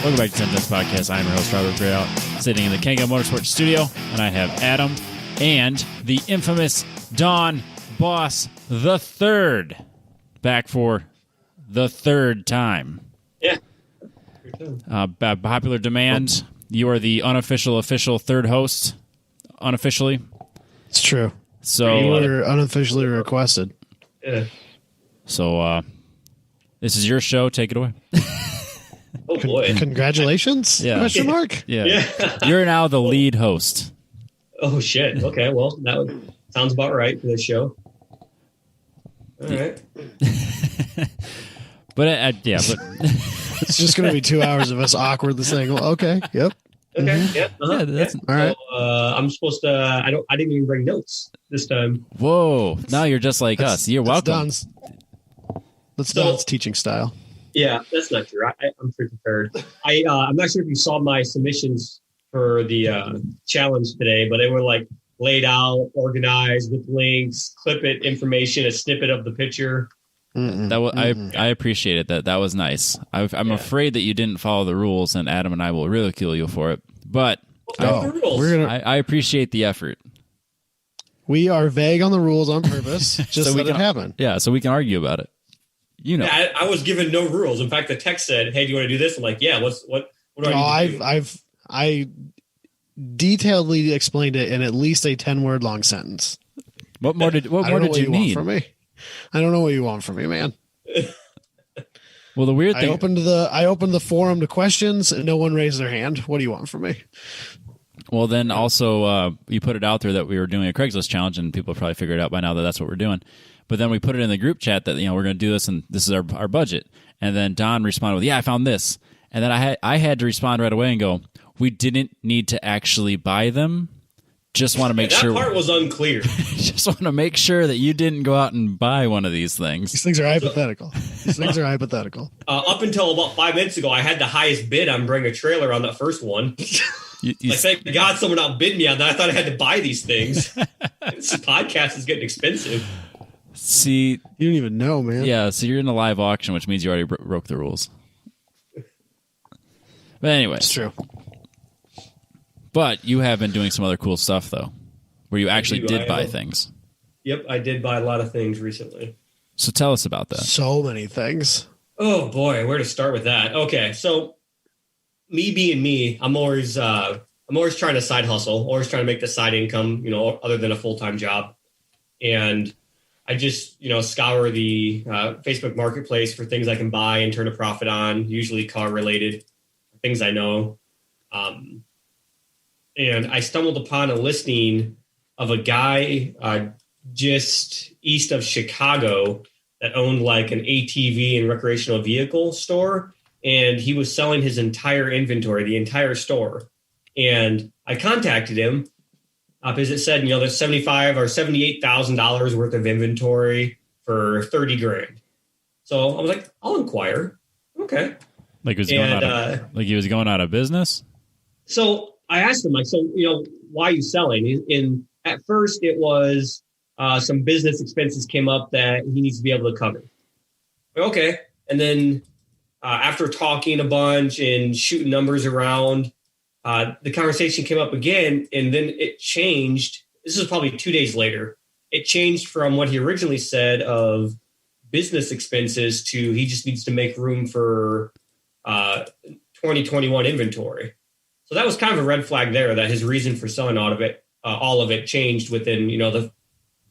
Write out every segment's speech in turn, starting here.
Welcome back to 10 Cents Podcast. I'm your host, Robert Grayout, sitting in the Kango Motorsports studio, and I have Adam and the infamous Don Boss the Third back for the third time. Yeah. Popular demand, you are the official third host, unofficially. It's true. So you were unofficially requested. Yeah. So this is your show. Take it away. Oh boy! Congratulations! Yeah. Question mark? Yeah. You're now the lead host. Oh shit! Okay, well that sounds about right for this show. All right. But but it's just going to be 2 hours of us awkwardly saying, well, "Okay, yep, Okay, yep. yeah, that's all right." So, I'm supposed to. I didn't even bring notes this time. Whoa! Now you're just like us. You're welcome. That's Don's teaching style. Yeah, that's not true. I'm pretty prepared. I'm not sure if you saw my submissions for the challenge today, but they were like laid out, organized with links, clip it, information, a snippet of the picture. I appreciated that. That was nice. I'm afraid that you didn't follow the rules, and Adam and I will ridicule you for it. But I appreciate the effort. We are vague on the rules on purpose, just so let it happen. Yeah, so we can argue about it. You know, yeah, I was given no rules. In fact, the text said, "Hey, do you want to do this?" I'm like, "Yeah." What do I need to do? I detailedly explained it in at least a 10-word long sentence. What more did you need from me? I don't know what you want from me, man. Well, the weird thing, I opened the forum to questions and no one raised their hand. What do you want from me? Well, then also you put it out there that we were doing a Craigslist challenge, and people probably figured out by now that that's what we're doing. But then we put it in the group chat that we're going to do this, and this is our budget. And then Don responded with, "Yeah, I found this." And then I had to respond right away and go, "We didn't need to actually buy them. Just want to make sure." That part was unclear. Just want to make sure that you didn't go out and buy one of these things. These things are hypothetical. Up until about 5 minutes ago, I had the highest bid on bringing a trailer on that first one. Thank God someone outbid me on that. I thought I had to buy these things. This podcast is getting expensive. See, you don't even know, man. Yeah, so you're in a live auction, which means you already broke the rules. But anyway, it's true. But you have been doing some other cool stuff, though, where you actually did buy things. Yep, I did buy a lot of things recently. So tell us about that. So many things. Oh boy, where to start with that? Okay, so me being me, I'm always trying to side hustle, always trying to make the side income, other than a full-time job, and I just, scour the Facebook marketplace for things I can buy and turn a profit on, usually car-related, things I know. And I stumbled upon a listing of a guy just east of Chicago that owned like an ATV and recreational vehicle store. And he was selling his entire inventory, the entire store. And I contacted him. Because it said, there's $75,000 or $78,000 worth of inventory for $30,000. So I was like, I'll inquire. Okay. Like he was going out of business. So I asked him, why are you selling? And at first it was some business expenses came up that he needs to be able to cover. Okay. And then after talking a bunch and shooting numbers around, the conversation came up again, and then it changed. This is probably 2 days later. It changed from what he originally said of business expenses to he just needs to make room for 2021 inventory. So that was kind of a red flag there that his reason for selling all of it changed within, the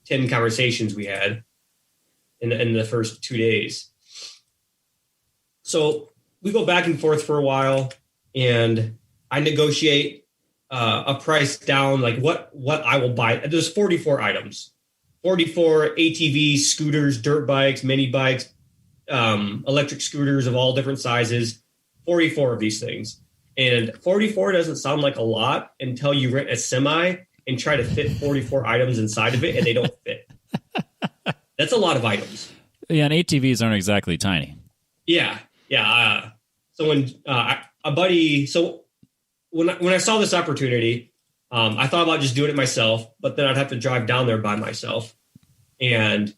10 conversations we had in the first 2 days. So we go back and forth for a while, and I negotiate a price down, like what I will buy. There's 44 items, 44 ATVs, scooters, dirt bikes, mini bikes, electric scooters of all different sizes, 44 of these things. And 44 doesn't sound like a lot until you rent a semi and try to fit 44 items inside of it, and they don't fit. That's a lot of items. Yeah, and ATVs aren't exactly tiny. Yeah. So when a buddy, when I saw this opportunity, I thought about just doing it myself, but then I'd have to drive down there by myself, and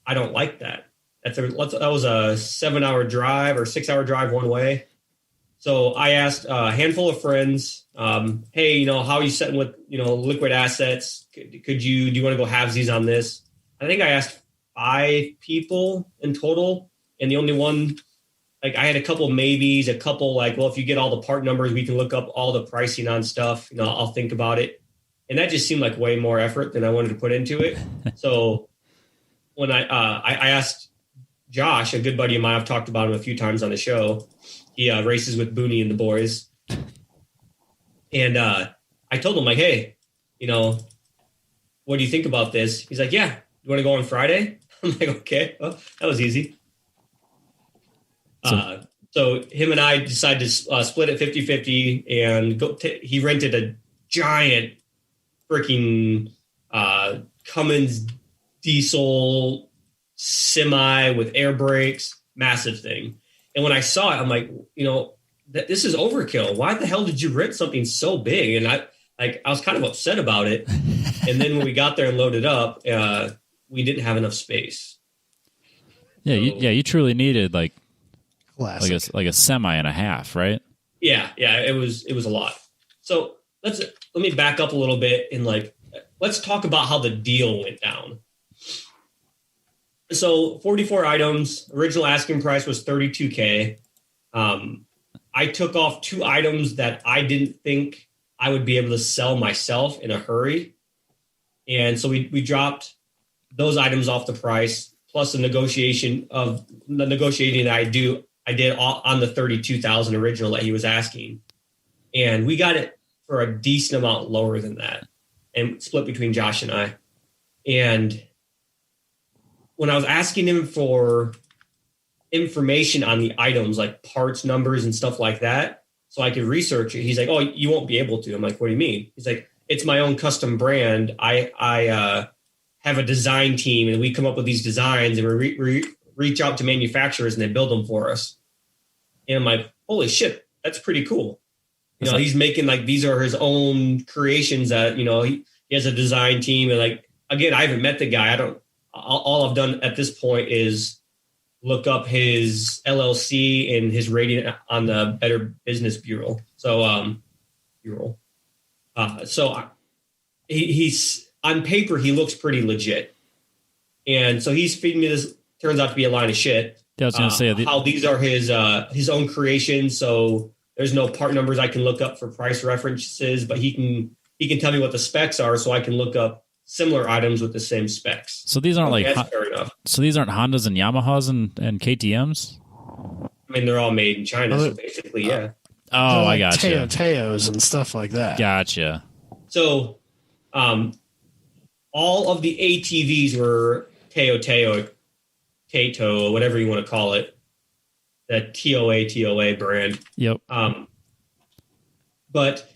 I don't like that. That was a 7-hour drive or 6-hour drive one way. So I asked a handful of friends, hey, how are you setting with, liquid assets? Do you want to go halvesies on this? I think I asked 5 people in total. And the only one, like I had a couple maybes, a couple like, well, if you get all the part numbers, we can look up all the pricing on stuff. I'll think about it. And that just seemed like way more effort than I wanted to put into it. So when I asked Josh, a good buddy of mine, I've talked about him a few times on the show. He races with Booney and the boys. And I told him, like, hey, what do you think about this? He's like, yeah, you want to go on Friday? I'm like, okay, well, that was easy. So him and I decided to split it 50-50 and he rented a giant freaking Cummins diesel semi with air brakes, massive thing. And when I saw it, I'm like, this is overkill. Why the hell did you rent something so big? And I was kind of upset about it. And then when we got there and loaded up, we didn't have enough space. Yeah, So, you truly needed like Classic. a semi and a half, right? Yeah, it was a lot. So let me back up a little bit and let's talk about how the deal went down. So 44 items, original asking price was $32K. I took off 2 items that I didn't think I would be able to sell myself in a hurry. And so we dropped those items off the price, plus the negotiating that I did on the 32,000 original that he was asking. And we got it for a decent amount lower than that and split between Josh and I. And when I was asking him for information on the items, like parts numbers and stuff like that, so I could research it, he's like, oh, you won't be able to. I'm like, what do you mean? He's like, it's my own custom brand. I have a design team and we come up with these designs and we reach out to manufacturers and they build them for us. And I'm like, holy shit, that's pretty cool. He's making these are his own creations that, he has a design team. And again, I haven't met the guy. All I've done at this point is look up his LLC and his rating on the Better Business Bureau. So, he's on paper, he looks pretty legit. And so he's feeding me this, turns out to be a line of shit. Yeah, I was going to say how these are his own creations. So there's no part numbers I can look up for price references, but he can tell me what the specs are so I can look up similar items with the same specs. So these aren't that's fair enough. So these aren't Hondas and Yamahas and KTMs? I mean, they're all made in China, so basically, yeah. Oh, I gotcha. Teos and stuff like that. Gotcha. So all of the ATVs were Tato, whatever you want to call it, that TOA brand. Yep. But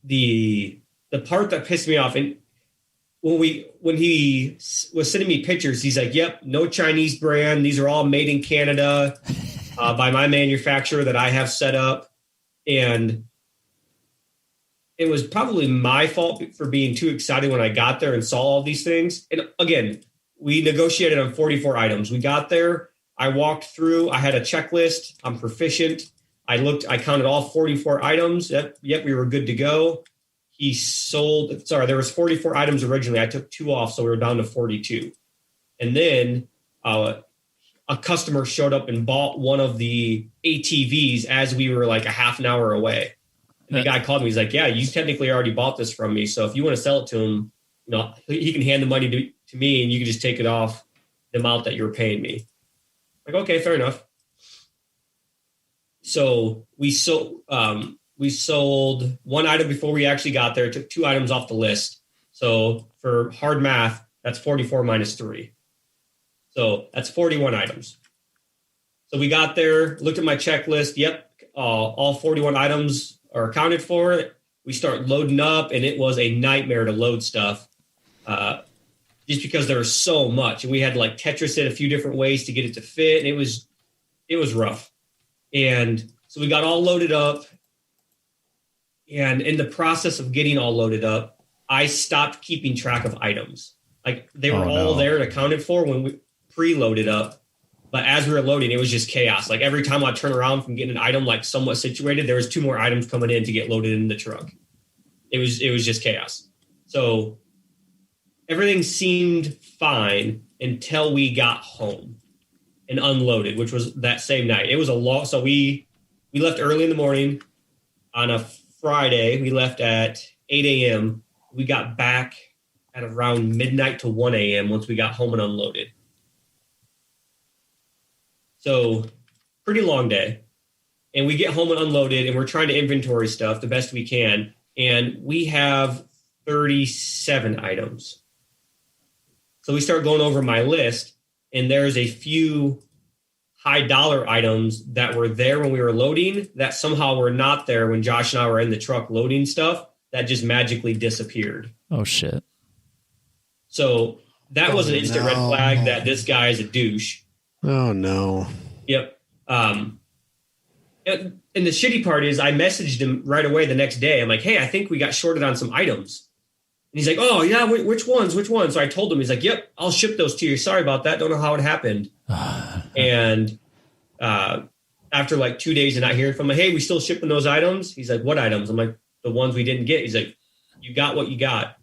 the part that pissed me off, and when he was sending me pictures, he's like, yep, no Chinese brand. These are all made in Canada by my manufacturer that I have set up. And it was probably my fault for being too excited when I got there and saw all these things. And again, we negotiated on 44 items. We got there. I walked through. I had a checklist. I'm proficient. I counted all 44 items. Yep, we were good to go. There was 44 items originally. I took 2 off, so we were down to 42. And then a customer showed up and bought one of the ATVs as we were a half an hour away. And the guy called me. He's like, yeah, you technically already bought this from me. So if you want to sell it to him, he can hand the money to me and you can just take it off the amount that you're paying me. Like, okay, fair enough. So we sold one item before we actually got there, took 2 items off the list. So for hard math, that's 44 minus 3. So that's 41 items. So we got there, looked at my checklist. Yep, all 41 items are accounted for. We start loading up, and it was a nightmare to load stuff just because there was so much. And we had to Tetris it a few different ways to get it to fit. And it was rough. And so we got all loaded up. And in the process of getting all loaded up, I stopped keeping track of items. They were all there and accounted for when we pre-loaded up. But as we were loading, it was just chaos. Like every time I turn around from getting an item like somewhat situated, there was 2 more items coming in to get loaded in the truck. It was just chaos. So everything seemed fine until we got home and unloaded, which was that same night. It was a long. So we left early in the morning on a Friday. We left at 8 a.m. We got back at around midnight to 1 a.m. once we got home and unloaded. So pretty long day. And we get home and unloaded, and we're trying to inventory stuff the best we can. And we have 37 items. So we start going over my list, and there's a few high dollar items that were there when we were loading that somehow were not there when Josh and I were in the truck loading stuff that just magically disappeared. Oh, shit. So that was an instant red flag that this guy is a douche. Oh, no. Yep. And the shitty part is I messaged him right away the next day. I'm like, hey, I think we got shorted on some items. And he's like, oh, yeah, which ones? So I told him, he's like, yep, I'll ship those to you. Sorry about that. Don't know how it happened. And after like 2 days of not hearing from him, hey, we still shipping those items? He's like, what items? I'm like, the ones we didn't get. He's like, you got what you got.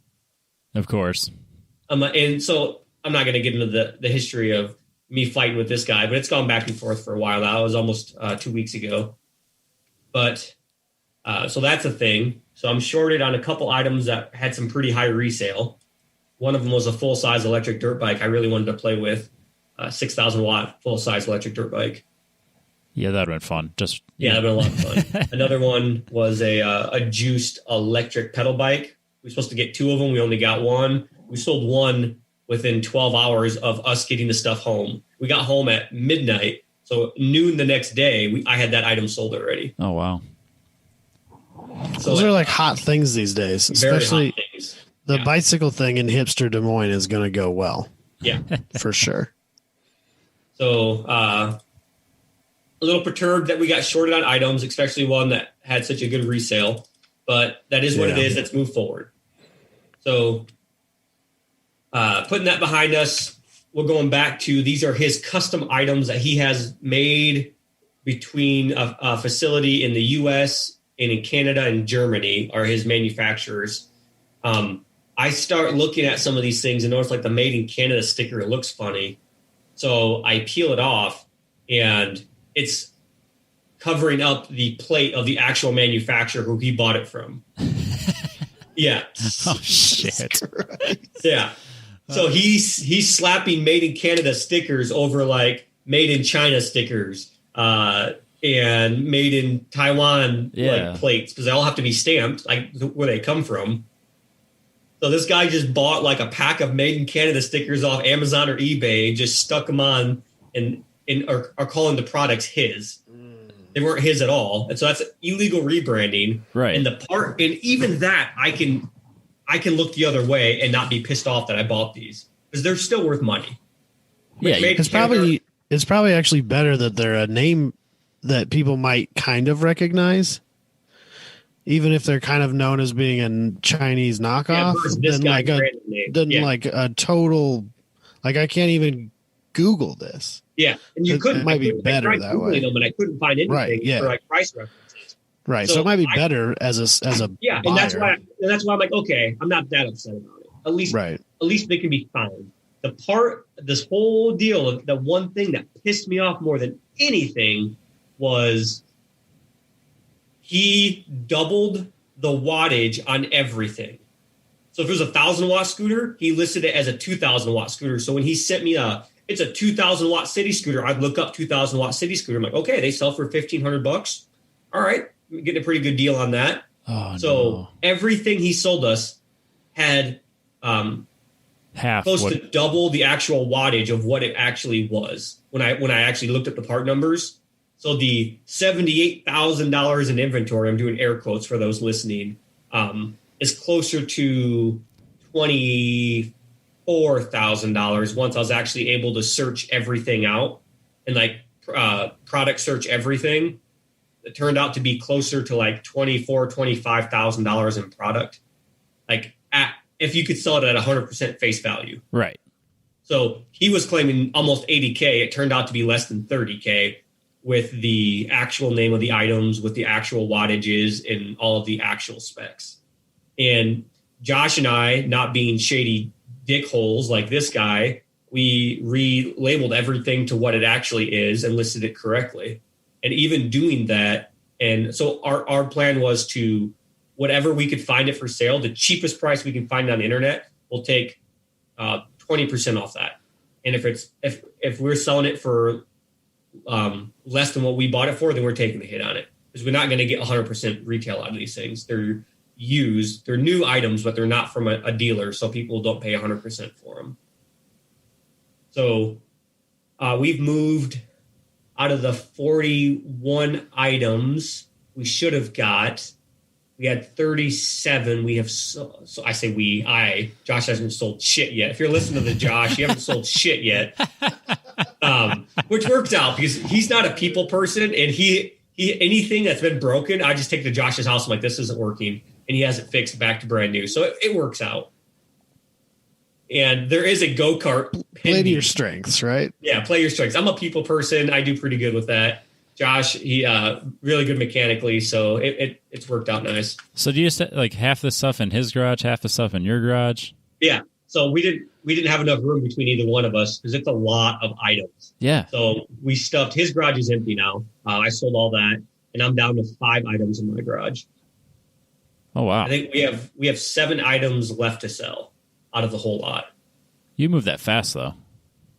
Of course. And so I'm not going to get into the history of me fighting with this guy, but it's gone back and forth for a while now. It was almost 2 weeks ago. But so that's a thing. So I'm shorted on a couple items that had some pretty high resale. One of them was a full-size electric dirt bike I really wanted to play with, 6,000 watt full-size electric dirt bike. Yeah, that would have been fun. Yeah, that'd been a lot of fun. Another one was a juiced electric pedal bike. We were supposed to get 2 of them. We only got 1. We sold 1 within 12 hours of us getting the stuff home. We got home at midnight. So noon the next day, I had that item sold already. Oh, wow. So those are like hot things these days, especially the bicycle thing in hipster Des Moines is going to go well. Yeah, for sure. So a little perturbed that we got shorted on items, especially one that had such a good resale, but that is what it is. Let's move forward. So putting that behind us, we're going back to these are his custom items that he has made between a facility in the U.S. and in Canada and Germany are his manufacturers. I start looking at some of these things and notice like the made in Canada sticker, it looks funny. So I peel it off and it's covering up the plate of the actual manufacturer who he bought it from. Yeah. Oh, shit. Yeah. So he's slapping made in Canada stickers over like made in China stickers and made in Taiwan like plates because they all have to be stamped like where they come from. So this guy just bought like a pack of made in Canada stickers off Amazon or eBay, just stuck them on and are calling the products his. They weren't his at all. And so that's illegal rebranding. Right. And even that I can look the other way and not be pissed off that I bought these because they're still worth money. Yeah, it's probably actually better that they're a name that people might kind of recognize, even if they're kind of known as being a Chinese knockoff. Like a total, like I can't even Google this. Yeah, and you couldn't. It might be better that way. Them and I couldn't find anything for like price references. Right, so it might be better as a yeah, buyer. and that's why I'm like, okay, I'm not that upset about it. At least they can be found. This whole deal, the one thing that pissed me off more than anything was he doubled the wattage on everything. So if it was a 1,000 watt scooter, he listed it as a 2,000 watt scooter. So when he sent me it's a 2,000 watt city scooter, I'd look up 2,000 watt city scooter. I'm like, okay, they sell for $1,500. All right, I'm getting a pretty good deal on that. Everything he sold us had close to double the actual wattage of what it actually was when I actually looked at the part numbers. So the $78,000 in inventory, I'm doing air quotes for those listening, is closer to $24,000 once I was actually able to search everything out and like product search everything. It turned out to be closer to like $25,000 in product. Like if you could sell it at 100% face value. Right. So he was claiming almost 80K. It turned out to be less than 30K with the actual name of the items, with the actual wattages and all of the actual specs. And Josh and I, not being shady dickholes like this guy, we relabeled everything to what it actually is and listed it correctly. And even doing that, and so our plan was to, whatever we could find it for sale, the cheapest price we can find on the internet, we'll take 20% off that. And if we're selling it for less than what we bought it for, then we're taking the hit on it, because we're not going to get 100% retail out of these things. They're used, they're new items, but they're not from a dealer, so people don't pay 100% for them. So we've moved out of the 41 items we should have got. We had 37. We have, so I say Josh hasn't sold shit yet. If you're listening to Josh, you haven't sold shit yet. Which worked out because he's not a people person, and he anything that's been broken, I just take to Josh's house. I'm like, this isn't working. And he has it fixed back to brand new. So it works out. And there is a go-kart. Play to your strengths, right? Yeah, play your strengths. I'm a people person. I do pretty good with that. Josh, he really good mechanically, so it's worked out nice. So do you like half the stuff in his garage, half the stuff in your garage? Yeah. So we didn't have enough room between either one of us because it's a lot of items. Yeah. So we stuffed, his garage is empty now. I sold all that, and I'm down to 5 items in my garage. Oh wow. I think we have 7 items left to sell out of the whole lot. You moved that fast though.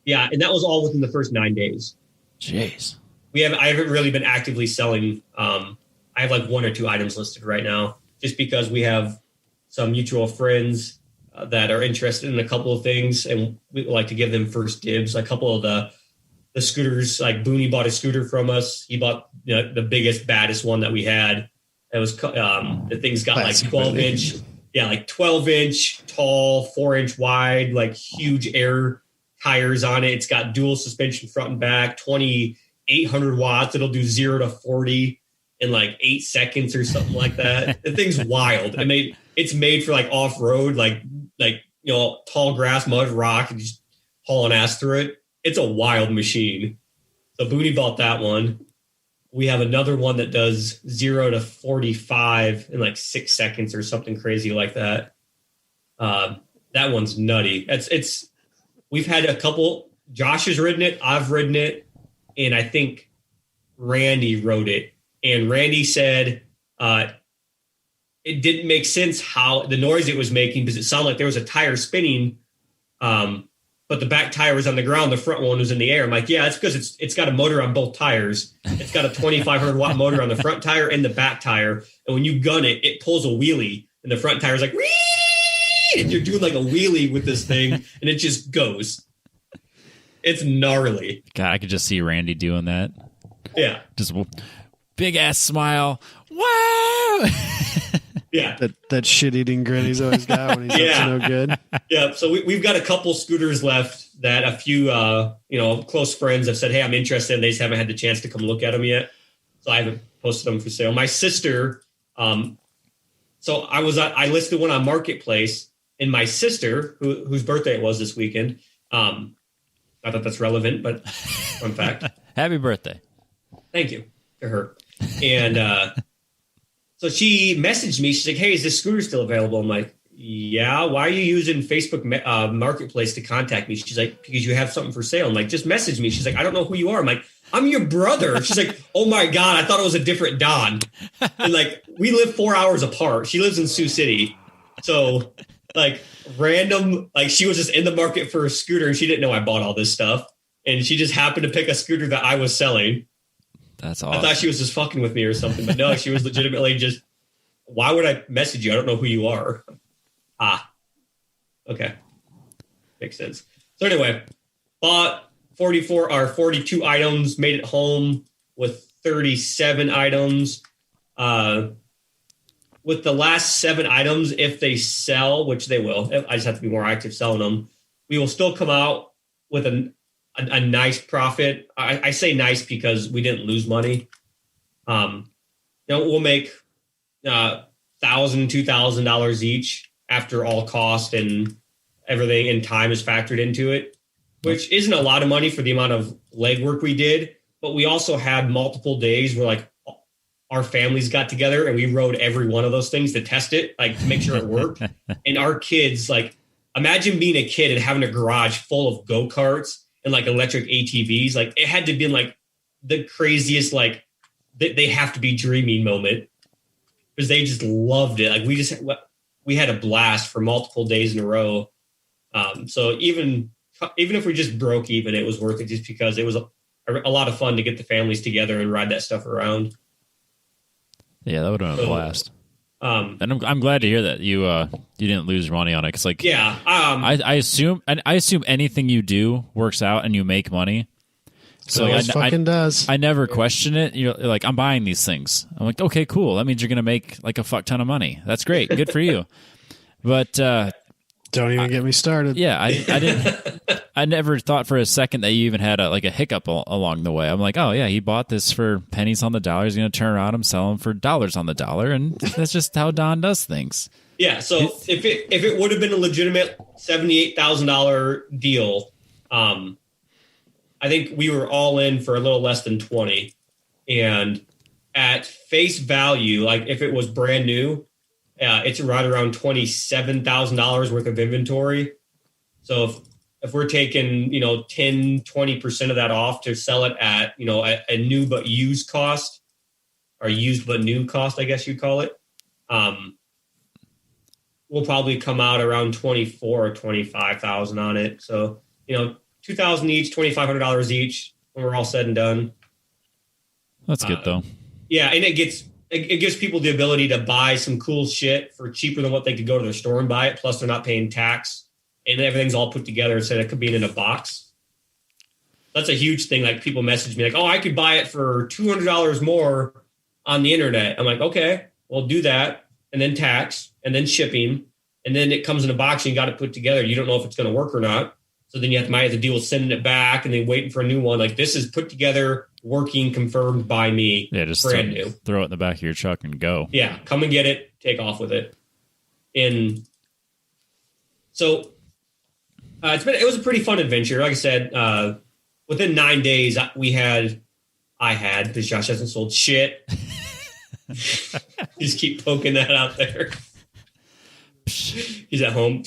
Yeah, and that was all within the first 9 days. Jeez. I haven't really been actively selling. I have like 1 or 2 items listed right now, just because we have some mutual friends that are interested in a couple of things, and we like to give them first dibs. A couple of the scooters, like Booney bought a scooter from us. He bought the biggest, baddest one that we had. It was the thing's got like 12-inch, like 12-inch tall, 4-inch wide, like huge air tires on it. It's got dual suspension front and back, 2,800 watts. It'll do 0 to 40 in like 8 seconds or something like that. The thing's wild. I mean, it's made for like off-road, like tall grass, mud, rock, and just hauling ass through it. It's a wild machine. So Booney bought that one. We have another one that does 0 to 45 in like 6 seconds or something crazy like that. That one's nutty. We've had a couple. Josh has ridden it. I've ridden it. And I think Randy rode it. And Randy said it didn't make sense how the noise it was making, because it sounded like there was a tire spinning, but the back tire was on the ground. The front one was in the air. I'm like, yeah, it's because it's got a motor on both tires. It's got a 2,500 watt motor on the front tire and the back tire. And when you gun it, it pulls a wheelie, and the front tire is like, whee! And you're doing like a wheelie with this thing, and it just goes. It's gnarly. God, I could just see Randy doing that. Yeah. Just big ass smile. Wow. Yeah. That shit-eating grin he's always got when he's up to no good. Yeah. So we've got a couple scooters left that a few, close friends have said, hey, I'm interested. And they just haven't had the chance to come look at them yet. So I haven't posted them for sale. My sister, so I listed one on Marketplace, and my sister, whose birthday it was this weekend, not that that's relevant, but fun fact. Happy birthday. Thank you to her. And so she messaged me. She's like, hey, is this scooter still available? I'm like, yeah. Why are you using Facebook Marketplace to contact me? She's like, because you have something for sale. I'm like, just message me. She's like, I don't know who you are. I'm like, I'm your brother. She's like, oh my God, I thought it was a different Don. And like, we live 4 hours apart. She lives in Sioux City. So like random, like she was just in the market for a scooter, and she didn't know I bought all this stuff. And she just happened to pick a scooter that I was selling. That's awesome. I thought she was just fucking with me or something, but no, she was legitimately just, why would I message you? I don't know who you are. Okay. Makes sense. So anyway, bought 42 items, made it home with 37 items. With the last 7 items, if they sell, which they will, I just have to be more active selling them, we will still come out with a nice profit. I say nice because we didn't lose money. We'll make $1,000, $2,000 each after all cost and everything, and time is factored into it. which isn't a lot of money for the amount of legwork we did. But we also had multiple days where like our families got together and we rode every one of those things to test it, like to make sure it worked. And our kids, like, imagine being a kid and having a garage full of go-karts and like electric ATVs. Like it had to be like the craziest, like they have to be dreaming moment because they just loved it. Like we had a blast for multiple days in a row. So even if we just broke even, it was worth it just because it was a lot of fun to get the families together and ride that stuff around. Yeah, that would have been a blast. And I'm glad to hear that you didn't lose money on it. Cause like, yeah, I assume anything you do works out and you make money. So it fucking does. I never question it. You're like, I'm buying these things. I'm like, okay, cool. That means you're gonna make like a fuck ton of money. That's great. Good for you. But don't even get me started. Yeah, I didn't. I never thought for a second that you even had a hiccup along the way. I'm like, oh yeah, he bought this for pennies on the dollar. He's going to turn around and sell them for dollars on the dollar, and that's just how Don does things. Yeah. So if it would have been a legitimate $78,000 deal, I think we were all in for a little less than 20, and at face value, like if it was brand new, it's right around $27,000 worth of inventory. So if we're taking, 10, 20% of that off to sell it at, a new but used cost, or used but new cost, I guess you'd call it, we'll probably come out around 24 or 25,000 on it. So, $2,000 each, $2,500 each when we're all said and done. That's good though. Yeah. And it gives people the ability to buy some cool shit for cheaper than what they could go to their store and buy it. Plus they're not paying tax. And everything's all put together instead of being in a box. That's a huge thing. Like people message me like, oh, I could buy it for $200 more on the internet. I'm like, okay, well do that. And then tax and then shipping. And then it comes in a box and you got to put together. You don't know if it's going to work or not. So then you might have to deal with sending it back and then waiting for a new one. Like this is put together, working, confirmed by me. Yeah, just brand new. Throw it in the back of your truck and go. Yeah, come and get it, take off with it. And so it was a pretty fun adventure. Like I said, within 9 days, I had, because Josh hasn't sold shit. Just keep poking that out there. He's at home.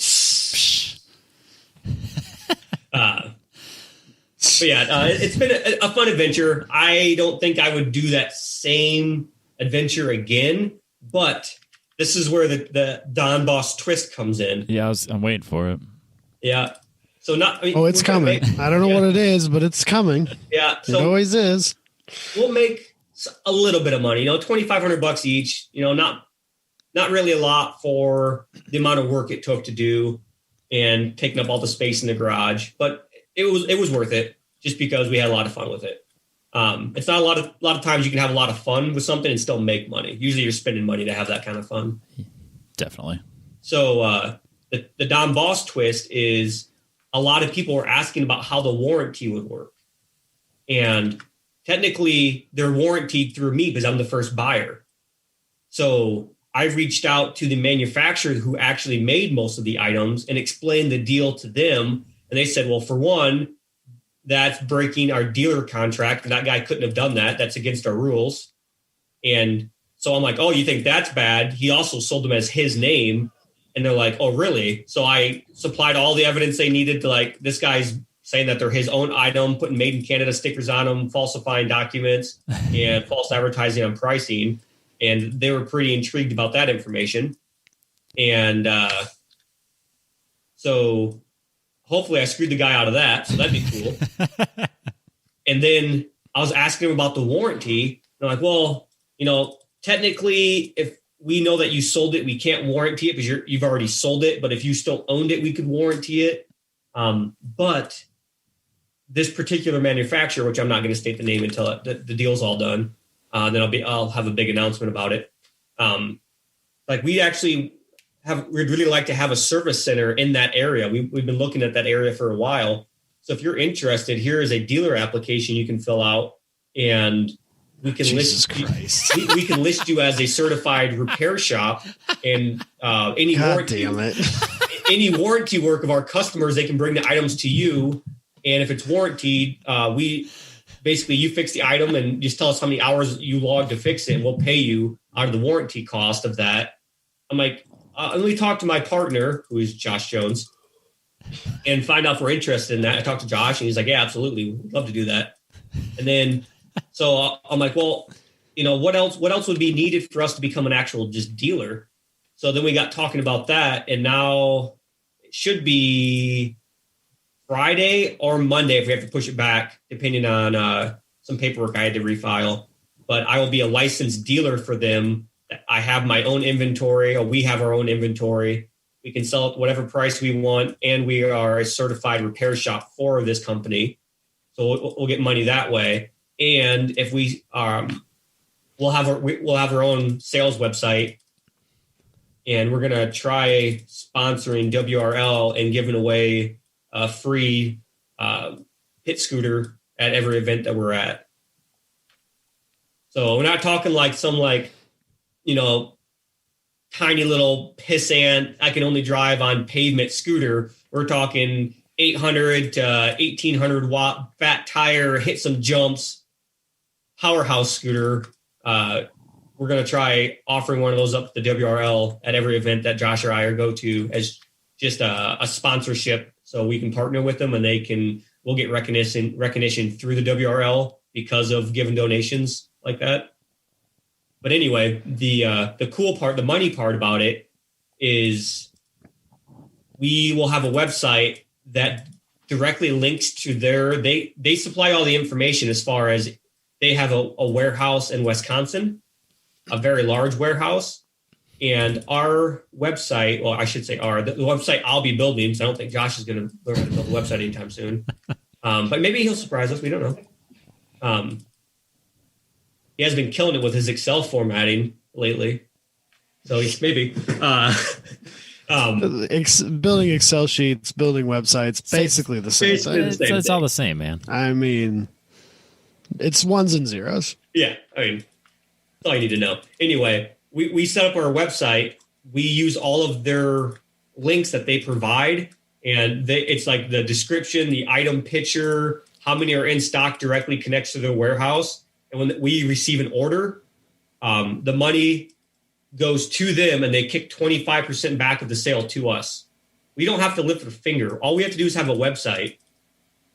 But yeah, it's been a fun adventure. I don't think I would do that same adventure again, but this is where the Don Boss twist comes in. Yeah, I'm waiting for it. Yeah. So it's coming. I don't know what it is, but it's coming. Yeah. So it always is. We'll make a little bit of money, $2,500 each, not really a lot for the amount of work it took to do and taking up all the space in the garage, but it was worth it just because we had a lot of fun with it. It's not a lot of times you can have a lot of fun with something and still make money. Usually you're spending money to have that kind of fun. Definitely. So the Don Boss twist is a lot of people were asking about how the warranty would work. And technically they're warranted through me because I'm the first buyer. So I reached out to the manufacturer who actually made most of the items and explained the deal to them. And they said, well, for one, that's breaking our dealer contract. And that guy couldn't have done that. That's against our rules. And so I'm like, oh, you think that's bad? He also sold them as his name. And they're like, oh, really? So I supplied all the evidence they needed to, like, this guy's saying that they're his own item, putting made in Canada stickers on them, falsifying documents and false advertising on pricing. And they were pretty intrigued about that information. And so hopefully I screwed the guy out of that. So that'd be cool. And then I was asking him about the warranty. And I'm like, well, technically, if we know that you sold it, we can't warranty it because you've already sold it. But if you still owned it, we could warranty it. But this particular manufacturer, which I'm not going to state the name until the deal's all done, then I'll have a big announcement about it. We'd really like to have a service center in that area. We've been looking at that area for a while. So if you're interested, here is a dealer application you can fill out, and we can we can list you as a certified repair shop, and any warranty work of our customers, they can bring the items to you, And if it's warranted, you fix the item and just tell us how many hours you logged to fix it, and we'll pay you out of the warranty cost of that. I'm like, let me talk to my partner, who is Josh Jones, and find out if we're interested in that. I talked to Josh, and he's like, yeah, absolutely. We'd love to do that. And then, so I'm like, well, what else would be needed for us to become an actual just dealer? So then we got talking about that, and now it should be Friday or Monday if we have to push it back, depending on some paperwork I had to refile. But I will be a licensed dealer for them. I have my own inventory, or we have our own inventory. We can sell it whatever price we want, and we are a certified repair shop for this company. So we'll get money that way. And if we we'll have our own sales website, and we're gonna try sponsoring WRL and giving away a free pit scooter at every event that we're at. So we're not talking like some tiny little pissant, I can only drive on pavement scooter. We're talking 800 to 1800 watt fat tire, hit some jumps, powerhouse scooter. We're going to try offering one of those up to the WRL at every event that Josh or I go to as just a sponsorship, so we can partner with them, and we'll get recognition through the WRL because of giving donations like that. But anyway, the cool part, the money part about it is we will have a website that directly links to they supply all the information as far as they have a warehouse in Wisconsin, a very large warehouse. And our website, well, I should say the website I'll be building, so I don't think Josh is going to learn to build a website anytime soon. But maybe he'll surprise us. We don't know. He has been killing it with his Excel formatting lately. So maybe. Building Excel sheets, building websites, basically the same thing. It's all the same, man. I mean, it's ones and zeros. Yeah, I mean, that's all you need to know. Anyway, we set up our website. We use all of their links that they provide, and it's like the description, the item picture, how many are in stock directly connects to their warehouse. And when we receive an order, the money goes to them, and they kick 25% back of the sale to us. We don't have to lift a finger. All we have to do is have a website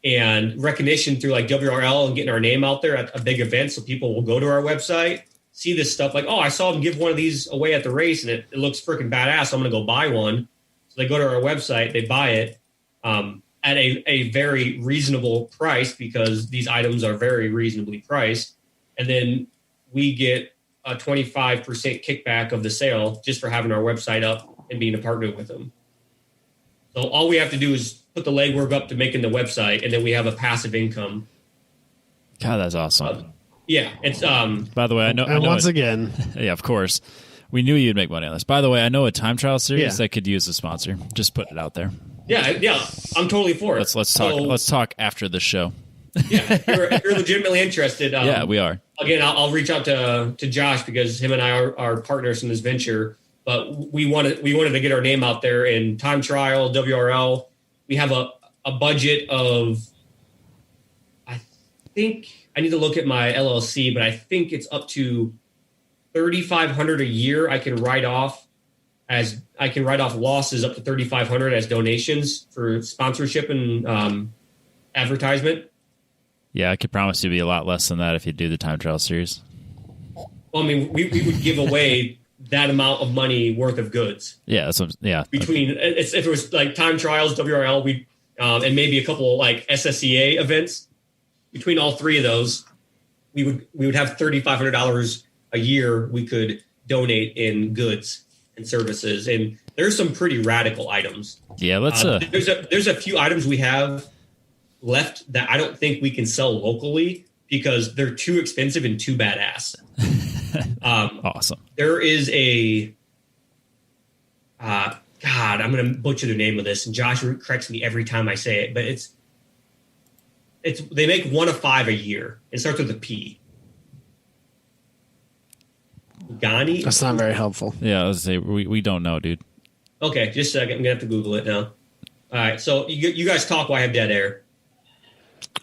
and recognition through like WRL and getting our name out there at a big event, so people will go to our website, see this stuff like, oh, I saw them give one of these away at the race, and it looks freaking badass. So I'm going to go buy one. So they go to our website, they buy it at a very reasonable price, because these items are very reasonably priced. And then we get a 25% kickback of the sale just for having our website up and being a partner with them. So all we have to do is put the legwork up to making the website, and then we have a passive income. God, that's awesome. Yeah, it's By the way, I know. Once again, yeah, of course, we knew you'd make money on this. By the way, I know a time trial series that could use a sponsor. Just put it out there. Yeah, I'm totally for it. Let's talk. Let's talk after the show. Yeah, if you're legitimately interested. Yeah, we are. Again, I'll reach out to Josh, because him and I are partners in this venture. But we wanted to get our name out there in time trial, WRL. We have a budget of, I think I need to look at my LLC, but I think it's up to $3,500 a year. I can write off losses up to $3,500 as donations for sponsorship and advertisement. Yeah, I could promise you it'd be a lot less than that if you do the time trial series. Well, I mean, we would give away that amount of money worth of goods. Yeah, Between if it was like time trials, WRL, and maybe a couple like SSEA events. Between all three of those, we would have $3,500 a year we could donate in goods and services, and there's some pretty radical items. Yeah, let's. There's a few items we have left that I don't think we can sell locally because they're too expensive and too badass. Awesome. There is a God, I'm going to butcher the name of this, and Josh corrects me every time I say it, but it's they make 1 of 5 a year. It starts with a P. Ghani? That's not very helpful. Yeah, I was say we don't know, dude. Okay, just a second. I'm gonna have to Google it now. All right, so you guys talk while I have dead air.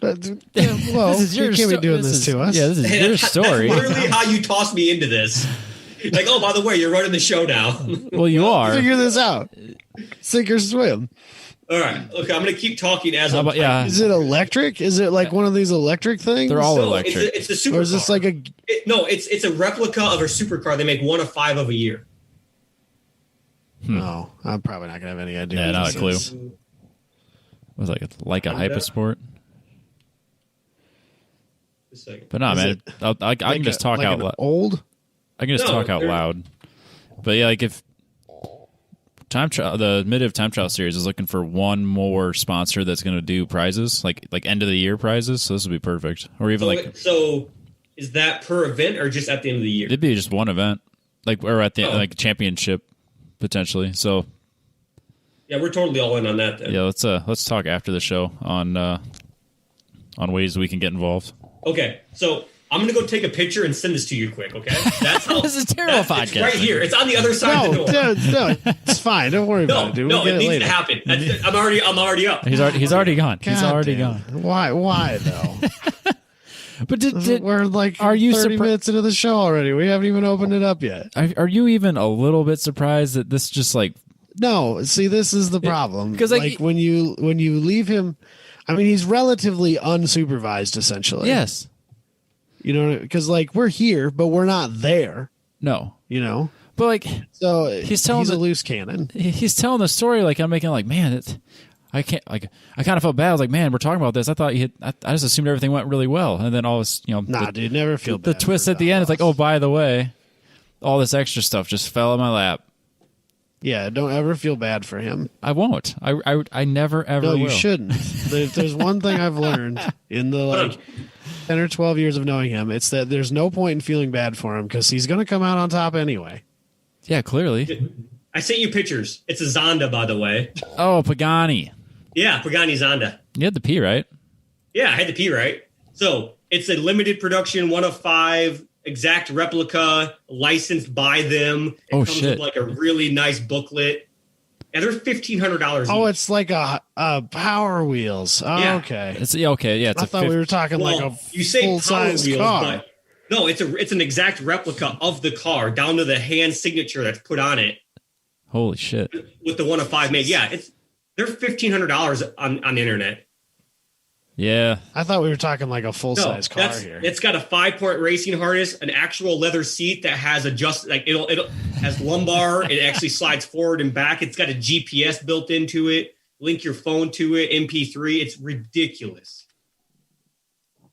Well, This is your you can't be doing this this to us. Yeah, this is your story. That's literally how you tossed me into this. Like, oh, by the way, you're running the show now. Well, you are. Figure this out. Sink or swim. All right. Okay, I'm going to keep talking as How about, yeah. Is it electric? Is it like one of these electric things? They're all electric. It's a supercar. Or is this like a... it's a replica of a supercar. They make 1 of 5 of a year. No, I'm probably not going to have any idea. Yeah, what not this a clue. is. Was like a hypersport. Just a second. But no, Is man, it I can just talk out loud. Old? I can just No, talk out they're- loud. But yeah, like if the mid of Time Trial series is looking for one more sponsor that's going to do prizes, like end of the year prizes. So this would be perfect. Or even So is that per event or just at the end of the year? it'd be just one event, or at the like championship potentially. So Yeah, we're totally all in on that then. yeah, let's talk after the show on ways we can get involved. Okay, so I'm going to go take a picture and send this to you quick, okay? That's how, This is terrible It's podcast. right here. It's on the other side of the door. No, it's fine. Don't worry about it, dude. We'll No, get it needs later. to happen. I'm already up. He's already gone. He's God already damn. gone. Why though? But We're like are you 30 minutes into the show already. We haven't even opened it up yet. are you even a little bit surprised that this just like No, see, this is the problem. 'cause, like, when you leave him, I mean, he's relatively unsupervised, essentially. yes, You know, because like we're here, but we're not there. no, You know, but like so He's telling a the- loose cannon. he's telling the story like I'm making like, man, I can't, like, I kind of felt bad. I was like, man, we're talking about this. I thought I just assumed everything went really well, and then all this, Nah, dude, never feel the bad twist for at the end. It's like, Don oh, by the way, all this extra stuff just fell in my lap. Yeah, don't ever feel bad for him. I won't. I never ever No, will. you shouldn't. There's one thing I've learned in the like 10 or 12 years of knowing him. It's that there's no point in feeling bad for him because he's going to come out on top anyway. Yeah, clearly. I sent you pictures. It's a Zonda, by the way. Oh, Pagani. Yeah, Pagani Zonda. You had the P, right? Yeah, I had the P right. So it's a limited production, 1 of 5, exact replica, licensed by them. It Oh, comes shit. with like a really nice booklet. And they're $1,500. Oh, each. it's like a Power Wheels. Oh, Yeah. okay. It's okay. Yeah, it's I thought we were talking like a you say full Power size Wheels, car. but no, it's an exact replica of the car down to the hand signature that's put on it holy shit. with the 1 of 5 made. Yeah, they're $1,500 on the internet. Yeah. I thought we were talking like a full size car here. It's got a 5-point racing harness, an actual leather seat that has it'll has lumbar. It actually slides forward and back. It's got a GPS built into it. Link your phone to it. MP3. It's ridiculous.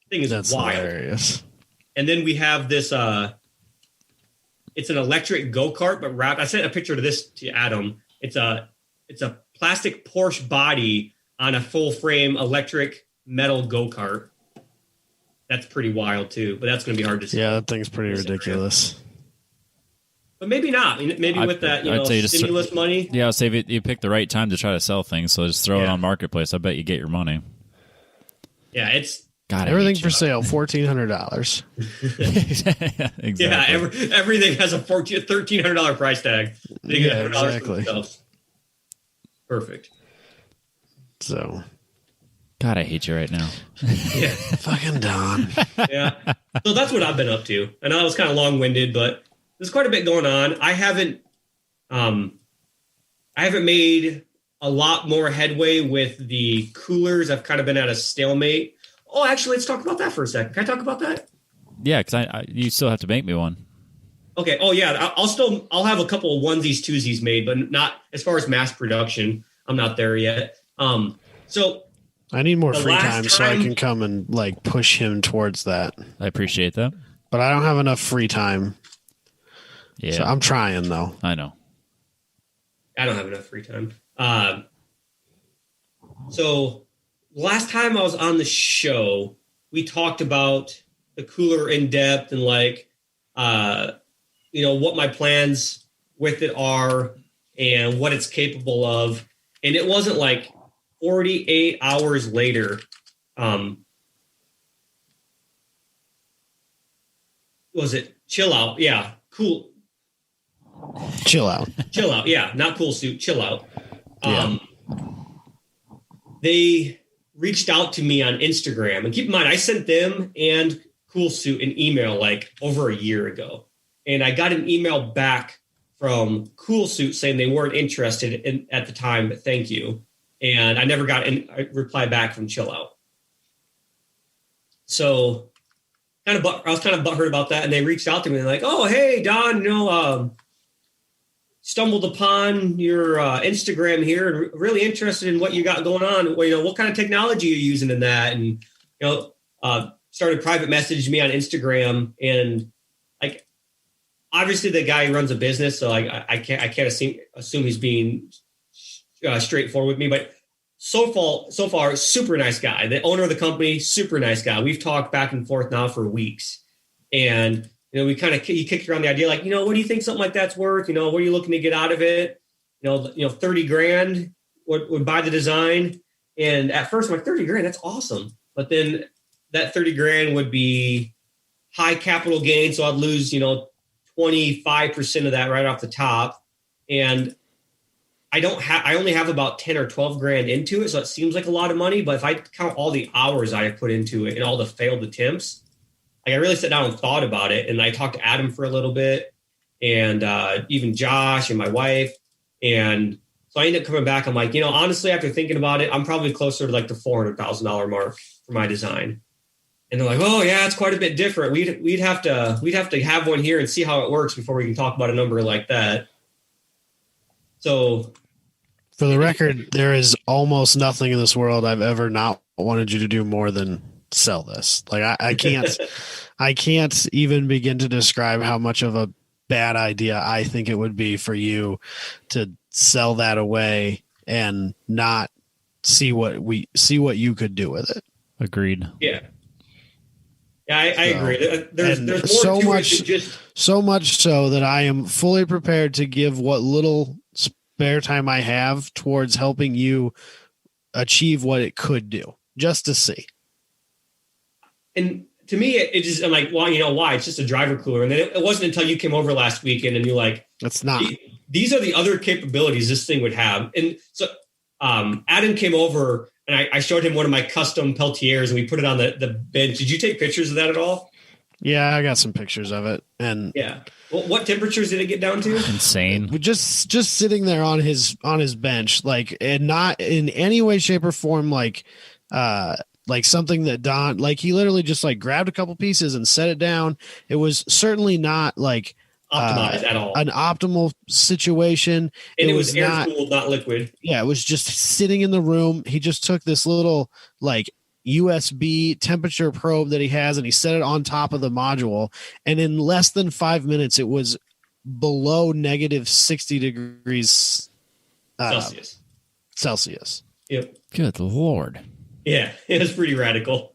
Thing is That's wild. hilarious. And then we have this. It's an electric go-kart, but wrapped. I sent a picture of this to Adam. It's a plastic Porsche body on a full frame electric metal go-kart. That's pretty wild too, but that's going to be hard to see. Yeah, that thing's pretty ridiculous. But maybe not. Maybe with that, I'd say just stimulus money. Yeah, I'll say if you pick the right time to try to sell things, so just throw it Yeah. on Marketplace. I bet you get your money. Yeah, it's God, Everything for sale, $1,400. exactly. yeah. Everything has a $1,300 price tag. They get Yeah, $100 for exactly. themselves. Perfect. So, God, I hate you right now. Yeah, fucking Don. yeah. So that's what I've been up to. I know I was kind of long-winded, but there's quite a bit going on. I haven't made a lot more headway with the coolers. I've kind of been at a stalemate. Oh, actually, let's talk about that for a second. Can I talk about that? Yeah, because you still have to make me one. Okay. Oh, yeah. I'll have a couple of onesies, twosies made, but not as far as mass production. I'm not there yet. So I need more The free last time so I time- can come and like push him towards that. I appreciate that. But I don't have enough free time. Yeah, So I'm trying though. I know. I don't have enough free time. So last time I was on the show, we talked about the cooler in depth and like, what my plans with it are and what it's capable of. And it wasn't like 48 hours later. Was it chill out? Yeah. Cool. Chill out. Chill out. Yeah. Not cool suit. Chill out. Yeah. They reached out to me on Instagram. And keep in mind, I sent them and Cool Suit an email like over a year ago. And I got an email back from Cool Suit saying they weren't interested at the time, but thank you. And I never got a reply back from Chill Out. So I was kind of butthurt about that. And they reached out to me and like, oh, hey, Don, stumbled upon your Instagram here and really interested in what you got going on. Well, what kind of technology you're using in that? And, started private messaging me on Instagram. And like, obviously the guy runs a business, so I can't assume he's being straightforward with me, but so far, super nice guy. The owner of the company, super nice guy. We've talked back and forth now for weeks. And, he kicked around the idea, like, what do you think something like that's worth? What are you looking to get out of it? 30 grand would buy the design. And at first I'm like, 30 grand, that's awesome. But then that 30 grand would be high capital gain. So I'd lose, 25% of that right off the top. And I only have about 10 or 12 grand into it. So it seems like a lot of money, but if I count all the hours I have put into it and all the failed attempts, like I really sat down and thought about it. And I talked to Adam for a little bit and even Josh and my wife. And so I ended up coming back. I'm like, honestly, after thinking about it, I'm probably closer to like the $400,000 mark for my design. And they're like, oh yeah, it's quite a bit different. We'd have to have one here and see how it works before we can talk about a number like that. So for the record, there is almost nothing in this world I've ever not wanted you to do more than sell this. Like I can't even begin to describe how much of a bad idea I think it would be for you to sell that away and not see what you could do with it. Agreed. Yeah. Yeah, I agree. There's more so to much, it than just so much so that I am fully prepared to give what little spare time I have towards helping you achieve what it could do, just to see. And to me, it just, I'm like, well, why? It's just a driver cooler. And then it wasn't until you came over last weekend and you're like, it's not. These are the other capabilities this thing would have. And so Adam came over and I showed him one of my custom Peltiers and we put it on the bench. Did you take pictures of that at all? Yeah, I got some pictures of it. And yeah. Well, what temperatures did it get down to? Insane. Just sitting there on his bench, like, and not in any way, shape, or form like something that Don, like, he literally just like grabbed a couple pieces and set it down. It was certainly not like optimized at all, an optimal situation. And it was air cooled, not liquid. Yeah, it was just sitting in the room. He just took this little like USB temperature probe that he has and he set it on top of the module. And in less than 5 minutes, it was below negative 60 degrees Celsius. Yep. Good Lord. Yeah, it was pretty radical.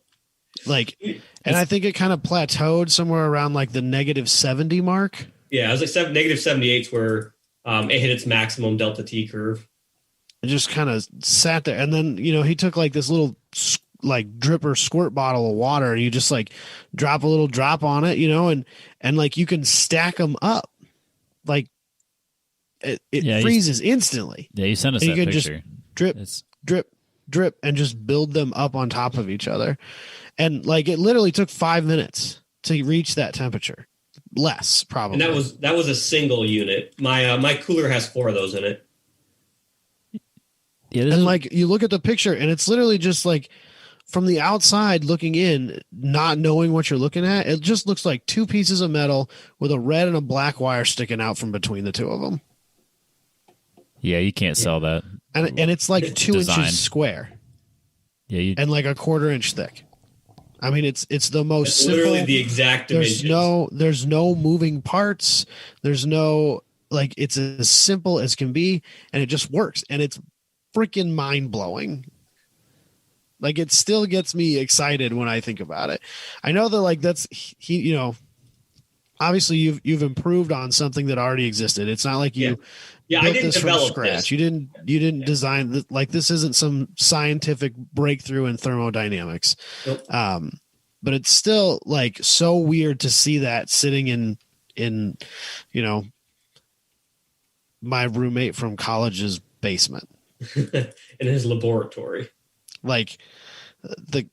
Like, and I think it kind of plateaued somewhere around like the negative 70 mark. Yeah, it was like negative 78 where it hit its maximum delta T curve. It just kind of sat there. And then, he took like this little like drip or squirt bottle of water and you just like drop a little drop on it, and like you can stack them up. Like it freezes instantly. Yeah, you sent us that picture. Just drip, and just build them up on top of each other. And like it literally took 5 minutes to reach that temperature. Less probably. And that was a single unit. My cooler has 4 of those in it. Yeah, and like you look at the picture and it's literally just like from the outside looking in, not knowing what you're looking at, it just looks like 2 pieces of metal with a red and a black wire sticking out from between the 2 of them. Yeah, you can't sell that. And it's like 2 inches square. Yeah, and like a 1/4 inch thick. I mean, it's the most simple. Literally the exact dimensions. There's no moving parts. There's no, like, it's as simple as can be, and it just works. And it's freaking mind blowing. Like, it still gets me excited when I think about it. I know that, like, obviously you've improved on something that already existed. It's not like you built I didn't this from scratch. This. You didn't design like this isn't some scientific breakthrough in thermodynamics. Nope. But it's still like so weird to see that sitting in my roommate from college's basement. In his laboratory. like the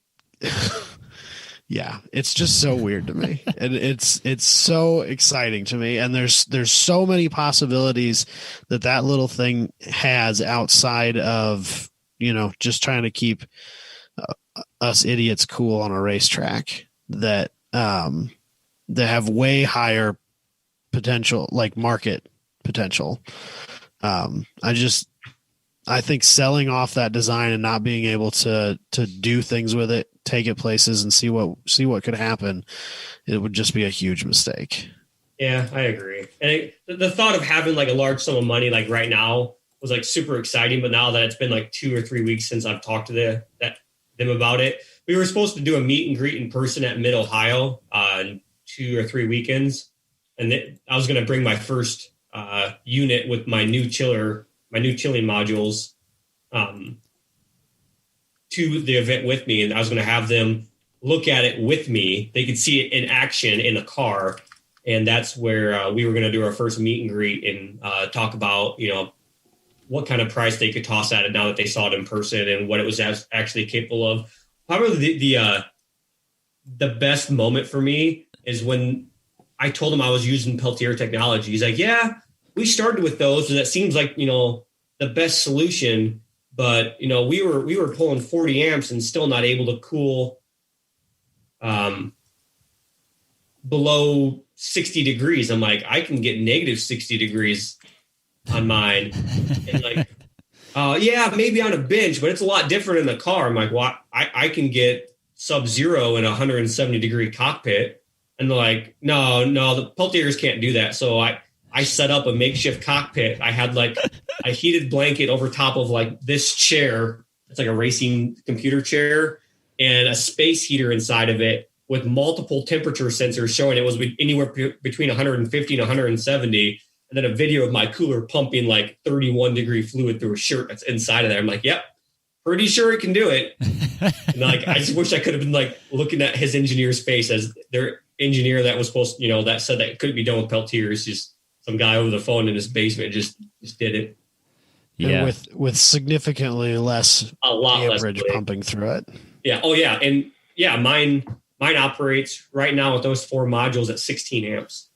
yeah, it's just so weird to me. And it's so exciting to me. And there's so many possibilities that little thing has outside of, just trying to keep us idiots cool on a racetrack that have way higher potential, like market potential. I think selling off that design and not being able to do things with it, take it places and see what could happen, it would just be a huge mistake. Yeah, I agree. And the thought of having like a large sum of money, like right now, was like super exciting. But now that it's been like 2 or 3 weeks since I've talked to them about it, we were supposed to do a meet and greet in person at Mid Ohio on 2 or 3 weekends. And I was going to bring my first unit with my new chilling modules to the event with me. And I was going to have them look at it with me. They could see it in action in a car. And that's where we were going to do our first meet and greet and talk about, what kind of price they could toss at it now that they saw it in person and what it was actually capable of. Probably the best moment for me is when I told him I was using Peltier technology. He's like, yeah, we started with those. And that seems like, the best solution. But, we were pulling 40 amps and still not able to cool below 60 degrees. I'm like, I can get negative 60 degrees on mine. And like, yeah, maybe on a bench, but it's a lot different in the car. I'm like, well, I can get sub-zero in a 170 degree cockpit. And they're like, no, the Peltiers can't do that. So I set up a makeshift cockpit. I had like a heated blanket over top of like this chair. It's like a racing computer chair and a space heater inside of it with multiple temperature sensors showing it was anywhere between 150 and 170. And then a video of my cooler pumping like 31 degree fluid through a shirt that's inside of there. I'm like, yep, pretty sure it can do it. And like, I just wish I could have been like looking at his engineer's face as their engineer that was supposed to, that said that it couldn't be done with Peltiers. Just some guy over the phone in his basement just did it. Yeah. And with significantly a lot amperage less pumping through it. Yeah. Oh yeah. And yeah, mine operates right now with those 4 modules at 16 amps,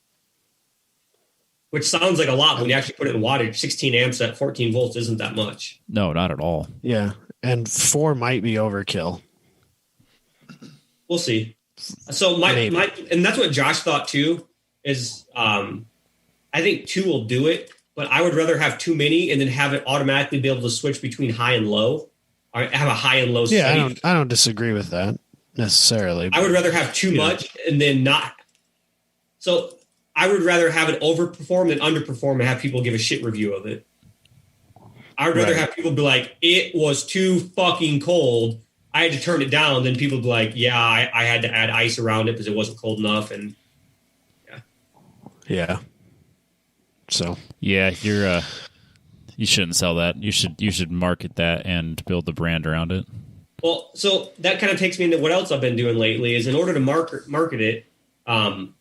which sounds like a lot when you actually put it in wattage. 16 amps at 14 volts isn't that much. No, not at all. Yeah. And 4 might be overkill. We'll see. So my and that's what Josh thought too, is I think 2 will do it, but I would rather have too many and then have it automatically be able to switch between high and low, or have a high and low setting. I don't disagree with that necessarily. I would rather have too much and then not. So I would rather have it overperform than underperform and have people give a shit review of it. I would rather have people be like, it was too fucking cold, I had to turn it down, than people be like, yeah, I had to add ice around it because it wasn't cold enough. And yeah. So yeah, you shouldn't sell that. You should market that and build the brand around it. Well, so that kind of takes me into what else I've been doing lately. Is in order to market it, I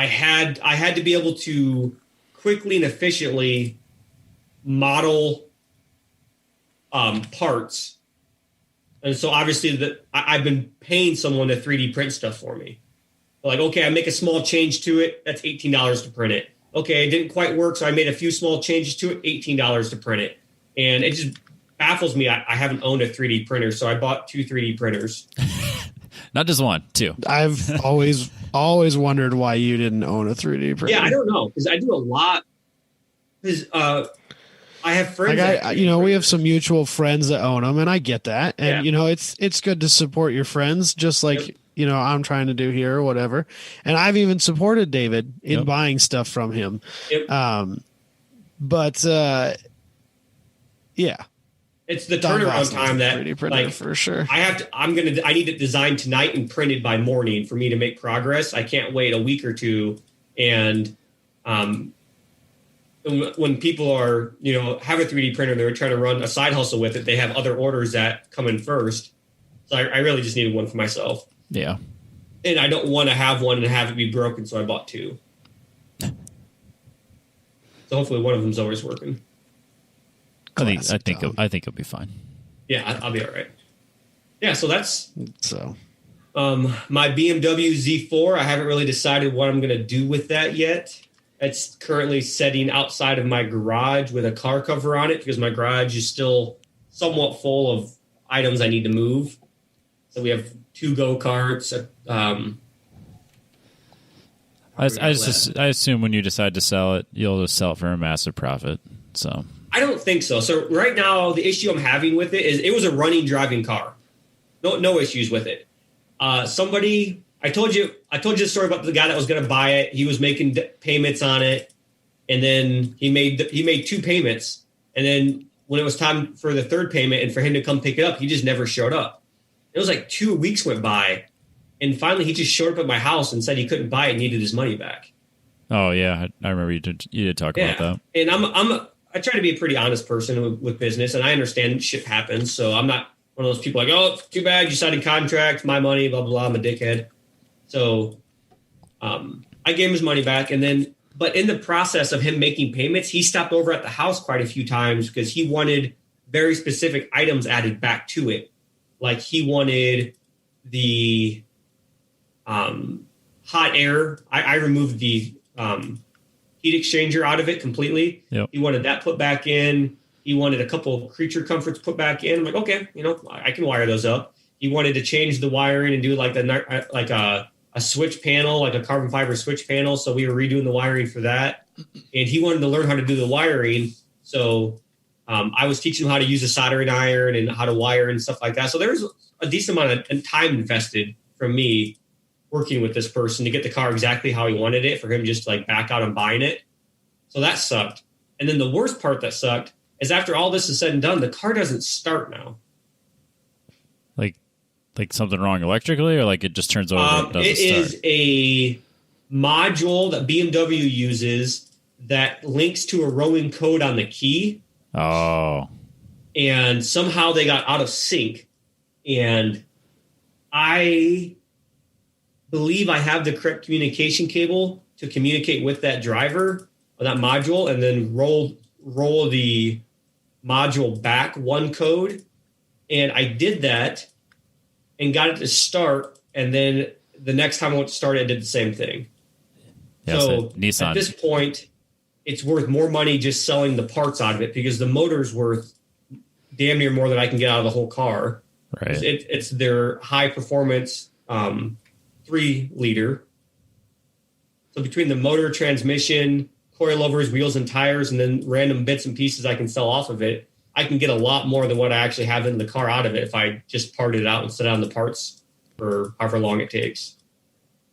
had to be able to quickly and efficiently model parts, and so obviously I've been paying someone to 3D print stuff for me. Like, okay, I make a small change to it, that's $18 to print it. Okay, it didn't quite work, so I made a few small changes to it, $18 to print it. And it just baffles me. I haven't owned a 3D printer, so I bought 2 3D printers. Not just 1, 2. I've always wondered why you didn't own a 3D printer. Yeah, I don't know, because I do a lot. Because I have friends. We have some mutual friends that own them, and I get that. And it's good to support your friends, just like I'm trying to do here or whatever. And I've even supported David in buying stuff from him. Yep. But yeah. It's the turnaround time that 3D printer for sure. I need it designed tonight and printed by morning for me to make progress. I can't wait a week or two. And when people are, have a 3D printer, they're trying to run a side hustle with it, they have other orders that come in first. So I really just needed one for myself. Yeah. And I don't want to have one and have it be broken, so I bought 2. So hopefully one of them's always working. I think it'll be fine. Yeah, I'll be all right. Yeah, so that's so. My BMW Z4. I haven't really decided what I'm going to do with that yet. It's currently sitting outside of my garage with a car cover on it because my garage is still somewhat full of items I need to move. So we have 2 go-karts. I assume when you decide to sell it, you'll just sell it for a massive profit. So I don't think so. So right now, the issue I'm having with it is it was a running, driving car. No issues with it. I told you the story about the guy that was going to buy it. He was making payments on it, and then he made 2 payments. And then when it was time for the 3rd payment and for him to come pick it up, he just never showed up. It was like 2 weeks went by, and finally he just showed up at my house and said he couldn't buy it and needed his money back. Oh yeah, I remember you did talk about that. And I try to be a pretty honest person with business, and I understand shit happens. So I'm not one of those people like, oh, too bad you signed a contract, my money, blah blah blah. I'm a dickhead. So I gave him his money back, but in the process of him making payments, he stopped over at the house quite a few times because he wanted very specific items added back to it. Like he wanted the hot air. I removed the heat exchanger out of it completely. Yep. He wanted that put back in. He wanted a couple of creature comforts put back in. I'm like, okay, I can wire those up. He wanted to change the wiring and do like a switch panel, like a carbon fiber switch panel. So we were redoing the wiring for that. And he wanted to learn how to do the wiring. So I was teaching him how to use a soldering iron and how to wire and stuff like that. So there was a decent amount of time invested from me working with this person to get the car exactly how he wanted it, for him just to like back out and buying it. So that sucked. And then the worst part that sucked is after all this is said and done, the car doesn't start now. Like something wrong electrically, or like it just turns over? It is a module that BMW uses that links to a rowing code on the key. Oh. And somehow they got out of sync. And I believe I have the correct communication cable to communicate with that driver or that module, and then roll the module back 1 code. And I did that and got it to start, and then the next time I went to start it, I did the same thing. Yeah, so Nissan. At this point, it's worth more money just selling the parts out of it because the motor's worth damn near more than I can get out of the whole car. Right. It's their high performance 3-liter. So between the motor, transmission, coilovers, wheels, and tires, and then random bits and pieces I can sell off of it, I can get a lot more than what I actually have in the car out of it if I just parted it out and set on the parts for however long it takes.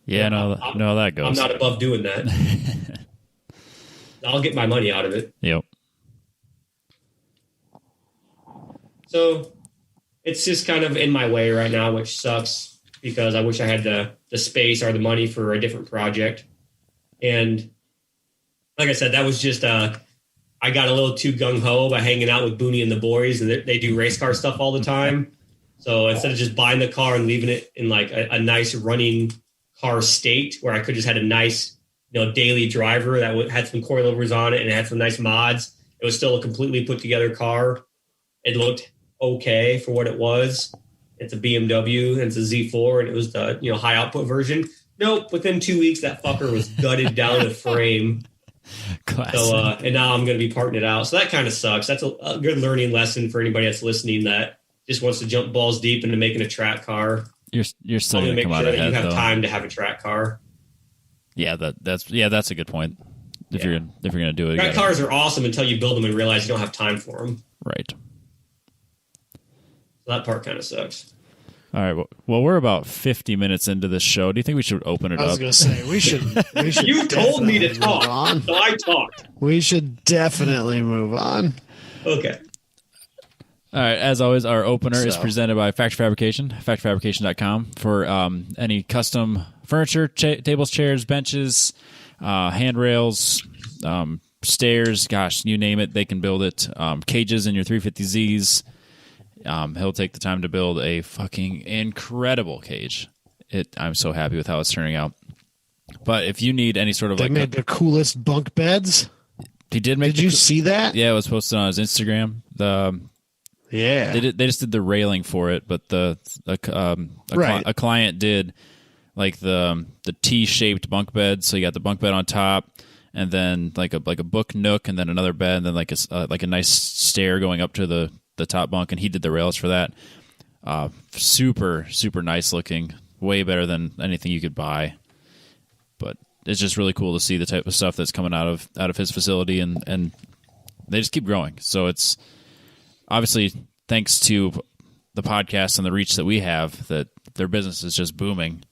Yeah, no, that goes. I'm not above doing that. I'll get my money out of it. Yep. So it's just kind of in my way right now, which sucks because I wish I had the space or the money for a different project. And like I said, that was just I got a little too gung-ho by hanging out with Booney and the boys, and they do race car stuff all the time. So instead of just buying the car and leaving it in like a nice running car state where I could just had a nice, daily driver that had some coilovers on it and it had some nice mods, it was still a completely put together car. It looked okay for what it was. It's a BMW and it's a Z4, and it was the high output version. Nope. Within 2 weeks, that fucker was gutted down to frame. Classic. So, and now I'm going to be parting it out. So that kind of sucks. That's a good learning lesson for anybody that's listening that just wants to jump balls deep into making a track car. You're still going to come out ahead, ahead, you have though. time to have a track car. Yeah, that's a good point. If you're going to do it, track cars are awesome until you build them and realize you don't have time for them. Right. So that part kind of sucks. All right. Well, we're about 50 minutes into this show. Do you think we should open it up? I was going to say, we should You told me to talk, so I talked. We should definitely move on. Okay. All right. As always, our opener is presented by Factory Fabrication, factoryfabrication.com, for any custom furniture, tables, chairs, benches, handrails, stairs. Gosh, you name it, they can build it. Cages in your 350Zs. He'll take the time to build a fucking incredible cage. I'm so happy with how it's turning out. But if you need any sort of they made the coolest bunk beds. He did make. Did you see that? Yeah, it was posted on his Instagram. Yeah. They just did the railing for it, but a client did like the T-shaped bunk bed. So you got the bunk bed on top, and then like a book nook, and then another bed, and then like a nice stair going up to the top bunk. And he did the rails for that. Super super nice looking, way better than anything you could buy. But it's just really cool to see the type of stuff that's coming out of his facility, and they just keep growing. So it's obviously thanks to the podcast and the reach that we have that their business is just booming.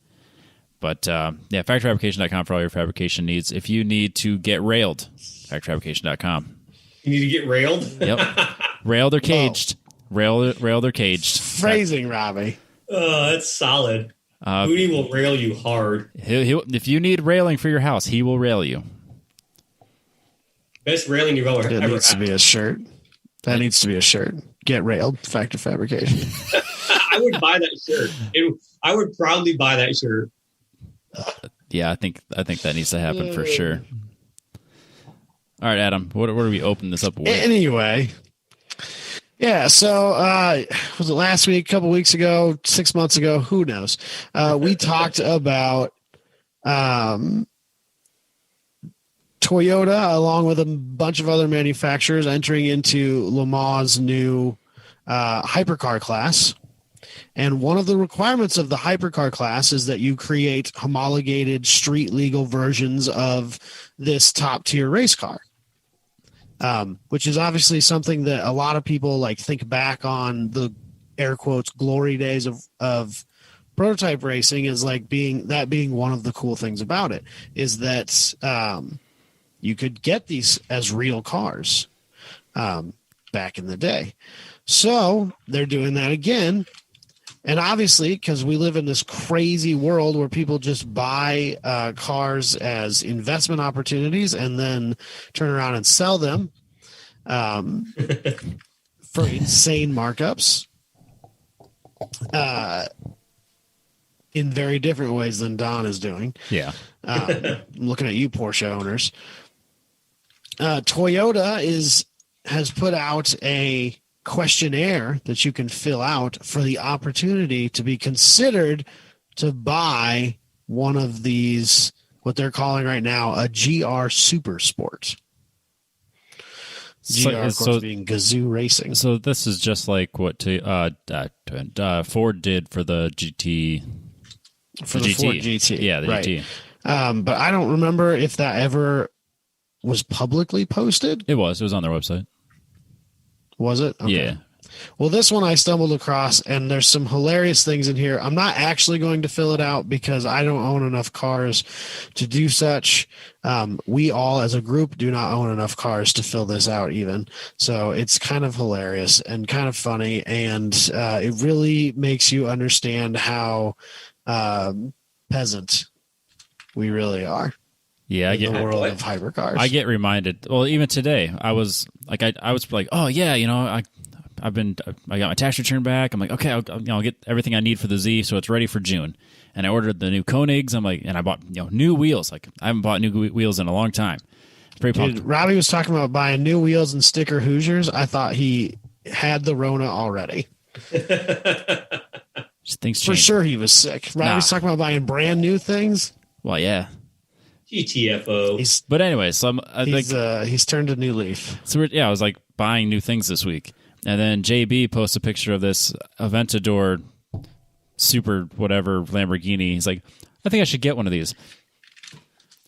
But factoryfabrication.com for all your fabrication needs. If you need to get railed, factoryfabrication.com. You need to get railed? Yep. Railed or caged. Railed or caged. Phrasing, Robbie. Oh, that's solid. Mooney will rail you hard. If you need railing for your house, he will rail you. Best railing you've ever had. It needs to be a shirt. That needs to be a shirt. Get railed, Factory Fabrication. I would buy that shirt. I would proudly buy that shirt. Yeah, I think that needs to happen for sure. All right, Adam, what are we opening this up with? Anyway, yeah, so was it last week, a couple weeks ago, 6 months ago? Who knows? We talked about Toyota, along with a bunch of other manufacturers, entering into Le Mans' new hypercar class. And one of the requirements of the hypercar class is that you create homologated street legal versions of this top tier race car, which is obviously something that a lot of people like think back on the air quotes glory days of prototype racing is like being one of the cool things about it is that you could get these as real cars back in the day. So they're doing that again. And obviously, because we live in this crazy world where people just buy cars as investment opportunities and then turn around and sell them for insane markups in very different ways than Don is doing. Yeah. Looking at you, Porsche owners. Toyota has put out a questionnaire that you can fill out for the opportunity to be considered to buy one of these, what they're calling right now a GR Super Sport. GR, of course, being Gazoo Racing. So this is just like what Ford did for the GT. For the Ford GT. Yeah, the right. GT. But I don't remember if that ever was publicly posted. It was on their website. Was it? Okay. Yeah. Well, this one I stumbled across, and there's some hilarious things in here. I'm not actually going to fill it out because I don't own enough cars to do such. We all, as a group, do not own enough cars to fill this out even. So it's kind of hilarious and kind of funny, and it really makes you understand how peasant we really are. Yeah, in the world of hypercars. I get reminded. Well, even today, I was like, oh yeah, I got my tax return back. I'm like, okay, I'll get everything I need for the Z, so it's ready for June. And I ordered the new Koenigs. I'm like, and I bought new wheels. Like I haven't bought new wheels in a long time. Pretty pumped. Dude, Robbie was talking about buying new wheels and sticker Hoosiers. I thought he had the Rona already. Things change. For sure, he was sick. Robbie's talking about buying brand new things. Well, yeah. GTFO. But anyway, so he's turned a new leaf. So I was like buying new things this week, and then JB posts a picture of this Aventador super whatever Lamborghini. He's like, I think I should get one of these.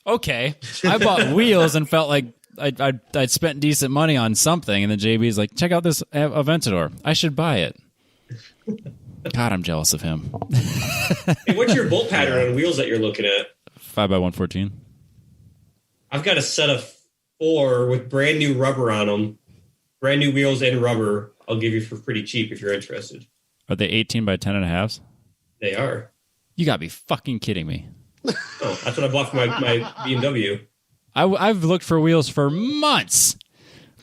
Okay, I bought wheels and felt like I'd spent decent money on something, and then JB's like, check out this Aventador. I should buy it. God, I'm jealous of him. Hey, what's your bolt pattern on wheels that you're looking at? 5x114. I've got a set of 4 with brand new rubber on them. Brand new wheels and rubber. I'll give you for pretty cheap if you're interested. Are they 18 by 10.5s? They are. You gotta be fucking kidding me. Oh, that's what I bought for my BMW. I've looked for wheels for months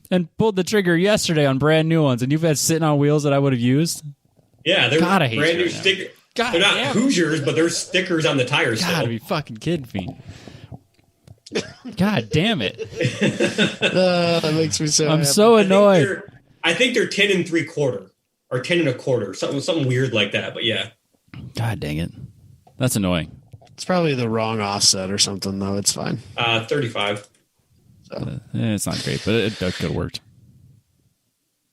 and pulled the trigger yesterday on brand new ones, and you've had sitting on wheels that I would have used? Yeah, they're brand new stickers. They're not Hoosiers, but they're stickers on the tires. Gotta be fucking kidding me. God damn it. That makes me so happy. So annoyed. I think they're 10 3/4. or 10.25, something weird like that. But yeah. God dang it. That's annoying. It's probably the wrong offset or something, though. It's fine. 35. So. It's not great, but it could have worked.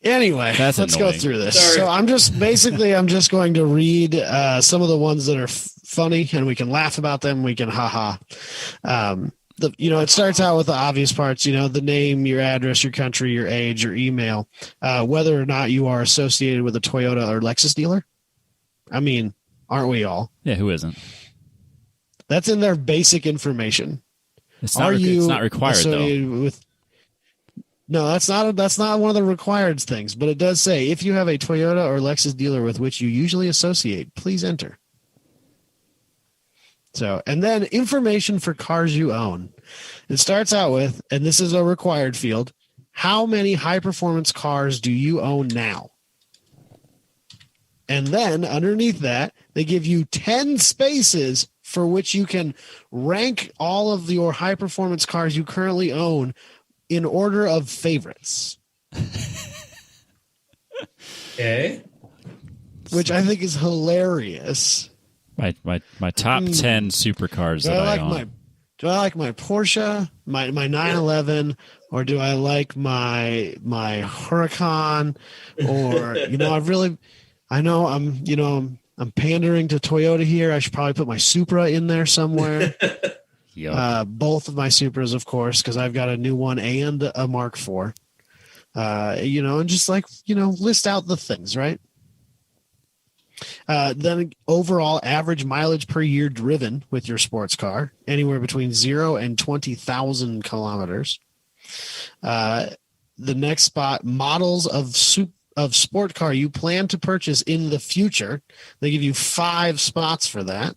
Anyway, let's go through this. Sorry. So I'm just going to read some of the ones that are funny, and we can laugh about them. We can it starts out with the obvious parts, the name, your address, your country, your age, your email, whether or not you are associated with a Toyota or Lexus dealer. I mean, aren't we all? Yeah, who isn't? That's in their basic information. It's not required, though. No, that's not one of the required things, but it does say if you have a Toyota or Lexus dealer with which you usually associate, please enter. So, and then information for cars you own. It starts out with, and this is a required field, how many high-performance cars do you own now? And then underneath that, they give you 10 spaces for which you can rank all of your high-performance cars you currently own in order of favorites. Okay. Which I think is hilarious. My top 10 supercars that I own. Do I like my Porsche, my 911, or do I like my Huracan? Or I'm pandering to Toyota here. I should probably put my Supra in there somewhere. Yep. Both of my Supras, of course, because I've got a new one and a Mark IV. And just list out the things, right? Then overall average mileage per year driven with your sports car, anywhere between 0 and 20,000 kilometers. The next spot, models of sport car you plan to purchase in the future. They give you 5 spots for that.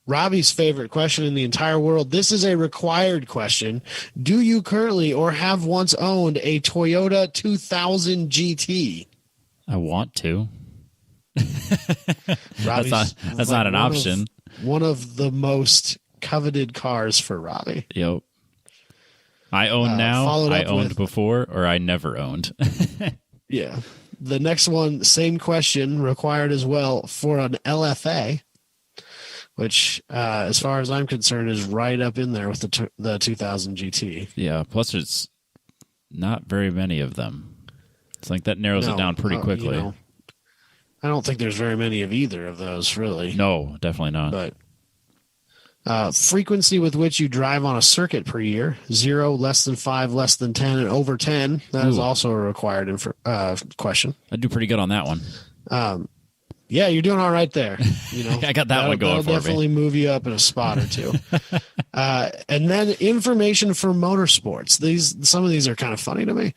Robbie's favorite question in the entire world. This is a required question. Do you currently or have once owned a Toyota 2000 GT? I want to. That's not an option. One of the most coveted cars for Robbie. Yep. I own now, I owned before, or I never owned. Yeah. The next one, same question, required as well for an LFA, which, as far as I'm concerned, is right up in there with the 2000 GT. Yeah, plus it's not very many of them. It's like that narrows it down pretty quickly. I don't think there's very many of either of those, really. No, definitely not. But frequency with which you drive on a circuit per year, 0, less than 5, less than 10, and over 10. That is also a required question. I do pretty good on that one. Yeah, you're doing all right there. I got that one going for me. That'll definitely move you up in a spot or two. And then information for motorsports. Some of these are kind of funny to me.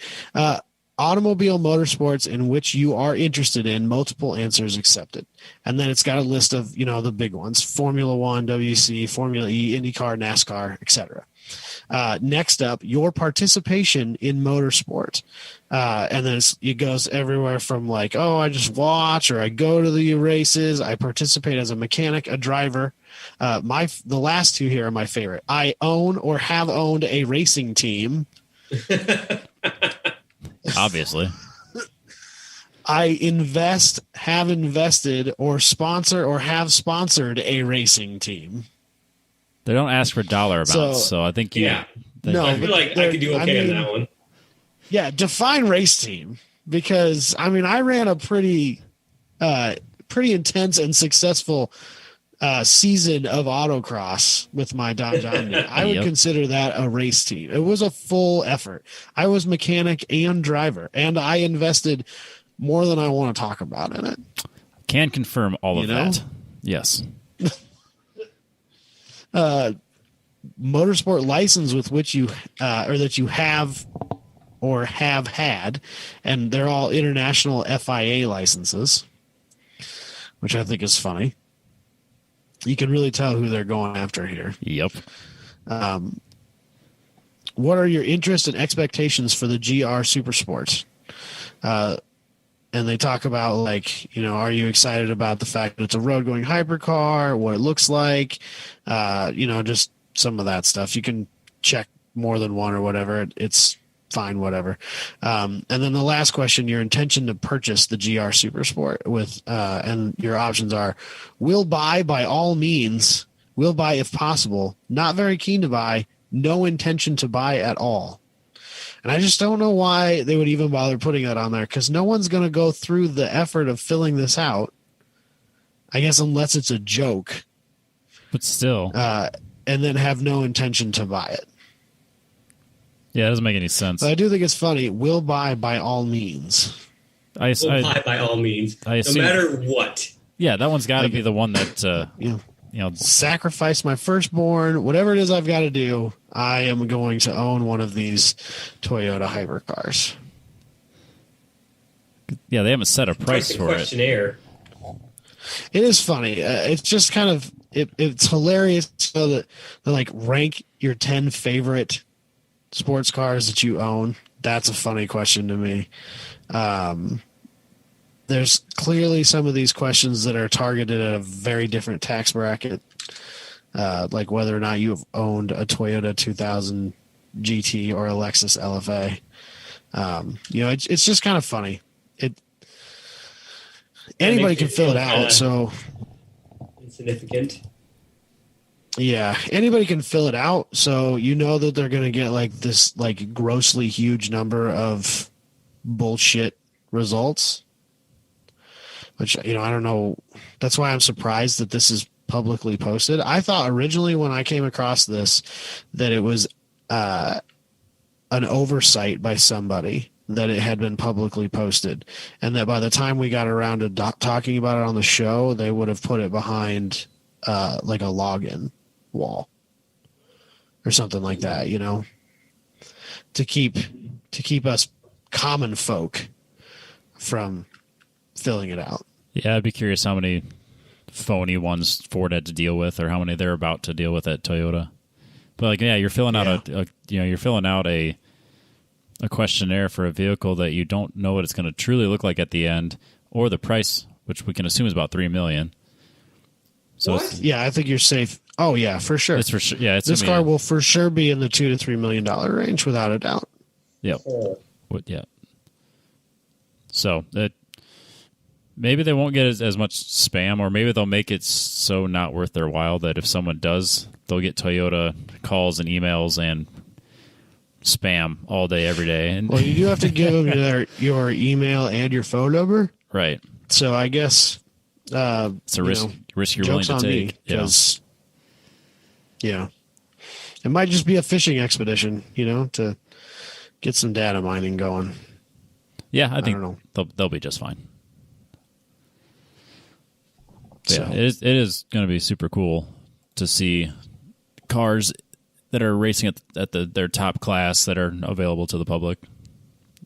Automobile motorsports in which you are interested in, multiple answers accepted. And then it's got a list of, the big ones: Formula One, WC, Formula E, IndyCar, NASCAR, etc. Next up, your participation in motorsport. And then it goes everywhere from I just watch, or I go to the races. I participate as a mechanic, a driver. The last two here are my favorite. I own or have owned a racing team. Obviously. I have invested, or sponsor or have sponsored a racing team. They don't ask for dollar amounts, so I think I feel like I could do okay on that one. Yeah, define race team, because I ran a pretty intense and successful season of autocross with my Dodge Omni. I would consider that a race team. It was a full effort. I was mechanic and driver, and I invested more than I want to talk about in it. Can confirm all of that. Yes. Motorsport license with which you or that you have or have had, and they're all international FIA licenses, which I think is funny. You can really tell who they're going after here. Yep. What are your interests and expectations for the GR Supersport? And they talk about are you excited about the fact that it's a road-going hypercar, what it looks like, just some of that stuff. You can check more than one or whatever. It's fine, whatever. And then the last question, your intention to purchase the GR Super Sport with, and your options are: will buy by all means, will buy if possible, not very keen to buy, no intention to buy at all. And I just don't know why they would even bother putting that on there, because no one's going to go through the effort of filling this out, I guess, unless it's a joke. But still. And then have no intention to buy it. Yeah, it doesn't make any sense. But I do think it's funny. Will buy by all means. Will buy by all means. No matter what. Yeah, that one's got to be the one that, sacrifice my firstborn, whatever it is I've got to do, I am going to own one of these Toyota hypercars. Yeah, they haven't set a price for questionnaire. It is funny. It's just kind of, it's hilarious so that they like rank your 10 favorite sports cars that you own. That's a funny question to me. There's clearly some of these questions that are targeted at a very different tax bracket, like whether or not you've owned a Toyota 2000 GT or a Lexus LFA. It's just kind of funny. Anybody can fill it out, so insignificant. Yeah, anybody can fill it out, so you know that they're going to get like this like grossly huge number of bullshit results. Which, I don't know. That's why I'm surprised that this is publicly posted. I thought originally when I came across this that it was an oversight by somebody that it had been publicly posted, and that by the time we got around to talking about it on the show, they would have put it behind like a login wall or something like that, to keep us common folk from filling it out. Yeah, I'd be curious how many phony ones Ford had to deal with, or how many they're about to deal with at Toyota. But you're filling out a questionnaire for a vehicle that you don't know what it's going to truly look like at the end, or the price, which we can assume is about $3 million. So I think you're safe. Oh yeah, for sure. It's for sure. Yeah, this car will for sure be in the $2 to $3 million range without a doubt. Yep. Yeah. So maybe they won't get as much spam, or maybe they'll make it so not worth their while that if someone does, they'll get Toyota calls and emails and spam all day, every day. And well, you do have to give them your email and your phone number. Right. So I guess it's a risk you're willing to take. Because, it might just be a fishing expedition, to get some data mining going. Yeah, I think they'll be just fine. So. Yeah, it is going to be super cool to see cars that are racing at their top class that are available to the public.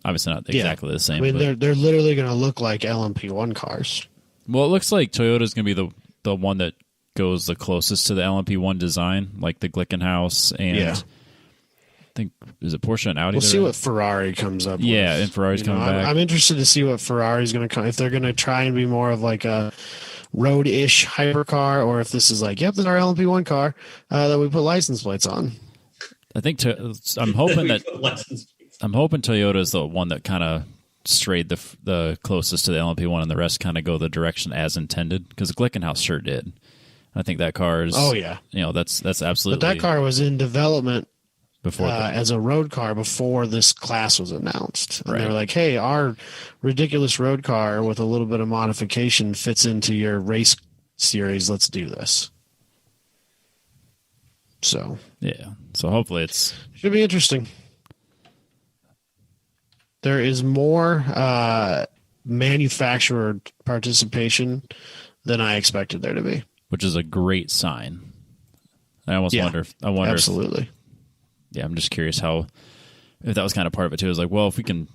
Obviously not exactly the same. I mean, they're literally going to look like LMP1 cars. Well, it looks like Toyota's going to be the one that goes the closest to the LMP1 design, like the Glickenhaus and I think, is it Porsche and Audi? We'll see what Ferrari comes up with. Yeah, and Ferrari's coming back. I'm interested to see what Ferrari's going to come, if they're going to try and be more of like a road-ish hypercar, or if this is like, yep, this is our LMP1 car that we put license plates on. I think I'm hoping Toyota is the one that kind of strayed the closest to the LMP1, and the rest kind of go the direction as intended, because the Glickenhaus sure did. I think that car is. Oh yeah, that's absolutely. But that car was in development before as a road car before this class was announced. And right. They were like, "Hey, our ridiculous road car with a little bit of modification fits into your race series. Let's do this." So hopefully should be interesting. There is more manufacturer participation than I expected there to be, which is a great sign. I almost wonder. Absolutely. I'm just curious if that was kind of part of it too. It was like, well, if we can,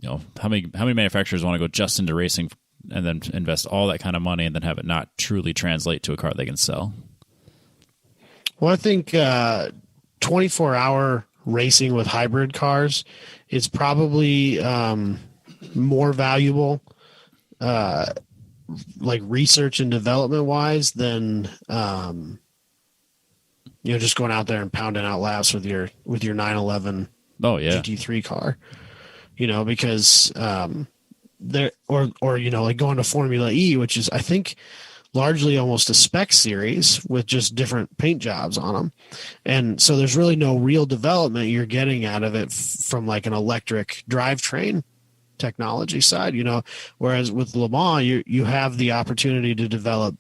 how many manufacturers want to go just into racing and then invest all that kind of money and then have it not truly translate to a car they can sell? Well, I think 24-hour racing with hybrid cars is probably more valuable, like research and development wise, than just going out there and pounding out laps with your 911 GT3 car, because there or like going to Formula E, which is I think largely almost a spec series with just different paint jobs on them, and so there's really no real development you're getting out of it from like an electric drivetrain technology side, whereas with Le Mans you have the opportunity to develop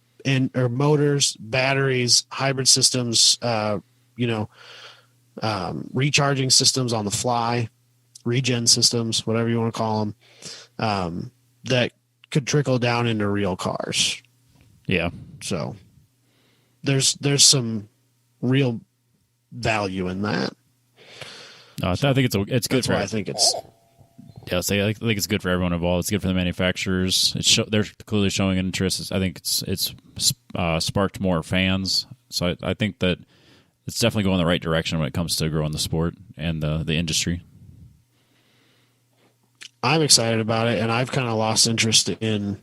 motors, batteries, hybrid systems, recharging systems on the fly, regen systems, whatever you want to call them, that could trickle down into real cars. Yeah. So there's some real value in that. No, I think it's good. That's why I think it's. Yeah, so I think it's good for everyone involved. It's good for the manufacturers. They're clearly showing interest. I think it's sparked more fans. So I think that it's definitely going the right direction when it comes to growing the sport and the industry. I'm excited about it, and I've kind of lost interest in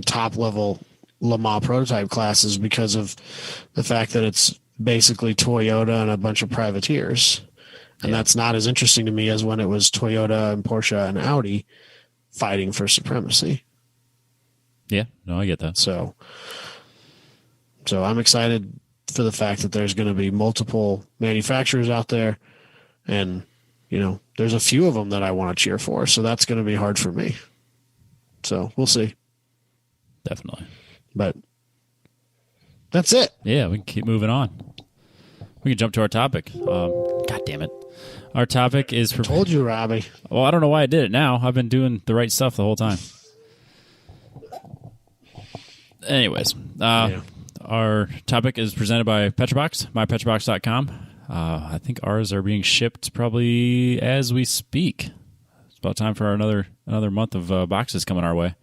top level Le Mans prototype classes because of the fact that it's basically Toyota and a bunch of privateers. And that's not as interesting to me as when it was Toyota and Porsche and Audi fighting for supremacy. Yeah, no, I get that. So I'm excited for the fact that there's going to be multiple manufacturers out there, and there's a few of them that I want to cheer for. So that's going to be hard for me. So we'll see. Definitely. But that's it. Yeah, we can keep moving on. We can jump to our topic. God damn it. Our topic is... Told you, Robbie. Well, I don't know why I did it now. I've been doing the right stuff the whole time. Anyways, our topic is presented by Petrobox, mypetrobox.com. I think ours are being shipped probably as we speak. It's about time for another month of boxes coming our way.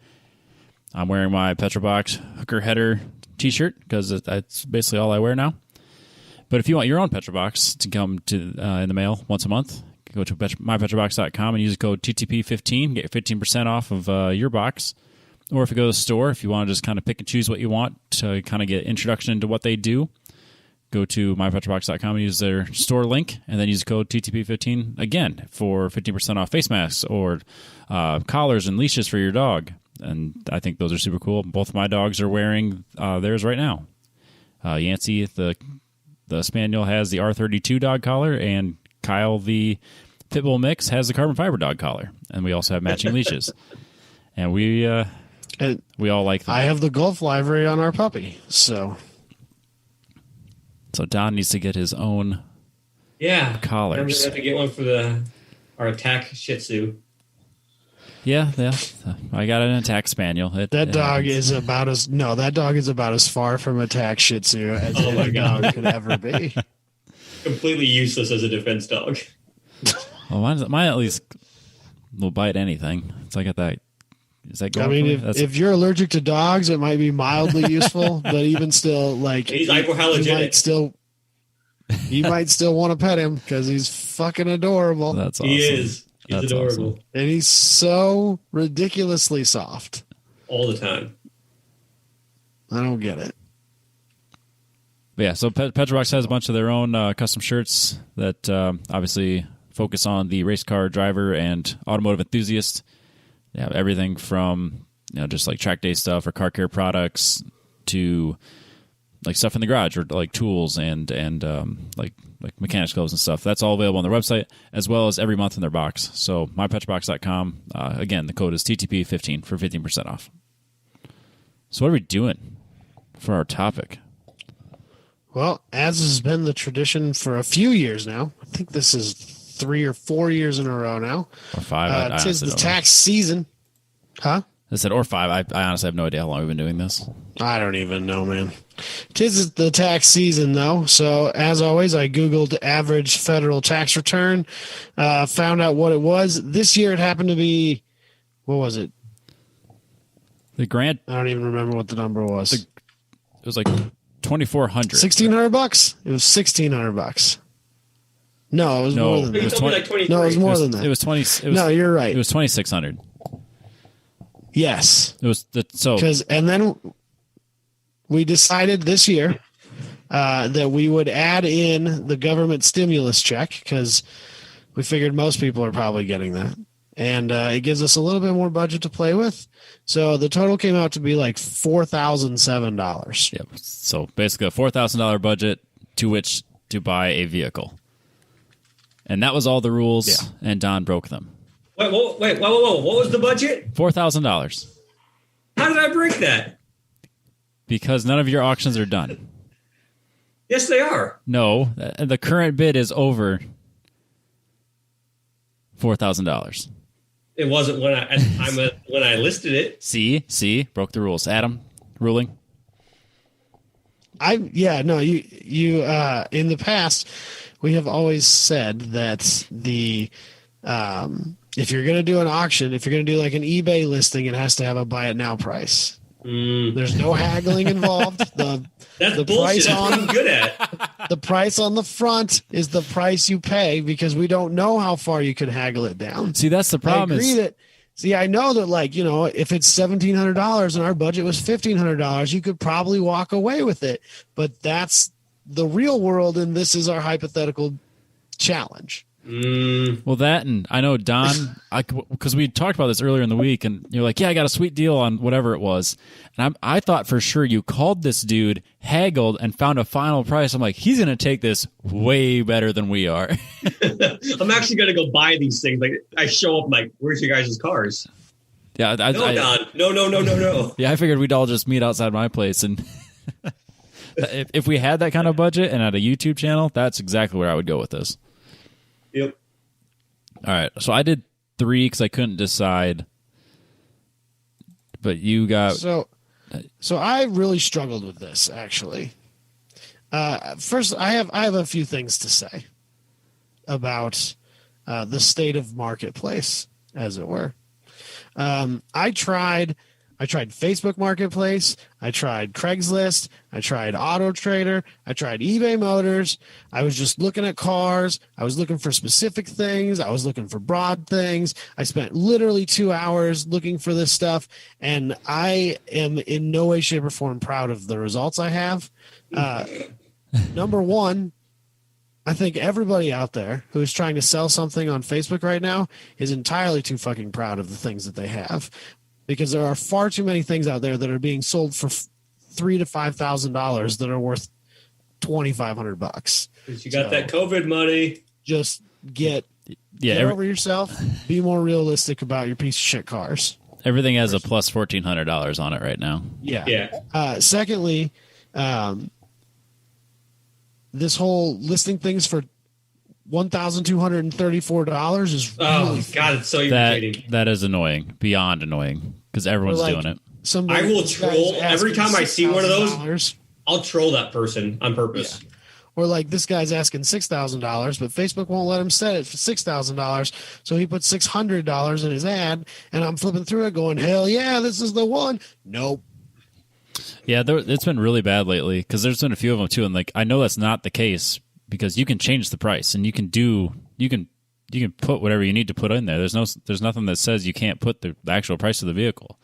I'm wearing my Petrobox hooker header t-shirt because that's basically all I wear now. But if you want your own Petrobox to come to in the mail once a month, go to mypetrobox.com and use the code TTP15, get 15% off of your box. Or if you go to the store, if you want to just kind of pick and choose what you want to kind of get introduction into what they do, go to mypetrobox.com and use their store link, and then use the code TTP15 again for 15% off face masks or collars and leashes for your dog. And I think those are super cool. Both of my dogs are wearing theirs right now. Yancey, the Spaniel, has the R32 dog collar, and Kyle, the Pitbull mix, has the carbon fiber dog collar. And we also have matching leashes. And we all like them. I have the Gulf livery on our puppy, so Don needs to get his own collars. I'm going to have to get one for our attack Shih Tzu. Yeah. I got an attack spaniel. That dog is about as far from attack Shih Tzu as any dog could ever be. Completely useless as a defense dog. Well, mine at least will bite anything. So I got that. Is that going? I mean, if you're allergic to dogs, it might be mildly useful, but even still, like he's hypoallergenic. You might still want to pet him because he's fucking adorable. That's awesome. He is. He's adorable. Awesome. And he's so ridiculously soft. All the time. I don't get it. But yeah, so Petrobox has a bunch of their own custom shirts that obviously focus on the race car driver and automotive enthusiast. They have everything from just like track day stuff or car care products to like stuff in the garage or like tools and like mechanics gloves and stuff. That's all available on their website as well as every month in their box. So mypetrobox.com. Again, the code is TTP15 for 15% off. So what are we doing for our topic? Well, as has been the tradition for a few years now, I think this is 3 or 4 years in a row now. Or 5. It is the tax season. Huh? I said or 5. I honestly have no idea how long we've been doing this. I don't even know, man. 'Tis the tax season, though. So, as always, I Googled average federal tax return, found out what it was. This year it happened to be, what was it? The grant. I don't even remember what the number was. It was like $2,400. $1,600? It was $1,600. No, it was more than that. It was 20, no, it was more than that. It was 20. No, you're right. It was 2,600. Yes. It was and then we decided this year that we would add in the government stimulus check because we figured most people are probably getting that. And it gives us a little bit more budget to play with. So the total came out to be like $4,007. Yep. So basically a $4,000 budget to which to buy a vehicle. And that was all the rules, and Don broke them. Wait, whoa. What was the budget? $4,000. How did I break that? Because none of your auctions are done. Yes, they are. No, the current bid is over $4,000. It wasn't at the time when I listed it. See, broke the rules. Adam, ruling. You in the past, we have always said that if you're going to do an auction, if you're going to do like an eBay listing, it has to have a buy it now price. There's no haggling involved. That's the bullshit. That's what I'm good at. The price on the front is the price you pay because we don't know how far you could haggle it down. See, that's the problem. I know that, like, you know, if it's $1,700 and our budget was $1,500, you could probably walk away with it. But that's the real world, and this is our hypothetical challenge. Well, that, and I know Don, because we talked about this earlier in the week, and you're like, yeah, I got a sweet deal on whatever it was. And I thought for sure you called this dude, haggled, and found a final price. I'm like, he's going to take this way better than we are. I'm actually going to go buy these things. Like, I show up, I'm like, where's your guys' cars? Yeah, Don. No. Yeah, I figured we'd all just meet outside my place. And if we had that kind of budget and had a YouTube channel, that's exactly where I would go with this. Yep. All right. So I did 3 because I couldn't decide. But you got... So I really struggled with this, actually. First, I have a few things to say about the state of marketplace, as it were. I tried Facebook Marketplace. I tried Craigslist. I tried Auto Trader. I tried eBay Motors. I was just looking at cars. I was looking for specific things. I was looking for broad things. I spent literally 2 hours looking for this stuff, and I am in no way, shape, or form proud of the results I have. Number one, I think everybody out there who is trying to sell something on Facebook right now is entirely too fucking proud of the things that they have. Because there are far too many things out there that are being sold for $3,000 to $5,000 that are worth $2,500. You got that COVID money. Just get over yourself. Be more realistic about your piece of shit cars. Everything has a plus $1,400 on it right now. Yeah. Secondly, this whole listing things for $1,234 is really God, it's so irritating. That is annoying, beyond annoying, because everyone's doing it. I will troll every time I see one of those. I'll troll that person on purpose. Yeah. Or like this guy's asking $6,000, but Facebook won't let him set it for $6,000, so he put $600 in his ad, and I'm flipping through it, going, "Hell yeah, this is the one." Nope. Yeah, it's been really bad lately because there's been a few of them too, and like I know that's not the case. Because you can change the price and you can put whatever you need to put in there. There's nothing that says you can't put the actual price of the vehicle.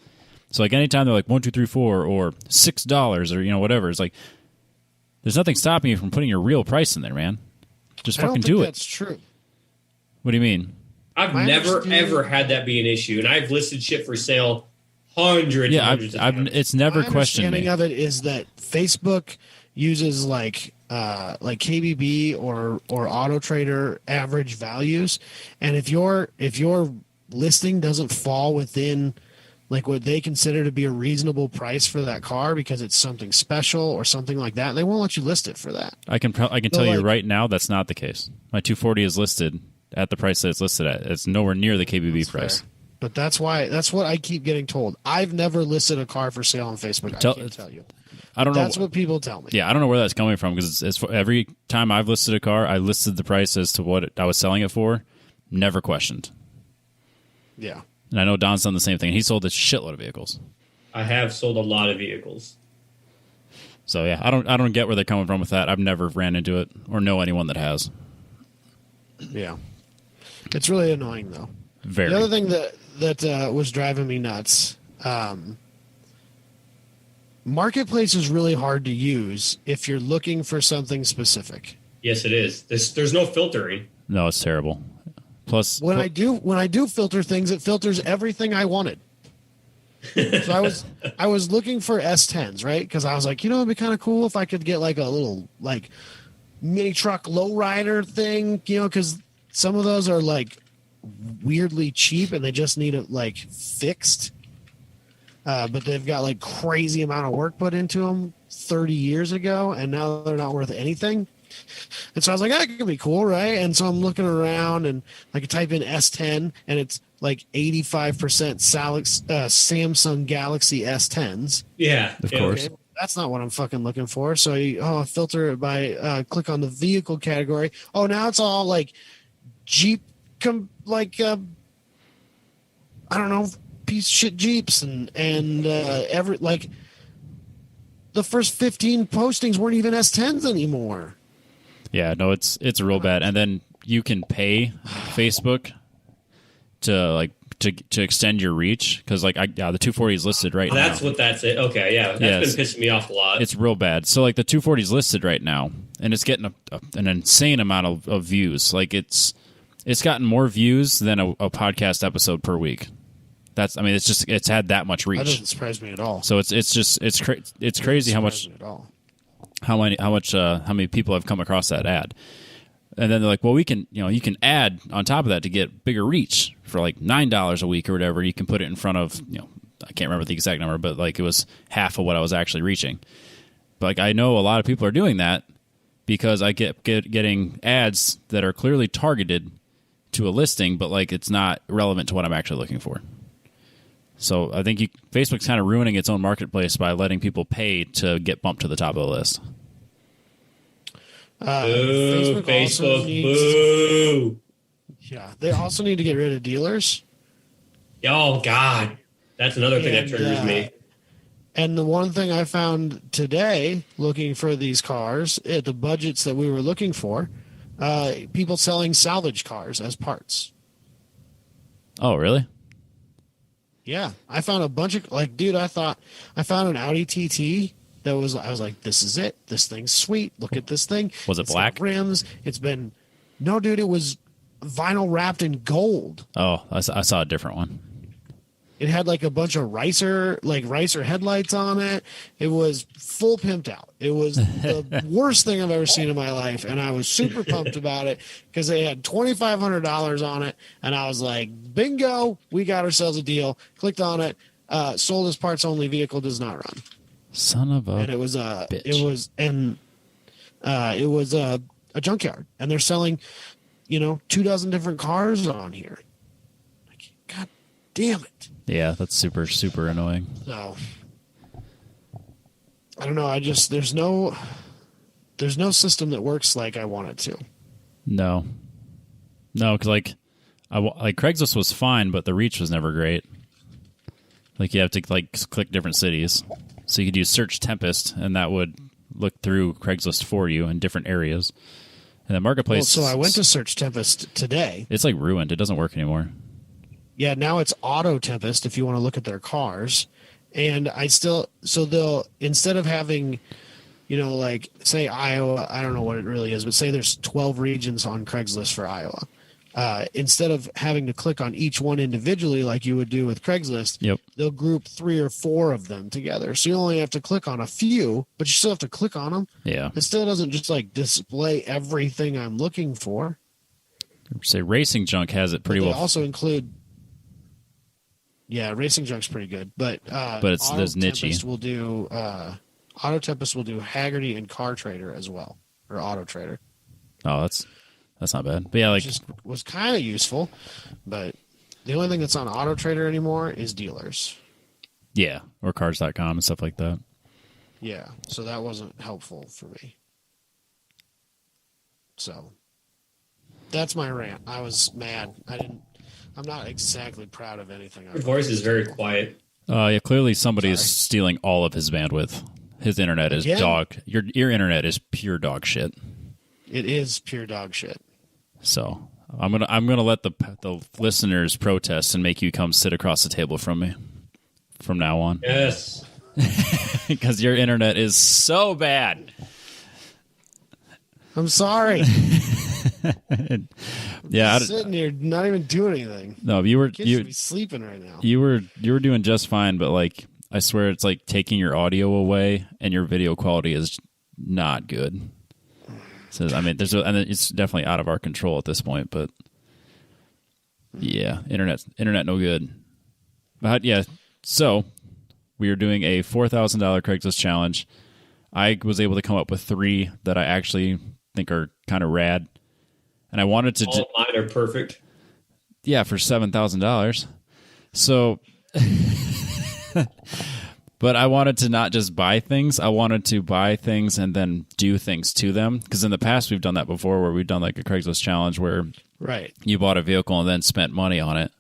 So like anytime they're like 1, 2, 3, 4 or $6 or whatever, it's like there's nothing stopping you from putting your real price in there, man. Just fucking do it. That's true. What do you mean? I've never ever had that be an issue, and I've listed shit for sale hundreds of times. It's never questioned me. My understanding of it is that Facebook uses like KBB or Auto Trader average values, and if your listing doesn't fall within like what they consider to be a reasonable price for that car because it's something special or something like that, they won't let you list it for that. I can tell you right now that's not the case. My 240 is listed at the price that it's listed at. It's nowhere near the KBB price. Fair. But that's what I keep getting told. I've never listed a car for sale on Facebook. I can't tell you. I don't know. That's what people tell me. Yeah, I don't know where that's coming from because it's every time I've listed a car, I listed the price as to what I was selling it for. Never questioned. Yeah. And I know Don's done the same thing. He sold a shitload of vehicles. I have sold a lot of vehicles. So yeah, I don't get where they're coming from with that. I've never ran into it or know anyone that has. Yeah. It's really annoying though. Very. The other thing that was driving me nuts, Marketplace is really hard to use if you're looking for something specific. Yes, it is. There's no filtering. No, it's terrible. Plus, when I do filter things, it filters everything I wanted. So I was looking for S10s, right? Because I was like, it'd be kind of cool if I could get like a little like mini truck lowrider thing, because some of those are like weirdly cheap and they just need it like fixed. But they've got like crazy amount of work put into them 30 years ago, and now they're not worth anything. And so I was like, that could be cool, right? And so I'm looking around and I could type in S10 and it's like 85% Samsung Galaxy S10s. Yeah, of course. Okay, that's not what I'm fucking looking for. So I filter it by click on the vehicle category. Oh, now it's all like Jeep, I don't know, piece of shit Jeeps and every like the first 15 postings weren't even S10s anymore. Yeah, no, it's real bad. And then you can pay Facebook to extend your reach because the 240 is listed right now. That's what that's it. Okay, yeah, that's been pissing me off a lot. It's real bad. So like the 240 is listed right now, and it's getting an insane amount of views. Like it's gotten more views than a podcast episode per week. It's had that much reach. That doesn't surprise me at all. So it's crazy how many people have come across that ad. And then they're like, well, you can add on top of that to get bigger reach for like $9 a week or whatever. You can put it in front of, I can't remember the exact number, but like it was half of what I was actually reaching. But like I know a lot of people are doing that because I getting ads that are clearly targeted to a listing, but like it's not relevant to what I'm actually looking for. So I think Facebook's kind of ruining its own marketplace by letting people pay to get bumped to the top of the list. Facebook, boo. Yeah, they also need to get rid of dealers. Oh, God. That's another thing that triggers me. And the one thing I found today, looking for these cars at the budgets that we were looking for, people selling salvage cars as parts. Oh, really? Yeah, I found a bunch of I found an Audi TT I was like, this is it. This thing's sweet. Look at this thing. Was it black? Rims. No, dude, it was vinyl wrapped in gold. Oh, I saw a different one. It had like a bunch of ricer headlights on it. It was full pimped out. It was the worst thing I've ever seen in my life. And I was super pumped about it because they had $2,500 on it. And I was like, bingo, we got ourselves a deal. Clicked on it. Sold as parts only, vehicle does not run. Son of a and it was bitch. It was a junkyard, and they're selling 24 different cars on here. Like, God damn it. Yeah, that's super, super annoying. So I don't know. There's no system that works like I want it to. No, because like Craigslist was fine, but the reach was never great. Like you have to click different cities. So you could use Search Tempest, and that would look through Craigslist for you in different areas. And the marketplace. Well, so I went to Search Tempest today. It's like ruined. It doesn't work anymore. Yeah, now it's Auto Tempest if you want to look at their cars. And they'll, instead of having, say Iowa, I don't know what it really is, but say there's 12 regions on Craigslist for Iowa. Instead of having to click on each one individually like you would do with Craigslist, yep, they'll group 3 or 4 of them together. So you only have to click on a few, but you still have to click on them. Yeah. It still doesn't just display everything I'm looking for. Say Racing Junk has it pretty well. They also include... Yeah, Racing Junk's pretty good, but it's those niche-y. Auto Tempest will do Haggerty and Car Trader as well, or Auto Trader. Oh, that's not bad. But yeah, It just was kind of useful, but the only thing that's on Auto Trader anymore is dealers. Yeah, or Cars.com and stuff like that. Yeah, so that wasn't helpful for me. So that's my rant. I was mad. I'm not exactly proud of anything. Your voice is very quiet. Yeah, clearly somebody is stealing all of his bandwidth. His internet is dog. Your internet is pure dog shit. It is pure dog shit. So I'm gonna let the listeners protest and make you come sit across the table from me from now on. Yes, because your internet is so bad. I'm sorry. Yeah, sitting here, not even doing anything. No, you should be sleeping right now. You were doing just fine, but like I swear, it's like taking your audio away, and your video quality is not good. So I mean, and it's definitely out of our control at this point. But yeah, internet no good. But yeah, so we are doing a $4,000 Craigslist challenge. I was able to come up with 3 that I actually think are kind of rad, and I wanted to. All mine are perfect. Yeah, for $7,000. So, but I wanted to not just buy things. I wanted to buy things and then do things to them. Because in the past, we've done that before, where we've done like a Craigslist challenge where you bought a vehicle and then spent money on it.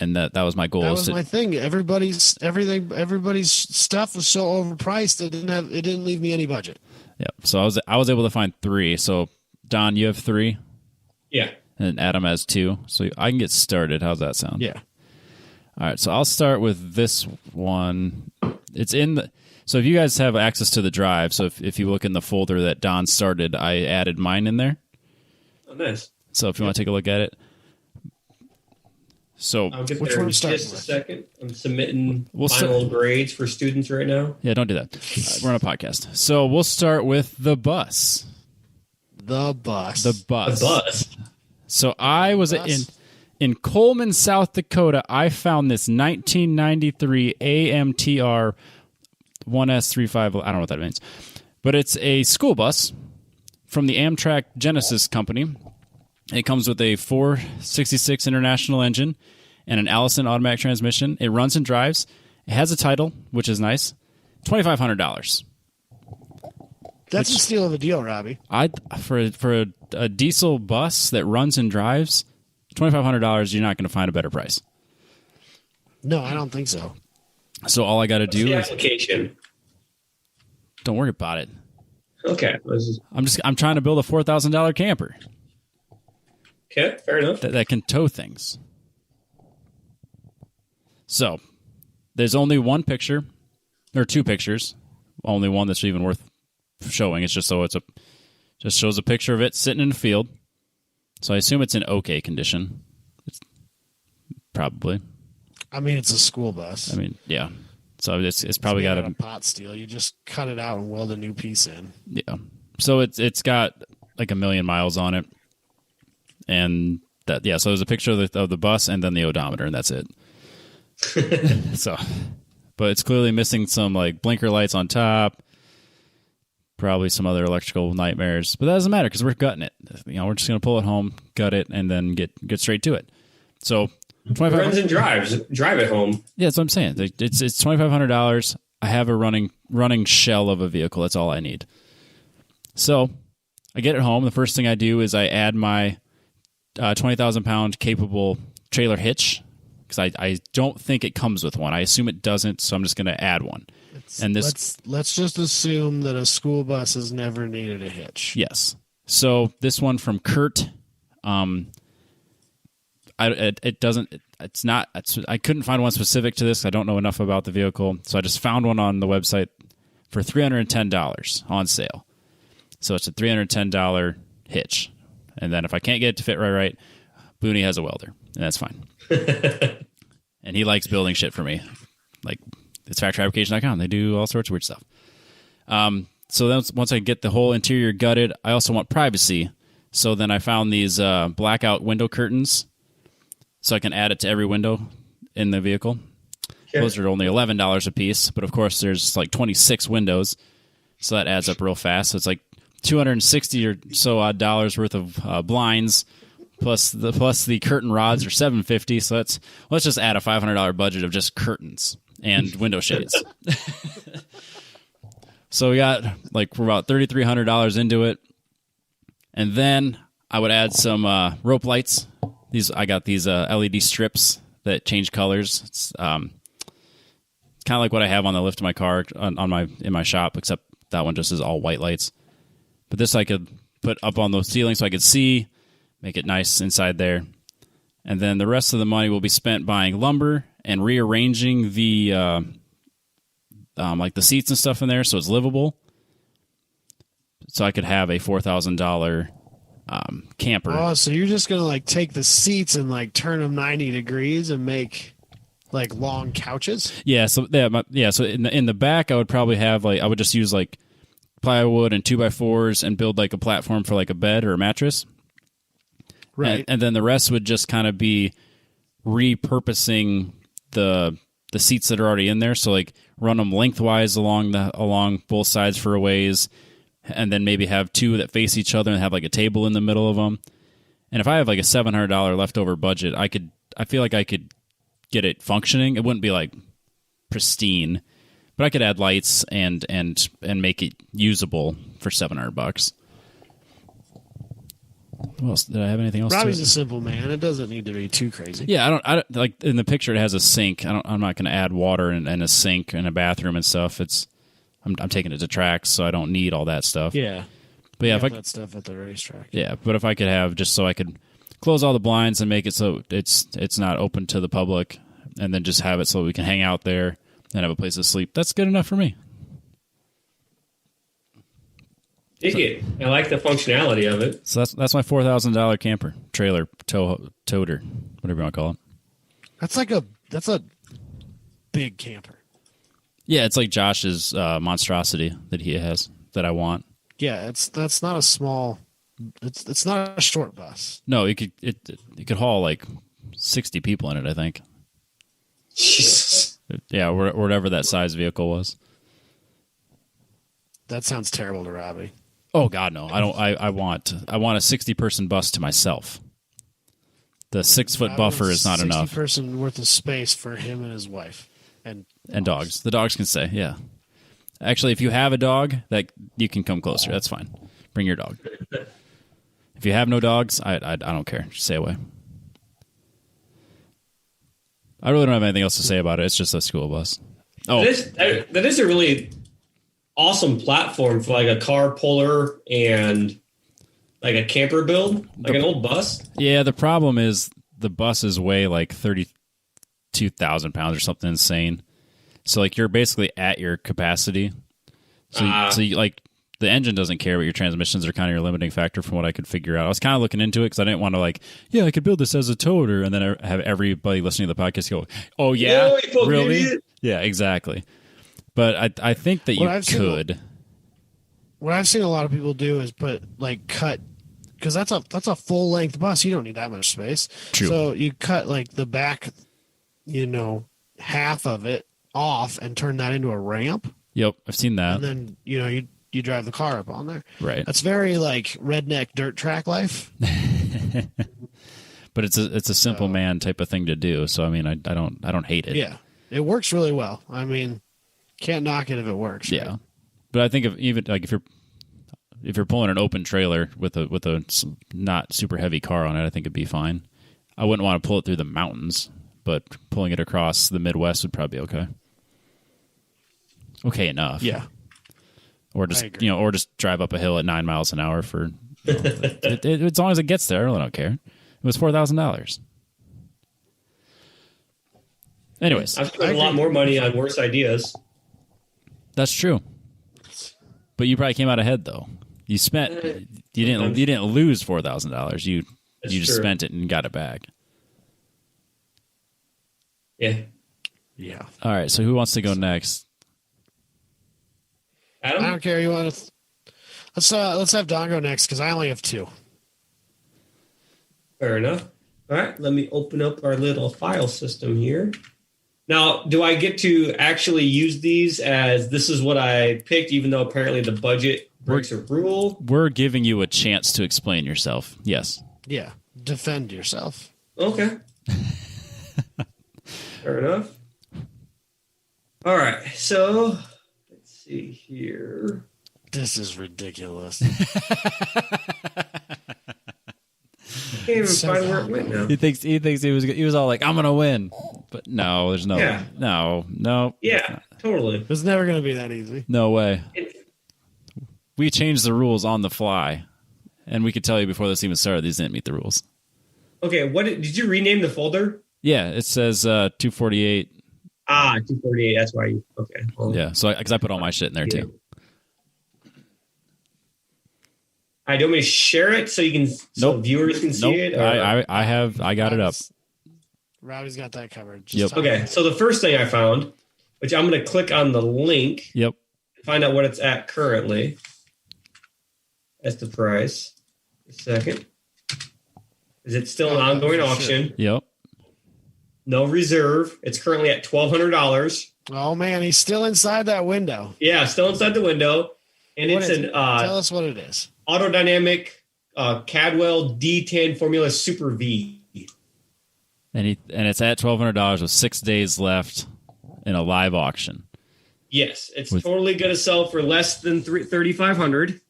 And that was my goal. That was my thing. Everybody's stuff was so overpriced it didn't leave me any budget. Yeah. So I was able to find 3. So Don, you have 3. Yeah. And Adam has 2. So I can get started. How's that sound? Yeah. All right. So I'll start with this one. It's in the. So if you guys have access to the drive, so if you look in the folder that Don started, I added mine in there. Oh, nice. So if you want to take a look at it. So I'll get there in just a second. I'm submitting final grades for students right now. Yeah, don't do that. We're on a podcast. So we'll start with the bus. The bus. So I was in Coleman, South Dakota. I found this 1993 AMTR 1S35. I don't know what that means. But it's a school bus from the Amtrak Genesis Company. It comes with a 466 International engine and an Allison automatic transmission. It runs and drives. It has a title, which is nice. $2,500. That's a steal of a deal, Robbie. For a diesel bus that runs and drives, $2,500. You're not going to find a better price. No, I don't think so. So all I got to do is application. Don't worry about it. Okay. I'm trying to build a $4,000 camper. Okay, fair enough. That can tow things. So, there's only one picture, or 2 pictures. Only one that's even worth showing. It's just just shows a picture of it sitting in the field. So I assume it's in okay condition. Probably. I mean, it's a school bus. I mean, yeah. So it's probably got a pot steel. You just cut it out and weld a new piece in. Yeah. So it's got like 1 million miles on it. And so there's a picture of the bus and then the odometer, and that's it. So, but it's clearly missing some like blinker lights on top, probably some other electrical nightmares. But that doesn't matter because we're gutting it. We're just gonna pull it home, gut it, and then get straight to it. So, runs and drive it home. Yeah, that's what I'm saying. It's $2,500. I have a running shell of a vehicle. That's all I need. So, I get it home. The first thing I do is I add my 20,000 pound capable trailer hitch, because I don't think it comes with one. I assume it doesn't, so I'm just going to add one. Let's just assume that a school bus has never needed a hitch. Yes. So this one from Kurt, it doesn't. It's not. I couldn't find one specific to this. I don't know enough about the vehicle, so I just found one on the website for $310 on sale. So it's a $310 hitch. And then if I can't get it to fit right, Booney has a welder, and that's fine. And he likes building shit for me. Like, it's factoryfabrication.com. They do all sorts of weird stuff. So then once I get the whole interior gutted, I also want privacy. So then I found these blackout window curtains, so I can add it to every window in the vehicle. Sure. Those are only $11 a piece, but of course there's like 26 windows, so that adds up real fast. So it's like $260 or so odd dollars worth of blinds, plus the curtain rods are $750. So let's just add a $500 budget of just curtains and window shades. So we're about $3,300 into it, and then I would add some rope lights. I got these LED strips that change colors. It's kind of like what I have on the lift of my car in my shop, except that one just is all white lights. But this I could put up on the ceiling so I could see, make it nice inside there. And then the rest of the money will be spent buying lumber and rearranging the like the seats and stuff in there so it's livable. So I could have a $4,000 camper. Oh, so you're just gonna like take the seats and like turn them 90 degrees and make like long couches? Yeah. So So in the back, I would probably have I would just use like plywood and 2x4s and build like a platform for like a bed or a mattress. Right. And then the rest would just kind of be repurposing the seats that are already in there. So like run them lengthwise along both sides for a ways, and then maybe have two that face each other and have like a table in the middle of them. And if I have like a $700 leftover budget, I feel like I could get it functioning. It wouldn't be like pristine, but I could add lights and make it usable for $700. What else? Did I have anything else? Robbie's a simple man. It doesn't need to be too crazy. Yeah, I don't like in the picture. It has a sink. I'm not going to add water and a sink and a bathroom and stuff. I'm taking it to tracks, so I don't need all that stuff. Yeah, but yeah, if that stuff at the racetrack. Yeah, but if I could have just so I could close all the blinds and make it so it's not open to the public, and then just have it so we can hang out there and have a place to sleep. That's good enough for me. Dig it. I like the functionality of it. So that's my $4,000 camper trailer toter, whatever you want to call it. That's a big camper. Yeah, it's like Josh's monstrosity that he has that I want. Yeah, that's not a small. It's not a short bus. No, it could haul like 60 people in it, I think. Jesus. Yeah, or whatever that size vehicle was. That sounds terrible to Robbie. Oh God, no! I don't. I want a 60-person bus to myself. The 6-foot buffer is not enough. 60-person worth of space for him and his wife and dogs. The dogs can stay. Yeah. Actually, if you have a dog, that you can come closer. That's fine. Bring your dog. If you have no dogs, I don't care. Just stay away. I really don't have anything else to say about it. It's just a school bus. Oh, that is a really awesome platform for like a car puller and like a camper build, like an old bus. Yeah, the problem is the buses weigh like 32,000 pounds or something insane. So like you're basically at your capacity. So you, like the engine doesn't care, but your transmissions are kind of your limiting factor from what I could figure out. I was kind of looking into it because I didn't want to I could build this as a toter, and then I have everybody listening to the podcast go, "Oh yeah, really? Yeah, exactly." But I think that could. What I've seen a lot of people do is cut, because that's a full length bus. You don't need that much space. True. So you cut like the back, half of it off and turn that into a ramp. Yep, I've seen that. And then you drive the car up on there. Right. That's very like redneck dirt track life. But it's a simple man type of thing to do. So I mean, I don't hate it. Yeah, it works really well. I mean, can't knock it if it works. Yeah, right? but I think if you're pulling an open trailer with a not super heavy car on it, I think it'd be fine. I wouldn't want to pull it through the mountains, but pulling it across the Midwest would probably be okay. Okay enough. Yeah. Or just drive up a hill at 9 miles an hour for as long as it gets there. I really don't care. It was $4,000. Anyways, I've spent a lot more money on worse ideas. That's true. But you probably came out ahead though. You didn't lose $4,000. You just spent it and got it back. Yeah. Yeah. All right. So who wants to go next? Adam? I don't care. You want to? Let's have Don go next because I only have 2. Fair enough. All right. Let me open up our little file system here. Now, do I get to actually use these as this is what I picked, even though apparently the budget breaks a rule? We're giving you a chance to explain yourself. Yes. Yeah. Defend yourself. Okay. Fair enough. All right. So let's see here. This is ridiculous. Can't even find where it went now. He thinks he was all like, I'm gonna win. But no, there's no no. Yeah, totally. It's never gonna be that easy. No way. We changed the rules on the fly. And we could tell you before this even started, these didn't meet the rules. Okay, did you rename the folder? Yeah, it says 248. 248. That's why you. Okay. Well, yeah, so because I put all my shit in there too. I don't want me to share it so you can so viewers can see it. Or? I got it up. Rowdy's got that covered. Yep. Okay, so the first thing I found, which I'm going to click on the link. Yep. Find out what it's at currently. That's the price. A second. Is it still an ongoing auction? Sure. Yep. No reserve. It's currently at $1,200. Oh man, he's still inside that window. Yeah, still inside the window. And What it's is an it? Tell us what it is. Autodynamic Cadwell D10 Formula Super V. And it's at $1,200 with 6 days left in a live auction. Yes, it's totally going to sell for less than $3,500.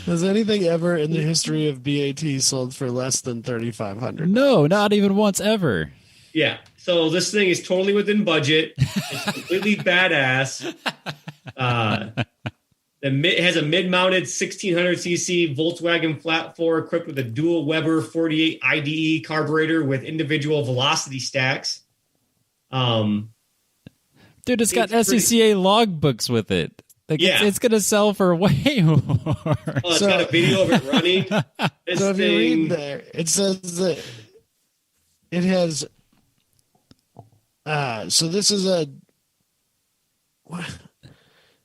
Has anything ever in the history of BAT sold for less than $3,500? No, not even once ever. Yeah, so this thing is totally within budget. It's completely badass. It has a mid-mounted 1600cc Volkswagen flat four equipped with a dual Weber 48 IDE carburetor with individual velocity stacks. Dude, it's got SCCA logbooks with it. Like, it's going to sell for way more. It's got a video of it running. So if you read there, it says that it has. So this is a. What?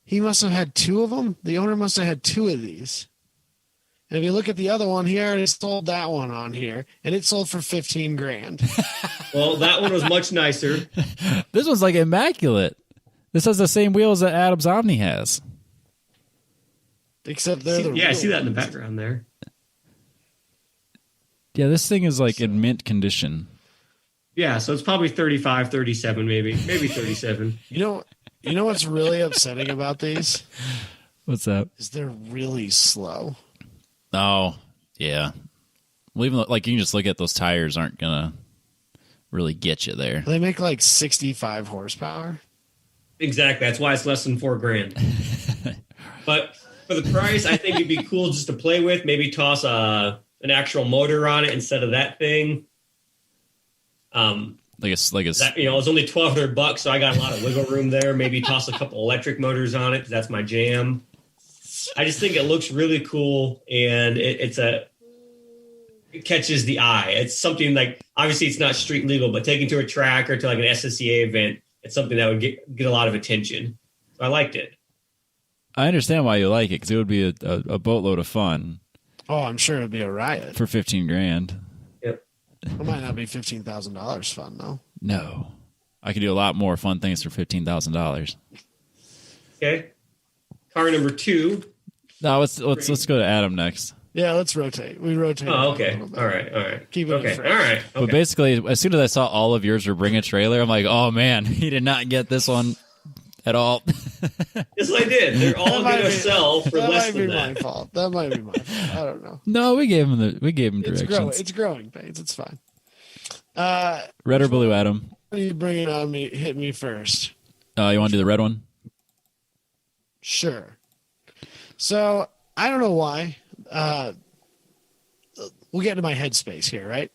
He must have had two of them. The owner must have had two of these. And if you look at the other one, he already sold that one on here, and it sold for $15,000. Well, that one was much nicer. This one's like immaculate. This has the same wheels that Adam's Omni has. Except they're I see that in the background there. Yeah, this thing is like in mint condition. Yeah, so it's probably 35, 37, maybe 37. You know what's really upsetting about these? What's that? Is they're really slow. Oh, yeah. Well, even like you can just look at those tires aren't gonna really get you there. They make like 65 horsepower. Exactly. That's why it's less than $4,000. But for the price, I think it'd be cool just to play with. Maybe toss an actual motor on it instead of that thing. It's only $1,200, so I got a lot of wiggle room there. Maybe toss a couple electric motors on it because that's my jam. I just think it looks really cool, and it catches the eye. It's something like, obviously it's not street legal, but taken to a track or to like an SSCA event, it's something that would get a lot of attention. So I liked it. I understand why you like it because it would be a boatload of fun. Oh, I'm sure it'd be a riot for $15,000. Yep. It might not be $15,000 fun though. No, I could do a lot more fun things for $15,000. Okay. Car number 2. No, let's go to Adam next. Yeah, let's rotate. We rotate. Oh, okay. All right. Keep it okay. fresh. All right. Okay. But basically, as soon as I saw all of yours were bring a trailer, I'm like, oh man, he did not get this one at all. Yes, I did. They're all going to sell for less than that. That might be my fault. That might be my fault. I don't know. No, we gave him directions. It's growing pains. It's fine. Red or blue, Adam? What are you bringing on me? Hit me first. You want to do the red one? Sure. So I don't know why. We'll get into my headspace here, right?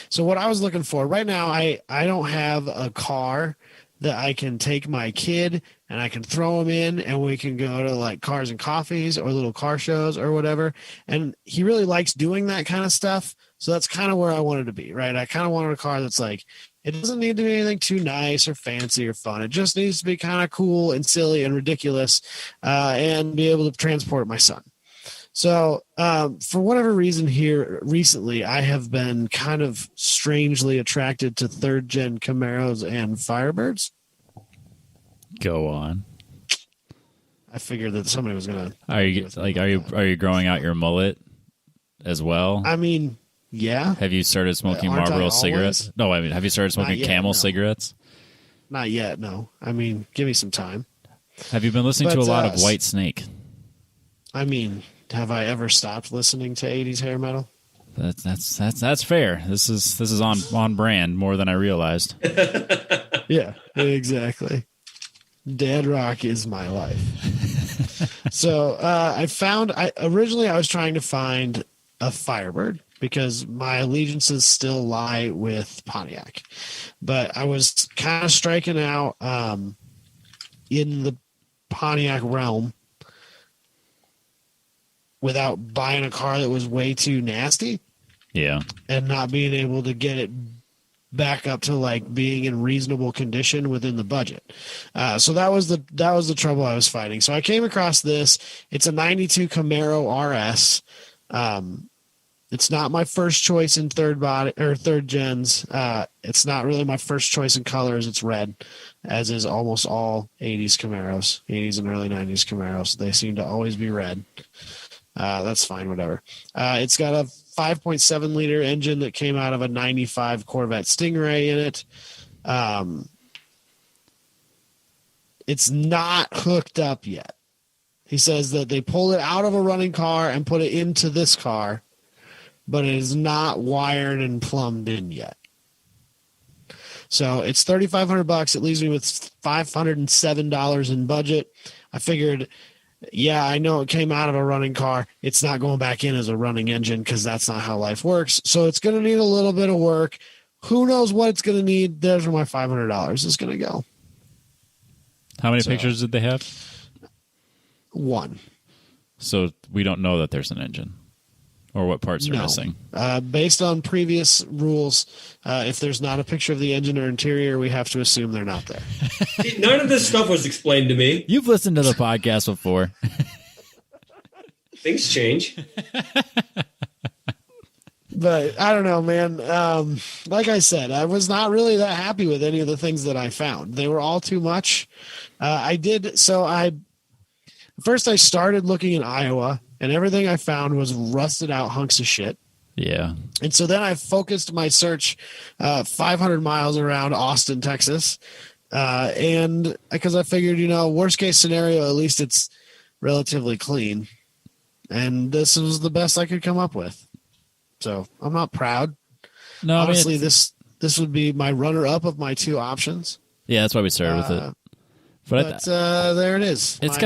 So what I was looking for right now, I don't have a car that I can take my kid and I can throw him in and we can go to like Cars and Coffees or little car shows or whatever. And he really likes doing that kind of stuff. So that's kind of where I wanted to be, right? I kind of wanted a car that's like, it doesn't need to be anything too nice or fancy or fun. It just needs to be kind of cool and silly and ridiculous and be able to transport my son. So for whatever reason here recently, I have been kind of strangely attracted to third-gen Camaros and Firebirds. Go on. I figured that somebody was going to... Are you growing out your mullet as well? I mean, yeah. Have you started smoking Marlboro cigarettes? No, I mean, have you started smoking Camel cigarettes? Not yet, no. I mean, give me some time. Have you been listening to a lot of White Snake? I mean... Have I ever stopped listening to 80s hair metal? That's fair. This is on brand more than I realized. Yeah, exactly. Dad rock is my life. So originally I was trying to find a Firebird because my allegiances still lie with Pontiac, but I was kind of striking out in the Pontiac realm. without buying a car that was way too nasty. Yeah. And not being able to get it back up to like being in reasonable condition within the budget. So that was the trouble I was fighting. So I came across this. It's a 92 Camaro RS. It's not my first choice in third gens. It's not really my first choice in colors. It's red, as is almost all 80s Camaros, 80s and early 90s Camaros. They seem to always be red. That's fine, whatever. It's got a 5.7 liter engine that came out of a 95 Corvette Stingray in it. It's not hooked up yet. He says that they pulled it out of a running car and put it into this car, but it is not wired and plumbed in yet. So it's $3,500. It leaves me with $507 in budget. I figured, yeah, I know it came out of a running car. It's not going back in as a running engine because that's not how life works. So it's going to need a little bit of work. Who knows what it's going to need? There's where my $500 is going to go. How many pictures did they have? One. So we don't know that there's an engine or what parts are missing. Based on previous rules, if there's not a picture of the engine or interior, we have to assume they're not there. None of this stuff was explained to me. You've listened to the podcast before. Things change. But I don't know, man. Like I said, I was not really that happy with any of the things that I found. They were all too much. First I started looking in Iowa, and everything I found was rusted out hunks of shit. Yeah. And so then I focused my search 500 miles around Austin, Texas. And because I figured, worst case scenario, at least it's relatively clean. And this was the best I could come up with. So I'm not proud. No, honestly, this would be my runner-up of my two options. Yeah, that's why we started with it. But there it is. It's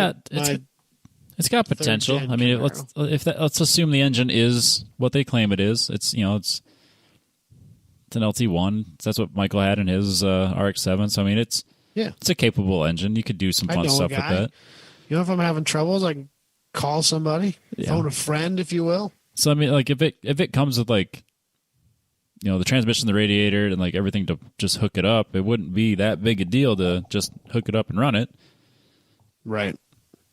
got potential. I mean, let's assume the engine is what they claim it is. It's an LT1. That's what Michael had in his RX-7. So I mean, it's a capable engine. You could do some fun stuff with that. If I'm having troubles, I can call somebody, phone a friend, if you will. So I mean, like if it comes with the transmission, the radiator, and like everything to just hook it up, it wouldn't be that big a deal to just hook it up and run it. Right.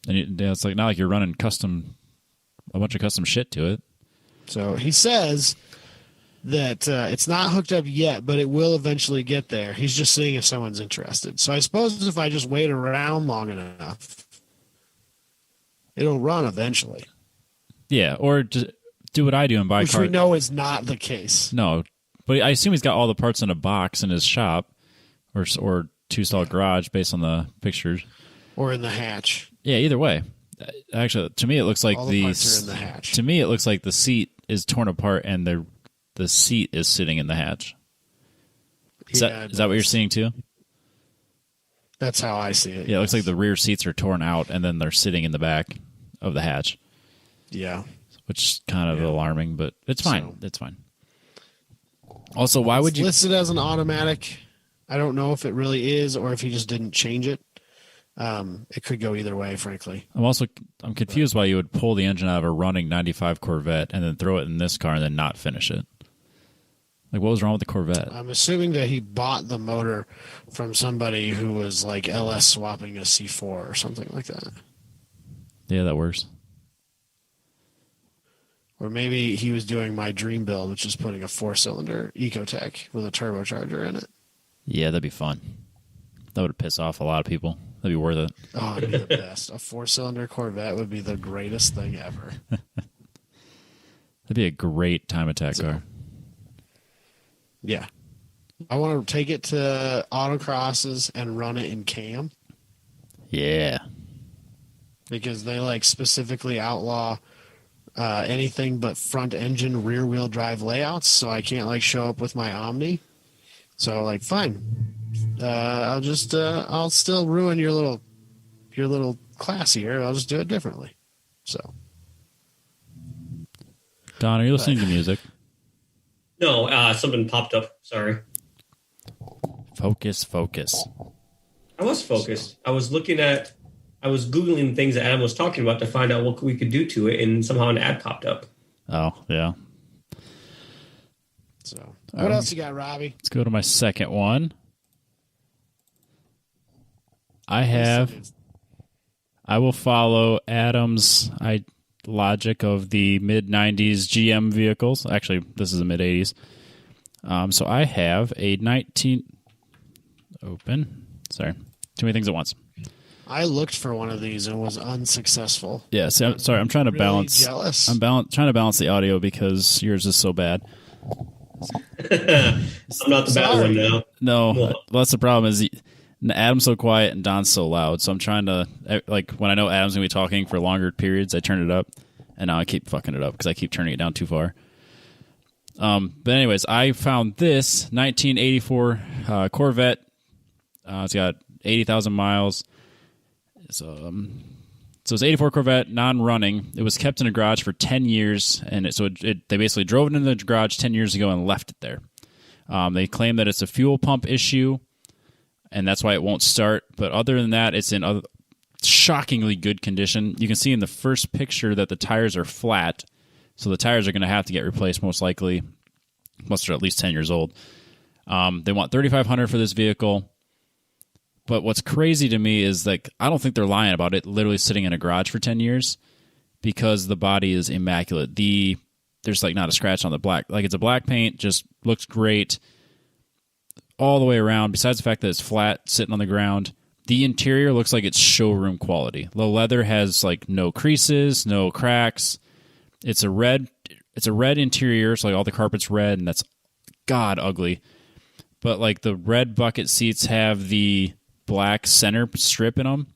And it's not like you're running a bunch of custom shit to it. So he says that it's not hooked up yet, but it will eventually get there. He's just seeing if someone's interested. So I suppose if I just wait around long enough, it'll run eventually. Yeah, or just do what I do and buy cars. Which we know is not the case. No, but I assume he's got all the parts in a box in his shop or two-stall garage based on the pictures. Or in the hatch. Yeah, either way. Actually, to me, it looks like all the parts are in the hatch. To me, it looks like the seat is torn apart and the seat is sitting in the hatch. Is that what you're seeing too? That's how I see it. Yeah, it looks like the rear seats are torn out and then they're sitting in the back of the hatch. Yeah. Which is kind of alarming, but it's fine. It's fine. Also, why would you... listed as an automatic. I don't know if it really is or if he just didn't change it. It could go either way, frankly. I'm confused why you would pull the engine out of a running 95 Corvette and then throw it in this car and then not finish it. Like, what was wrong with the Corvette? I'm assuming that he bought the motor from somebody who was like LS swapping a C4 or something like that. Yeah, that works. Or maybe he was doing my dream build, which is putting a 4-cylinder Ecotec with a turbocharger in it. Yeah, that'd be fun. That would piss off a lot of people. That'd be worth it. Oh, it'd be the best. A 4-cylinder Corvette would be the greatest thing ever. That'd be a great time attack car. Yeah. I want to take it to autocrosses and run it in cam. Yeah. Because they specifically outlaw anything but front engine rear wheel drive layouts, so I can't show up with my Omni. So fine. I'll still ruin your little class here. I'll just do it differently. So, Don, are you listening to music? No, something popped up. Sorry. Focus. I was focused. I was looking at I was Googling things that Adam was talking about to find out what we could do to it, and somehow an ad popped up. Oh, yeah. So, what else you got, Robbie? Let's go to my second one. I will follow Adam's logic of the mid-90s GM vehicles. Actually, this is the mid-80s. So I have a 19... Open. Sorry. Too many things at once. I looked for one of these and was unsuccessful. Yeah, so, sorry. I'm trying to balance... Jealous. I'm trying to balance the audio because yours is so bad. I'm not the bad one now. No, well, that's the problem is Adam's so quiet and Don's so loud. So I'm trying to, like, when I know Adam's going to be talking for longer periods, I turn it up. And now I keep fucking it up because I keep turning it down too far. But anyways, I found this 1984 Corvette. It's got 80,000 miles. So it's 84 Corvette, non-running. It was kept in a garage for 10 years, and they basically drove it into the garage 10 years ago and left it there. They claim that it's a fuel pump issue, and that's why it won't start. But other than that, it's in shockingly good condition. You can see in the first picture that the tires are flat, so the tires are going to have to get replaced most likely, unless they're at least 10 years old. They want $3,500 for this vehicle. But what's crazy to me is, like, I don't think they're lying about it literally sitting in a garage for 10 years because the body is immaculate. There's, like, not a scratch on the black. Like, it's a black paint, just looks great all the way around, besides the fact that it's flat, sitting on the ground. The interior looks like it's showroom quality. The leather has, like, no creases, no cracks. It's a red interior, so, like, all the carpet's red, and that's god ugly. But, like, the red bucket seats have the black center strip in them.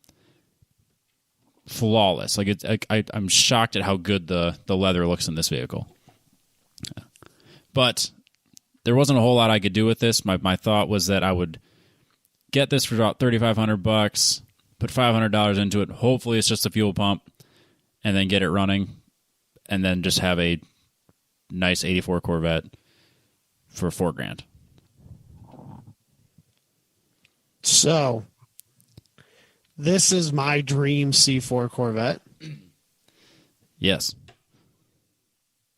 Flawless. Like, I'm shocked at how good the leather looks in this vehicle. But there wasn't a whole lot I could do with this. My thought was that I would get this for about $3,500, put $500 into it. Hopefully it's just a fuel pump, and then get it running, and then just have a nice 84 Corvette for $4,000. So, this is my dream C4 Corvette. Yes.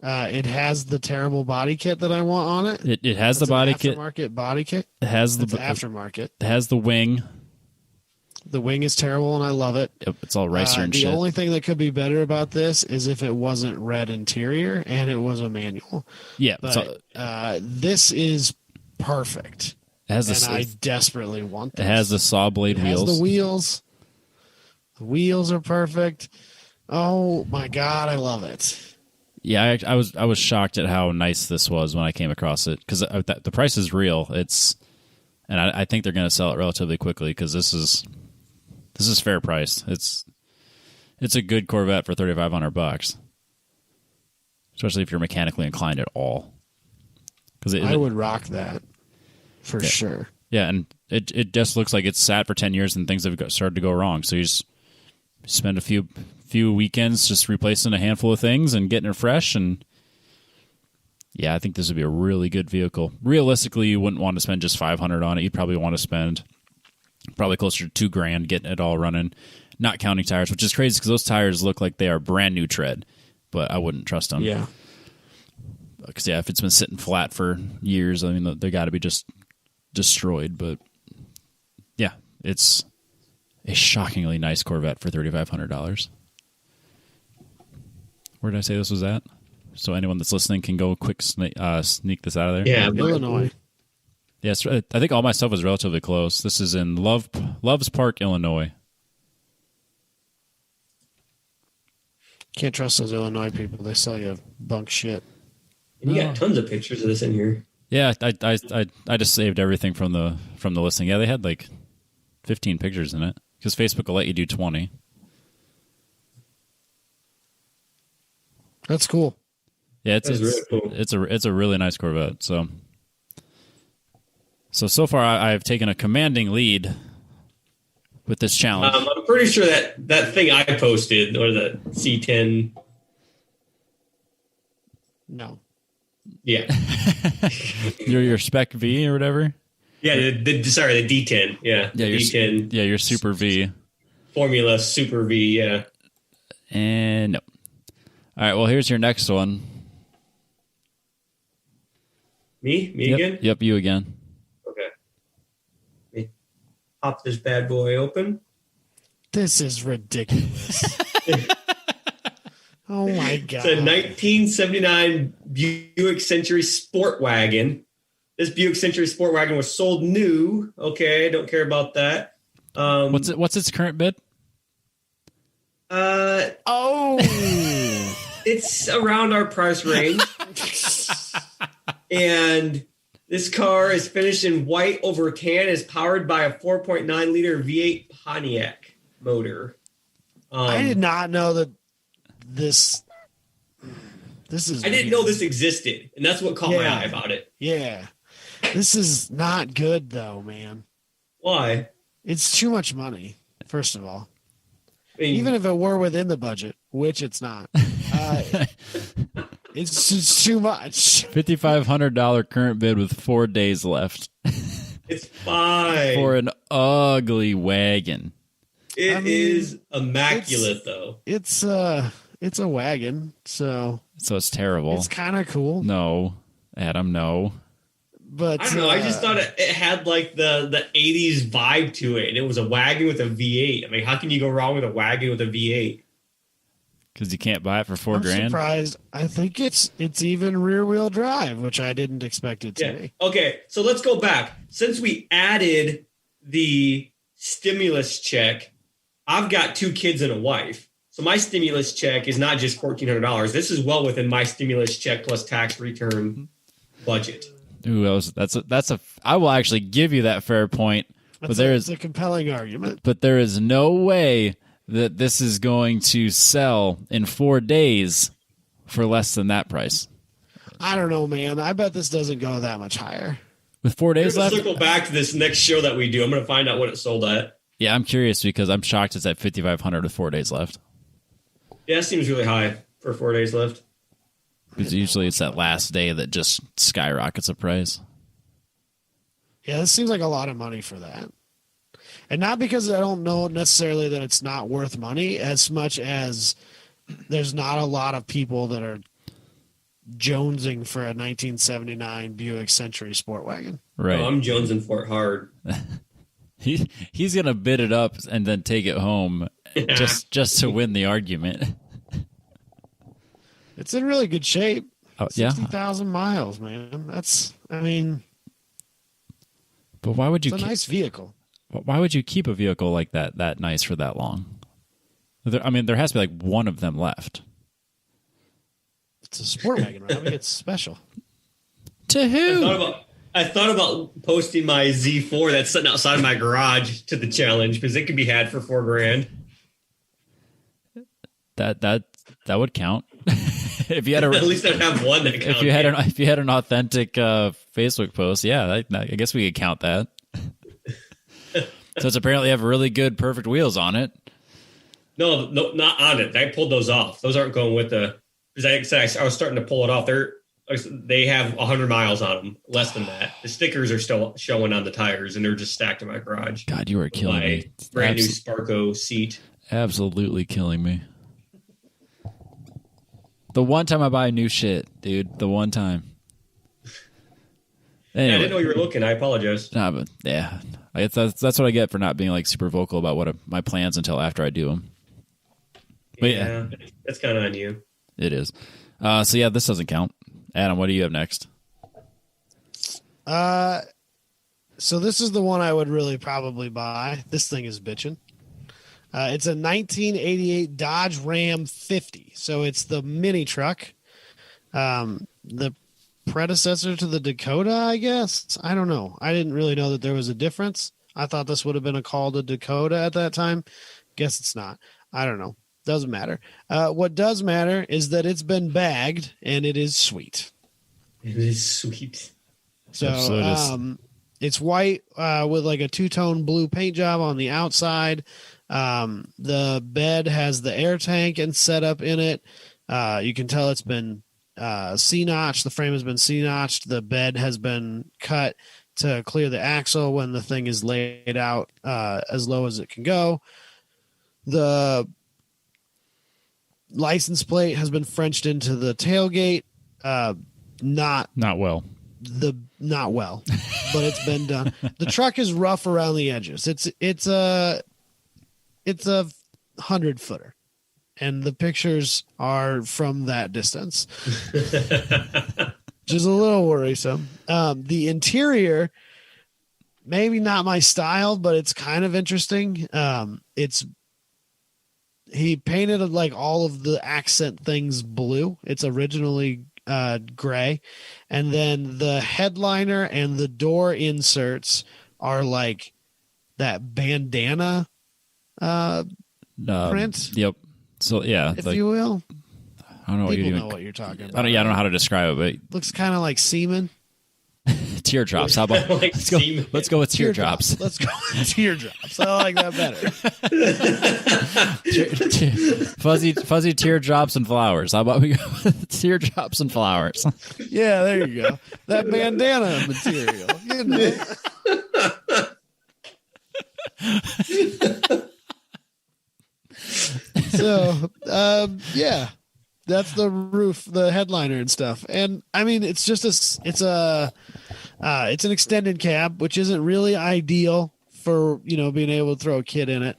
It has the terrible body kit that I want on it. It has the body kit. Aftermarket body kit. It has the aftermarket. It has the wing. The wing is terrible, and I love it. Yep, it's all ricer and shit. The only thing that could be better about this is if it wasn't red interior and it was a manual. Yeah, but this is perfect. I desperately want this. It has the saw blade wheels. It has the wheels. The wheels are perfect. Oh my god, I love it. Yeah, I was shocked at how nice this was when I came across it because the price is real. And I think they're going to sell it relatively quickly because this is fair price. It's a good Corvette for $3,500, especially if you're mechanically inclined at all. Because I would rock that. For sure. Yeah, and it just looks like it's sat for 10 years and things have started to go wrong. So you just spend a few weekends just replacing a handful of things and getting it fresh. And yeah, I think this would be a really good vehicle. Realistically, you wouldn't want to spend just $500 on it. You'd probably want to spend probably closer to $2,000 getting it all running, not counting tires, which is crazy because those tires look like they are brand new tread, but I wouldn't trust them. Yeah. Because if it's been sitting flat for years, I mean, they got to be just destroyed. But yeah, it's a shockingly nice Corvette for $3,500. Where did I say this was at? So anyone that's listening can go quick sneak this out of there. Yeah, Illinois. Yes, I think all my stuff was relatively close. This is in Loves Park, Illinois. Can't trust those Illinois people. They sell you bunk shit. And you got tons of pictures of this in here. Yeah, I just saved everything from the listing. Yeah, they had like 15 pictures in it because Facebook will let you do 20. That's cool. Yeah, it's really cool. It's a really nice Corvette. So far I've taken a commanding lead with this challenge. I'm pretty sure that thing I posted or the C10. No. Yeah. your Spec V or whatever. Yeah, the D10. Yeah, yeah, D10. Yeah, your Super V. Formula Super V, yeah. And no. All right, well, here's your next one. Me Yep, again? Yep, you again. Okay. Let me pop this bad boy open. This is ridiculous. Oh my God. It's a 1979 Buick Century Sport Wagon. This Buick Century Sport Wagon was sold new. Okay, don't care about that. What's its current bid? It's around our price range. And this car is finished in white over tan, is powered by a 4.9 liter V8 Pontiac motor. I did not know that this is. I didn't know this existed, and that's what caught my eye about it. Yeah. This is not good, though, man. Why? It's too much money, first of all. I mean, even if it were within the budget, which it's not. It's just too much. $5,500 current bid with 4 days left. It's fine. For an ugly wagon. It is immaculate, though. It's a wagon, so it's terrible. It's kind of cool. No, Adam, no. But I don't know. I just thought it had like the 80s vibe to it, and it was a wagon with a V8. I mean, how can you go wrong with a wagon with a V8? Because you can't buy it for $4,000. I'm surprised. I think it's even rear wheel drive, which I didn't expect it to be. Okay, so let's go back. Since we added the stimulus check, I've got 2 kids and a wife. So my stimulus check is not just $1,400. This is well within my stimulus check plus tax return budget. Ooh, I will actually give you that fair point. But It's a compelling argument. But there is no way that this is going to sell in 4 days for less than that price. I don't know, man. I bet this doesn't go that much higher. With 4 days left? Circle back to this next show that we do. I'm going to find out what it sold at. Yeah, I'm curious because I'm shocked it's at $5,500 with 4 days left. Yeah, it seems really high for 4 days left. Because usually it's that last day that just skyrockets the price. Yeah, this seems like a lot of money for that. And not because I don't know necessarily that it's not worth money, as much as there's not a lot of people that are jonesing for a 1979 Buick Century Sport Wagon. Right. Oh, I'm jonesing for it hard. He's going to bid it up and then take it home just to win the argument. It's in really good shape. 60,000 miles, man. But why would you? It's a nice vehicle. Why would you keep a vehicle like that nice for that long? There has to be like one of them left. It's a sport wagon, right? I mean, it's special. To who? I thought about posting my Z4 that's sitting outside my garage to the challenge because it could be had for $4,000. That would count. If you had at least I'd have one that counted. If you had an authentic Facebook post, yeah, I guess we could count that. So it's apparently have really good, perfect wheels on it. No, not on it. I pulled those off. Those aren't going with the. Because I was starting to pull it off. They have 100 miles on them, less than that. The stickers are still showing on the tires, and they're just stacked in my garage. God, you are killing me. Brand new Sparco seat. Absolutely killing me. The one time I buy new shit, dude. The one time. Anyway. Yeah, I didn't know you were looking. I apologize. Nah, but yeah, that's what I get for not being like super vocal about my plans until after I do them. But yeah, that's kind of on you. It is. So yeah, this doesn't count. Adam, what do you have next? So this is the one I would really probably buy. This thing is bitching. It's a 1988 Dodge Ram 50. So it's the mini truck. The predecessor to the Dakota, I guess. I don't know. I didn't really know that there was a difference. I thought this would have been called a Dakota at that time. Guess it's not. I don't know. Doesn't matter. What does matter is that it's been bagged and it is sweet. It is sweet. So it's white with like a two-tone blue paint job on the outside. The bed has the air tank and set up in it. You can tell it's been C-notched. The frame has been C-notched. The bed has been cut to clear the axle when the thing is laid out as low as it can go. The license plate has been Frenched into the tailgate. Not well, but it's been done. The truck is rough around the edges. It's a 100-footer, and the pictures are from that distance, which is a little worrisome. The interior, maybe not my style, but it's kind of interesting. He painted like all of the accent things blue. It's originally gray, and then the headliner and the door inserts are like that bandana print. Yep. So yeah, if you will. I don't know People what you're know what you're talking about. I don't know how to describe it, but looks kind of like semen. Teardrops. How about Like let's go with teardrops. Let's go with teardrops. I like that better. Fuzzy teardrops and flowers. How about we go with teardrops and flowers? Yeah, there you go. That bandana material. You know. So, yeah, that's the roof, the headliner and stuff. And I mean, it's just it's an extended cab, which isn't really ideal for, being able to throw a kid in it.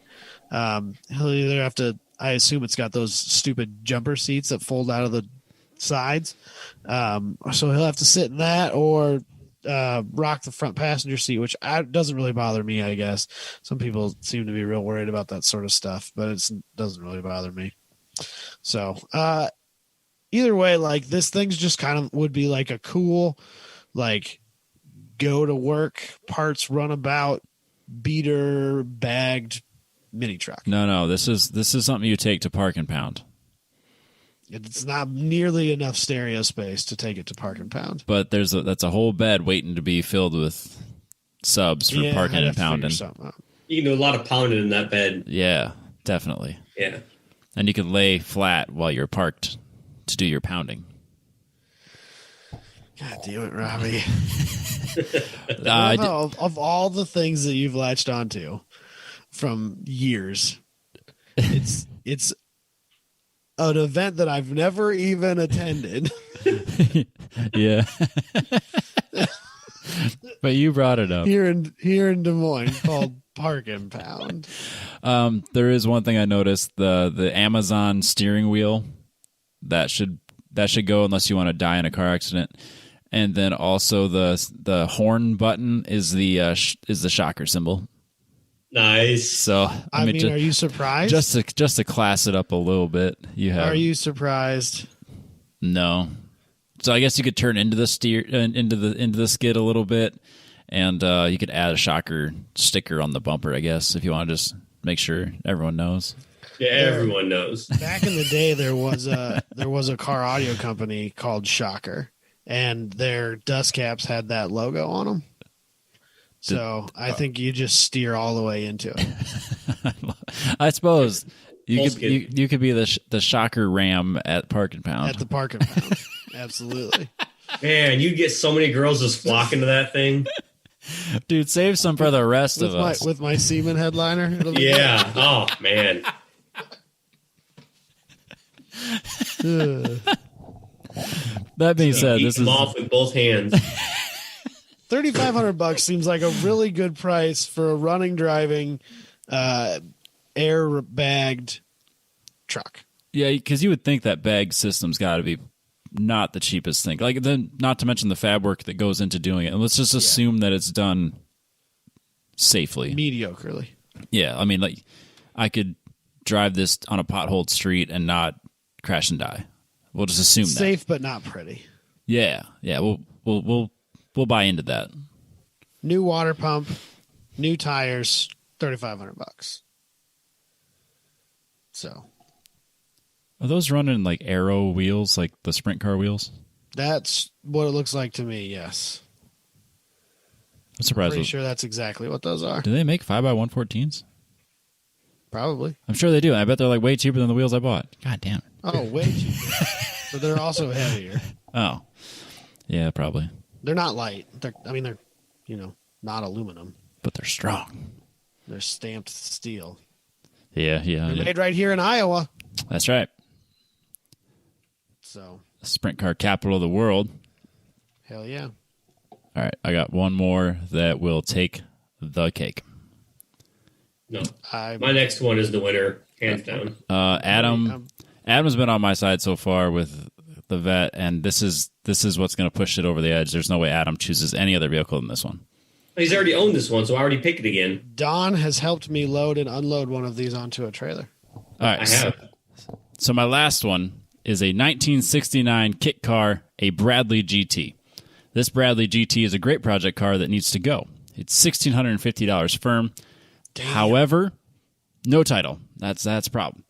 He'll either have to, I assume it's got those stupid jumper seats that fold out of the sides. So he'll have to sit in that or rock the front passenger seat, which doesn't really bother me, I guess. Some people seem to be real worried about that sort of stuff, but it doesn't really bother me. So either way, like this thing's just kind of would be like a cool, like go to work, parts runabout, beater bagged mini truck. No, this is something you take to Park and Pound. It's not nearly enough stereo space to take it to Park and Pound. But that's a whole bed waiting to be filled with subs for parking and pounding. You can do a lot of pounding in that bed. Yeah, definitely. Yeah. And you can lay flat while you're parked to do your pounding. God damn it, Robbie. Of all the things that you've latched onto from years, it's an event that I've never even attended. Yeah. But you brought it up. Here in Des Moines called Park and Pound. There is one thing I noticed, the Amazon steering wheel that should go unless you want to die in a car accident. And then also the horn button is the shocker symbol. Nice. So I mean, are you surprised? Just to class it up a little bit, you have. Are you surprised? No. So I guess you could turn into the into the skid a little bit, and you could add a shocker sticker on the bumper, I guess, if you want to just make sure everyone knows. Yeah, everyone knows. Back in the day, there was a car audio company called Shocker, and their dust caps had that logo on them. So I think you just steer all the way into it. I suppose you could be the shocker ram at Park and Pound. At the Park and Pound, absolutely. Man, you get so many girls just flocking to that thing. Dude, save some for the rest of us. With my Seaman headliner. Yeah. Oh man. That being said, this is off with both hands. $3,500 seems like a really good price for a running, driving, air-bagged truck. Yeah, because you would think that bag system's got to be not the cheapest thing. Like, then, not to mention the fab work that goes into doing it. And let's just assume that it's done safely, mediocrely. Yeah, I mean, like, I could drive this on a potholed street and not crash and die. We'll just assume safe, but not pretty. Yeah. We'll buy into that. New water pump, new tires, $3,500. So, are those running like aero wheels, like the sprint car wheels? That's what it looks like to me. Yes. I'm surprised. Pretty sure that's exactly what those are. Do they make 5x114s? Probably. I'm sure they do. I bet they're like way cheaper than the wheels I bought. God damn it. Oh, way cheaper. But they're also heavier. Oh, yeah, probably. They're not light. They're not aluminum. But they're strong. They're stamped steel. Yeah. They're made right here in Iowa. That's right. So, sprint car capital of the world. hell yeah. All right, I got one more that will take the cake. No, my next one is the winner, hands down. Adam's been on my side so far with the vet, and this is what's going to push it over the edge. There's no way Adam chooses any other vehicle than this one. He's already owned this one, so I already picked it again. Don has helped me load and unload one of these onto a trailer. All right, I have. So my last one is a 1969 kit car, a Bradley GT. This Bradley GT is a great project car that needs to go. It's $1,650 firm. Damn. However, no title. That's a problem.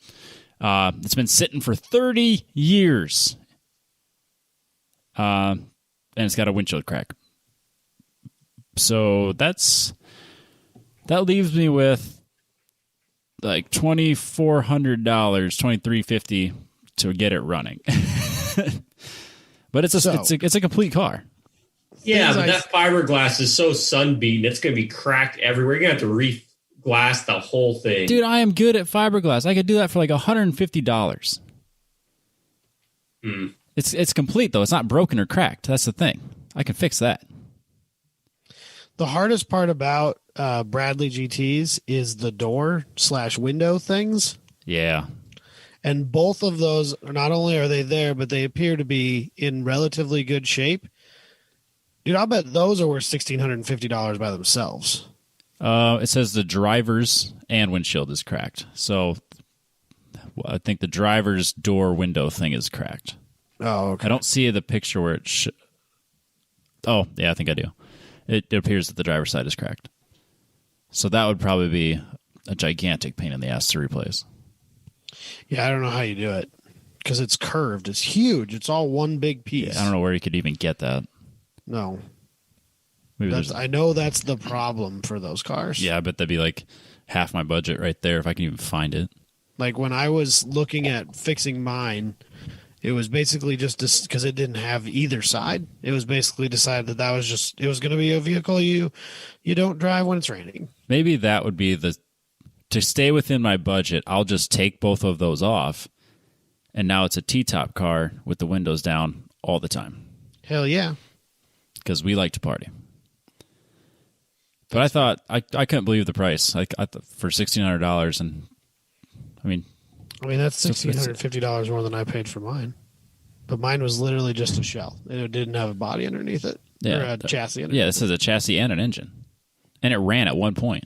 It's been sitting for 30 years. And it's got a windshield crack. So that leaves me with like $2,400, $2,350 to get it running. But it's a complete car. Yeah, but that fiberglass is so sun-beaten, it's going to be cracked everywhere. You're going to have to re-glass the whole thing. Dude, I am good at fiberglass. I could do that for like $150. It's complete, though. It's not broken or cracked. That's the thing. I can fix that. The hardest part about Bradley GTs is the door/window things. Yeah. And both of those, not only are they there, but they appear to be in relatively good shape. Dude, I'll bet those are worth $1,650 by themselves. It says the driver's and windshield is cracked. So I think the driver's door window thing is cracked. Oh, okay. I don't see the picture where it Oh, yeah, I think I do. It appears that the driver's side is cracked. So that would probably be a gigantic pain in the ass to replace. Yeah, I don't know how you do it because it's curved. It's huge. It's all one big piece. Yeah, I don't know where you could even get that. No. Maybe I know that's the problem for those cars. Yeah, I bet that'd be like half my budget right there if I can even find it. Like when I was looking at fixing mine, it was basically just because it didn't have either side. It was basically decided that was it was going to be a vehicle you don't drive when it's raining. Maybe that would be to stay within my budget, I'll just take both of those off, and now it's a T-top car with the windows down all the time. Hell yeah. Because we like to party. But I thought, I couldn't believe the price for $1,600, and I mean, that's $1,650 more than I paid for mine. But mine was literally just a shell. It didn't have a body underneath it. Yeah, or a chassis underneath it. Yeah, this is a chassis and an engine. And it ran at one point.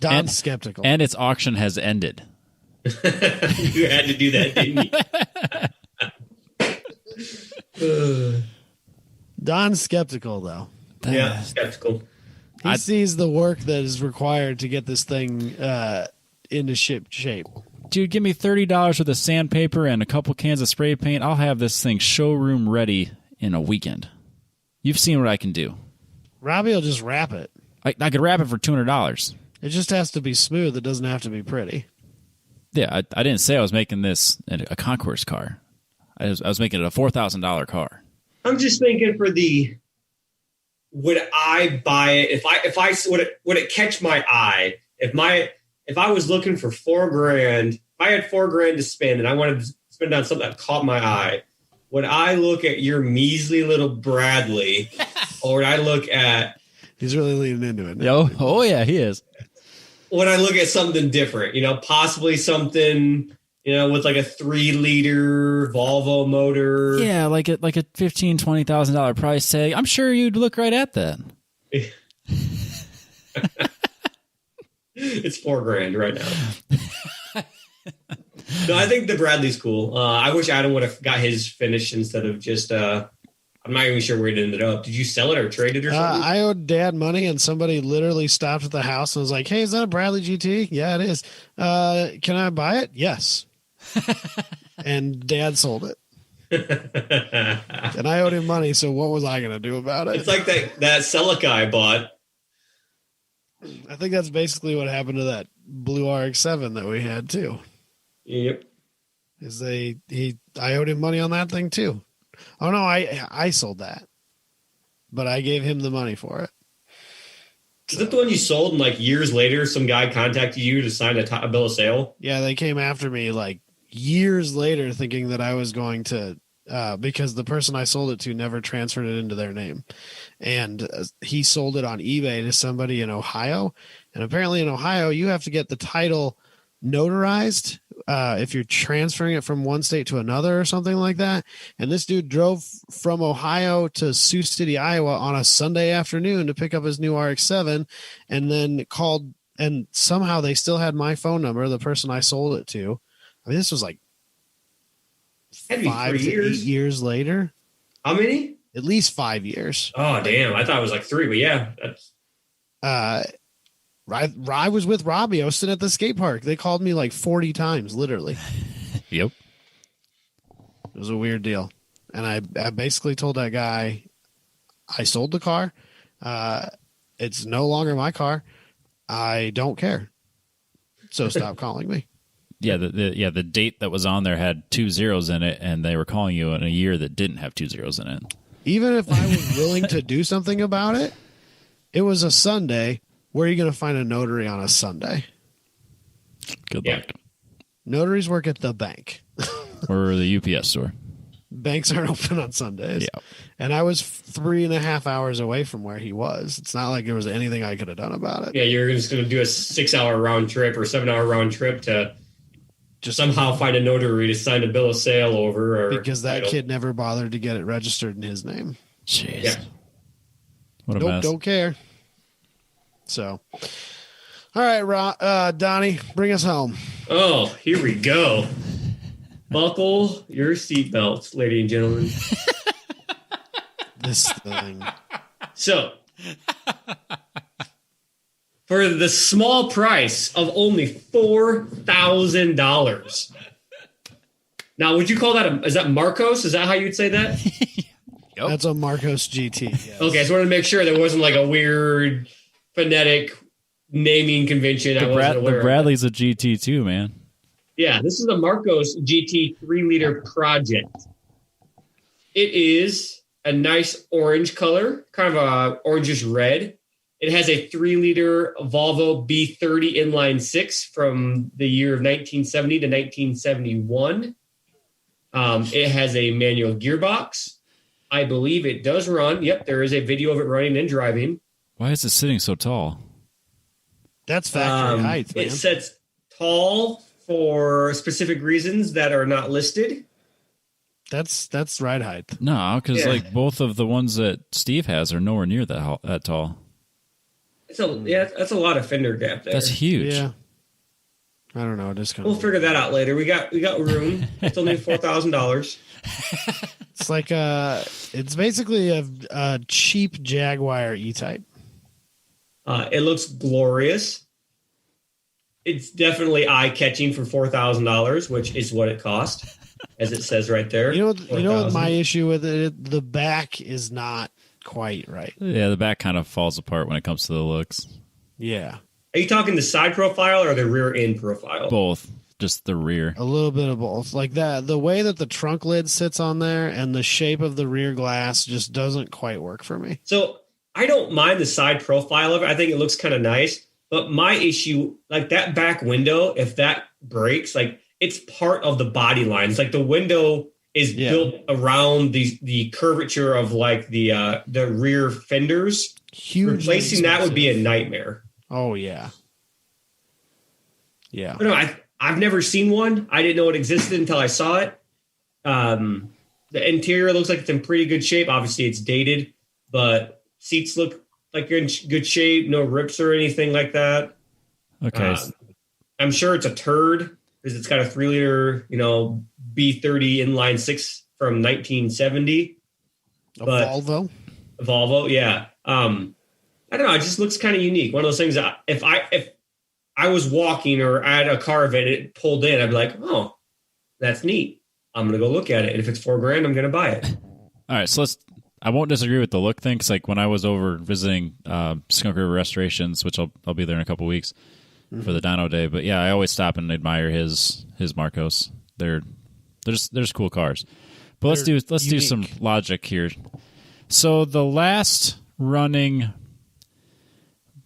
Don's skeptical. And its auction has ended. You had to do that, didn't you? Don's skeptical, though. Yeah, skeptical. He sees the work that is required to get this thing into shape. Dude, give me $30 worth of sandpaper and a couple cans of spray paint. I'll have this thing showroom ready in a weekend. You've seen what I can do. Robbie will just wrap it. I could wrap it for $200. It just has to be smooth. It doesn't have to be pretty. Yeah, I didn't say I was making this a concourse car. I was making it a $4,000 car. I'm just thinking would I buy it would it catch my eye if I was looking for $4,000, if I had $4,000 to spend and I wanted to spend on something that caught my eye, would I look at your measly little Bradley or would I look at... He's really leaning into it. Oh yeah, he is. Would I look at something different? Possibly something, with like a 3-liter Volvo motor. Yeah, like a $15,000, $20,000 price tag. I'm sure you'd look right at that. It's $4,000 right now. No, I think the Bradley's cool. I wish Adam would have got his finished instead of just. I'm not even sure where it ended up. Did you sell it or trade it or something? I owed Dad money, and somebody literally stopped at the house and was like, "Hey, is that a Bradley GT?" Yeah, it is. Can I buy it? Yes. And Dad sold it. And I owed him money, so what was I going to do about it? It's like that Celica I bought. I think that's basically what happened to that blue RX-7 that we had too. Yep. I owed him money on that thing too. Oh no, I sold that, but I gave him the money for it. Is that the one you sold and like years later some guy contacted you to sign a bill of sale? Yeah, they came after me like years later thinking that I was going to because the person I sold it to never transferred it into their name. And he sold it on eBay to somebody in Ohio. And apparently in Ohio, you have to get the title notarized if you're transferring it from one state to another or something like that. And this dude drove from Ohio to Sioux City, Iowa on a Sunday afternoon to pick up his new RX-7 and then called, and somehow they still had my phone number, the person I sold it to. I mean, this was like 5 to 8 years later. How many? At least 5 years. Oh, damn. I thought it was like 3, but yeah. That's... I was with Robbie. I was sitting at the skate park. They called me like 40 times, literally. Yep. It was a weird deal. And I basically told that guy, I sold the car. It's no longer my car. I don't care. So stop calling me. Yeah, the date that was on there had 2 zeros in it, and they were calling you in a year that didn't have 2 zeros in it. Even if I was willing to do something about it, it was a Sunday. Where are you going to find a notary on a Sunday? Good luck. Notaries work at the bank. Or the UPS store. Banks aren't open on Sundays. Yeah. And I was 3.5 hours away from where he was. It's not like there was anything I could have done about it. Yeah, you're just going to do a 6-hour round trip or 7-hour round trip to just somehow find a notary to sign a bill of sale over. Because that kid never bothered to get it registered in his name. Jeez. Yeah. What a mess. Don't care. So, all right, Donnie, bring us home. Oh, here we go. Buckle your seatbelts, ladies and gentlemen. This thing. So, for the small price of only $4,000. Now, would you call that is that Marcos? Is that how you'd say that? Yep. That's a Marcos GT. Yes. Okay, so I wanted to make sure there wasn't like a weird phonetic naming convention. The Bradley's a GT too, man. Yeah, this is the Marcos GT 3-liter project. It is a nice orange color, kind of a orangish red. It has a 3-liter Volvo B30 inline 6 from the year of 1970 to 1971. It has a manual gearbox. I believe it does run. Yep, there is a video of it running and driving. Why is it sitting so tall? That's factory height, man. It sits tall for specific reasons that are not listed. That's ride height. No, because like both of the ones that Steve has are nowhere near that tall. That's a lot of fender gap there. That's huge. Yeah. I don't know. We'll figure that out later. We got room. It's only $4,000. It's like it's basically a cheap Jaguar E-Type. It looks glorious. It's definitely eye-catching for $4,000, which is what it cost, as it says right there. You know what my issue with it? The back is not quite right. Yeah, the back kind of falls apart when it comes to the looks. Yeah. Are you talking the side profile or the rear end profile? Both. Just the rear. A little bit of both. Like that, the way that the trunk lid sits on there and the shape of the rear glass just doesn't quite work for me. So I don't mind the side profile of it. I think it looks kind of nice. But my issue, like that back window, if that breaks, like it's part of the body line. It's like the window is built around the curvature of like the rear fenders. Huge. Replacing that would be a nightmare. Oh yeah. Yeah. But no, I've never seen one. I didn't know it existed until I saw it. The interior looks like it's in pretty good shape. Obviously, it's dated, but seats look like you're in good shape. No rips or anything like that. Okay. I'm sure it's a turd because it's got a 3-liter, B30 inline 6 from 1970. Volvo? Volvo, yeah. I don't know. It just looks kind of unique. One of those things that if I was walking or at a car event, it pulled in, I'd be like, oh, that's neat. I'm going to go look at it. And if it's $4,000, I'm going to buy it. All right. So I won't disagree with the look thing. Cause like when I was over visiting Skunk River Restorations, which I'll be there in a couple weeks for the dyno day. But yeah, I always stop and admire his Marcos. They're just cool cars. But let's do some logic here. So the last running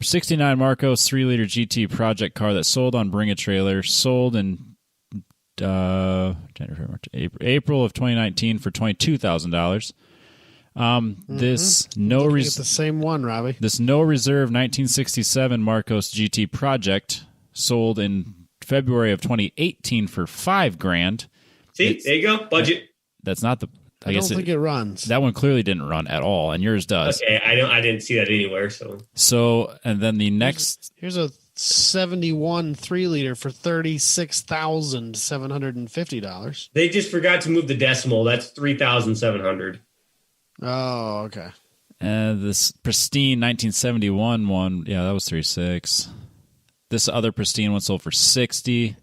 '69 Marcos 3-liter GT project car that sold on Bring a Trailer, sold in April of 2019 for $22,000. This it's the same one, Robbie. This no reserve 1967 Marcos GT project sold in February of 2018 for $5,000. See, there you go, budget. That's not the. I don't think it runs. That one clearly didn't run at all, and yours does. Okay, I didn't see that anywhere. So, and then the next. Here's a 71 3-liter for $36,750. They just forgot to move the decimal. That's 3,700. Oh, okay. This pristine 1971 one, yeah, that was 36. This other pristine one sold for 60.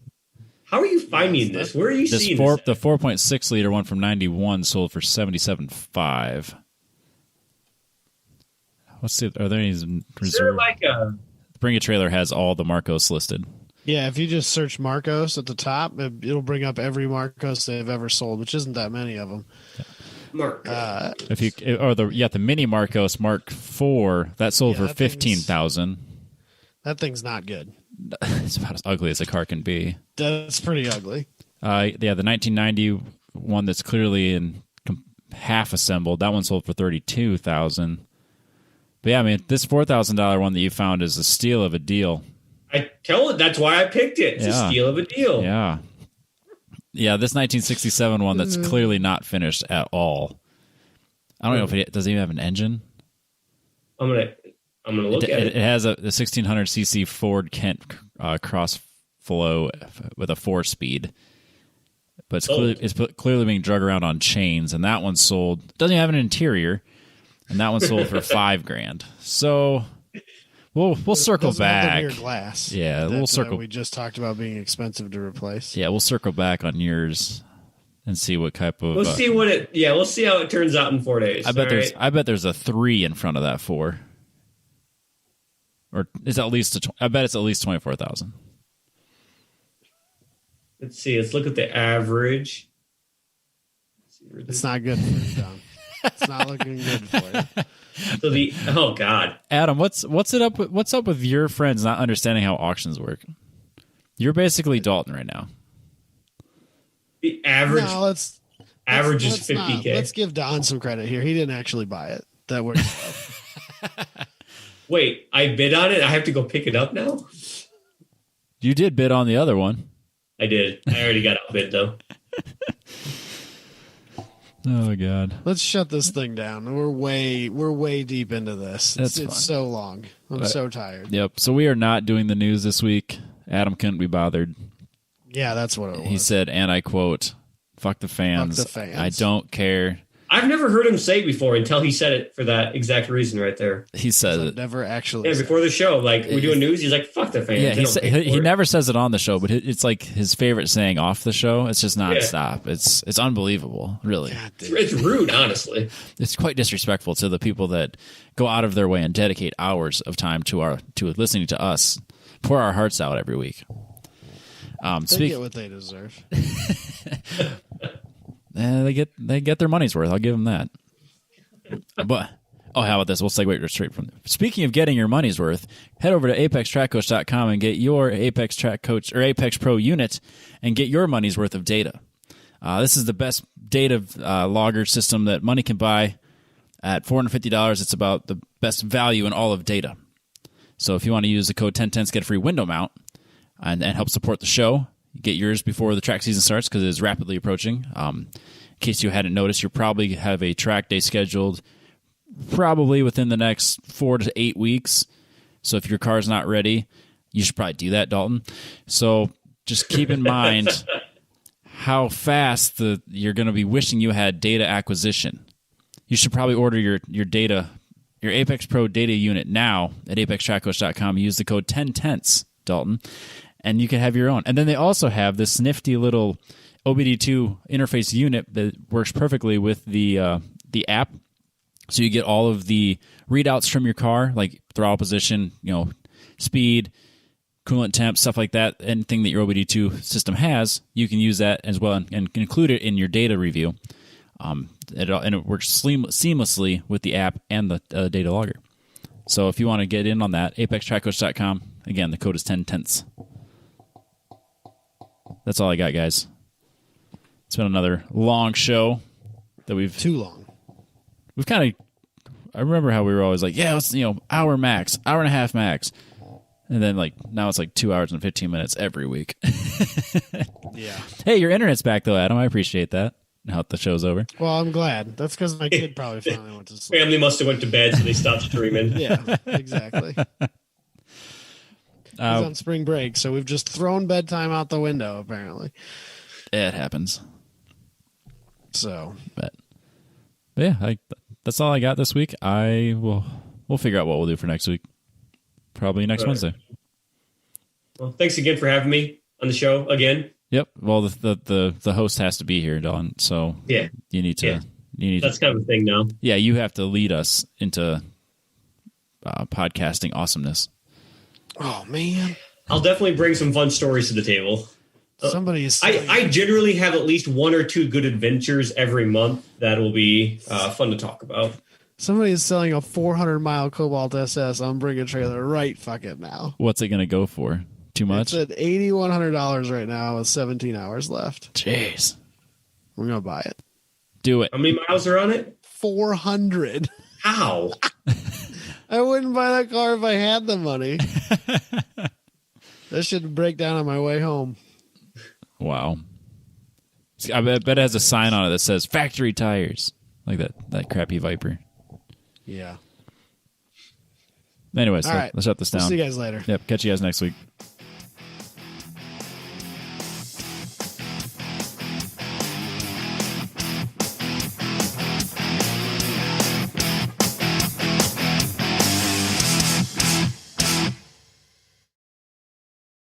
How are you finding this? Where are you seeing this? The 4.6 liter one from 91 sold for 77.5. Are there any reserve? Bring a Trailer has all the Marcos listed. Yeah, if you just search Marcos at the top, it'll bring up every Marcos they've ever sold, which isn't that many of them. The mini Marcos Mark IV that sold for $15,000. That thing's not good. It's about as ugly as a car can be. That's pretty ugly. The 1990 one that's clearly in half assembled. That one sold for $32,000. But yeah, I mean, this $4,000 one that you found is a steal of a deal. I tell it. That's why I picked it. It's a steal of a deal. Yeah. Yeah, this 1967 one that's clearly not finished at all. I don't know if it does it even have an engine. I'm gonna look at it. It has a 1600cc Ford Kent cross flow with a 4-speed, but it's clearly being drug around on chains. And that one sold. Doesn't even have an interior, and that one sold for $5,000. So we'll circle back. Have the rear glass. Yeah, we'll circle. We just talked about being expensive to replace. Yeah, we'll circle back on yours and see what type of. We'll see what it. Yeah, we'll see how it turns out in 4 days. I bet there's a 3 in front of that 4. Or it's at least I bet it's at least 24,000. Let's see. Let's look at the average. It's not good for you, Don. It's not looking good for you. So God, Adam, what's up with your friends not understanding how auctions work? You're basically Dalton right now. The average. No, average is $50K. Let's give Don some credit here. He didn't actually buy it. That worked out. Wait, I bid on it? I have to go pick it up now? You did bid on the other one. I did. I already got outbid, though. Oh, God. Let's shut this thing down. We're way deep into this. It's so long. I'm so tired. Yep. So we are not doing the news this week. Adam couldn't be bothered. Yeah, that's what it was. He said, and I quote, "Fuck the fans. Fuck the fans. I don't care." I've never heard him say it before until he said it for that exact reason right there. He says it. Never actually. Yeah, before the show, like we're doing news, he's like, "Fuck the fans." Yeah, he never says it on the show, but it's like his favorite saying off the show. It's just nonstop. It's unbelievable, really. It's rude, honestly. It's quite disrespectful to the people that go out of their way and dedicate hours of time to listening to us pour our hearts out every week. They get what they deserve. They get their money's worth. I'll give them that. But how about this? We'll segue straight from there. Speaking of getting your money's worth, head over to apextrackcoach.com and get your Apex Track Coach or Apex Pro unit and get your money's worth of data. This is the best data logger system that money can buy. At $450, it's about the best value in all of data. So if you want to use the code 1010s, get a free window mount and help support the show. Get yours before the track season starts because it is rapidly approaching. In case you hadn't noticed, you probably have a track day scheduled probably within the next 4 to 8 weeks. So if your car's not ready, you should probably do that, Dalton. So just keep in mind how fast you're going to be wishing you had data acquisition. You should probably order your data, your Apex Pro data unit now at apextrackcoach.com. Use the code 10tenths, Dalton, and you can have your own. And then they also have this nifty little OBD2 interface unit that works perfectly with the app. So you get all of the readouts from your car, like throttle position, speed, coolant temp, stuff like that. Anything that your OBD2 system has, you can use that as well and include it in your data review. And it works seamlessly with the app and the data logger. So if you want to get in on that, apextrackcoach.com. Again, the code is 10tenths. That's all I got, guys. It's been another long show that we've... Too long. We've kind of... I remember how we were always like, yeah, it's, hour max, hour and a half max. And then, now it's 2 hours and 15 minutes every week. Yeah. Hey, your internet's back, though, Adam. I appreciate that. Now that the show's over. Well, I'm glad. That's because my kid probably finally went to sleep. Family must have went to bed, so they stopped streaming. Yeah, exactly. He's on spring break, so we've just thrown bedtime out the window, apparently. It happens. So. But yeah, that's all I got this week. We'll figure out what we'll do for next week. Probably next Wednesday. Well, thanks again for having me on the show again. Yep. Well, the host has to be here, Don. So yeah, you need to. That's kind of a thing now. Yeah, you have to lead us into podcasting awesomeness. Oh man, I'll definitely bring some fun stories to the table. I generally have at least one or two good adventures every month that will be fun to talk about. Somebody is selling a 400-mile Cobalt SS on Bring a Trailer right fucking now. What's it going to go for? Too much? It's at $8,100 right now with 17 hours left. Jeez. We're going to buy it. Do it. How many miles are on it? 400. How? I wouldn't buy that car if I had the money. That should break down on my way home. Wow. I bet it has a sign on it that says factory tires. Like that crappy Viper. Yeah. Anyways, all right. let's shut this down. We'll see you guys later. Yep. Catch you guys next week.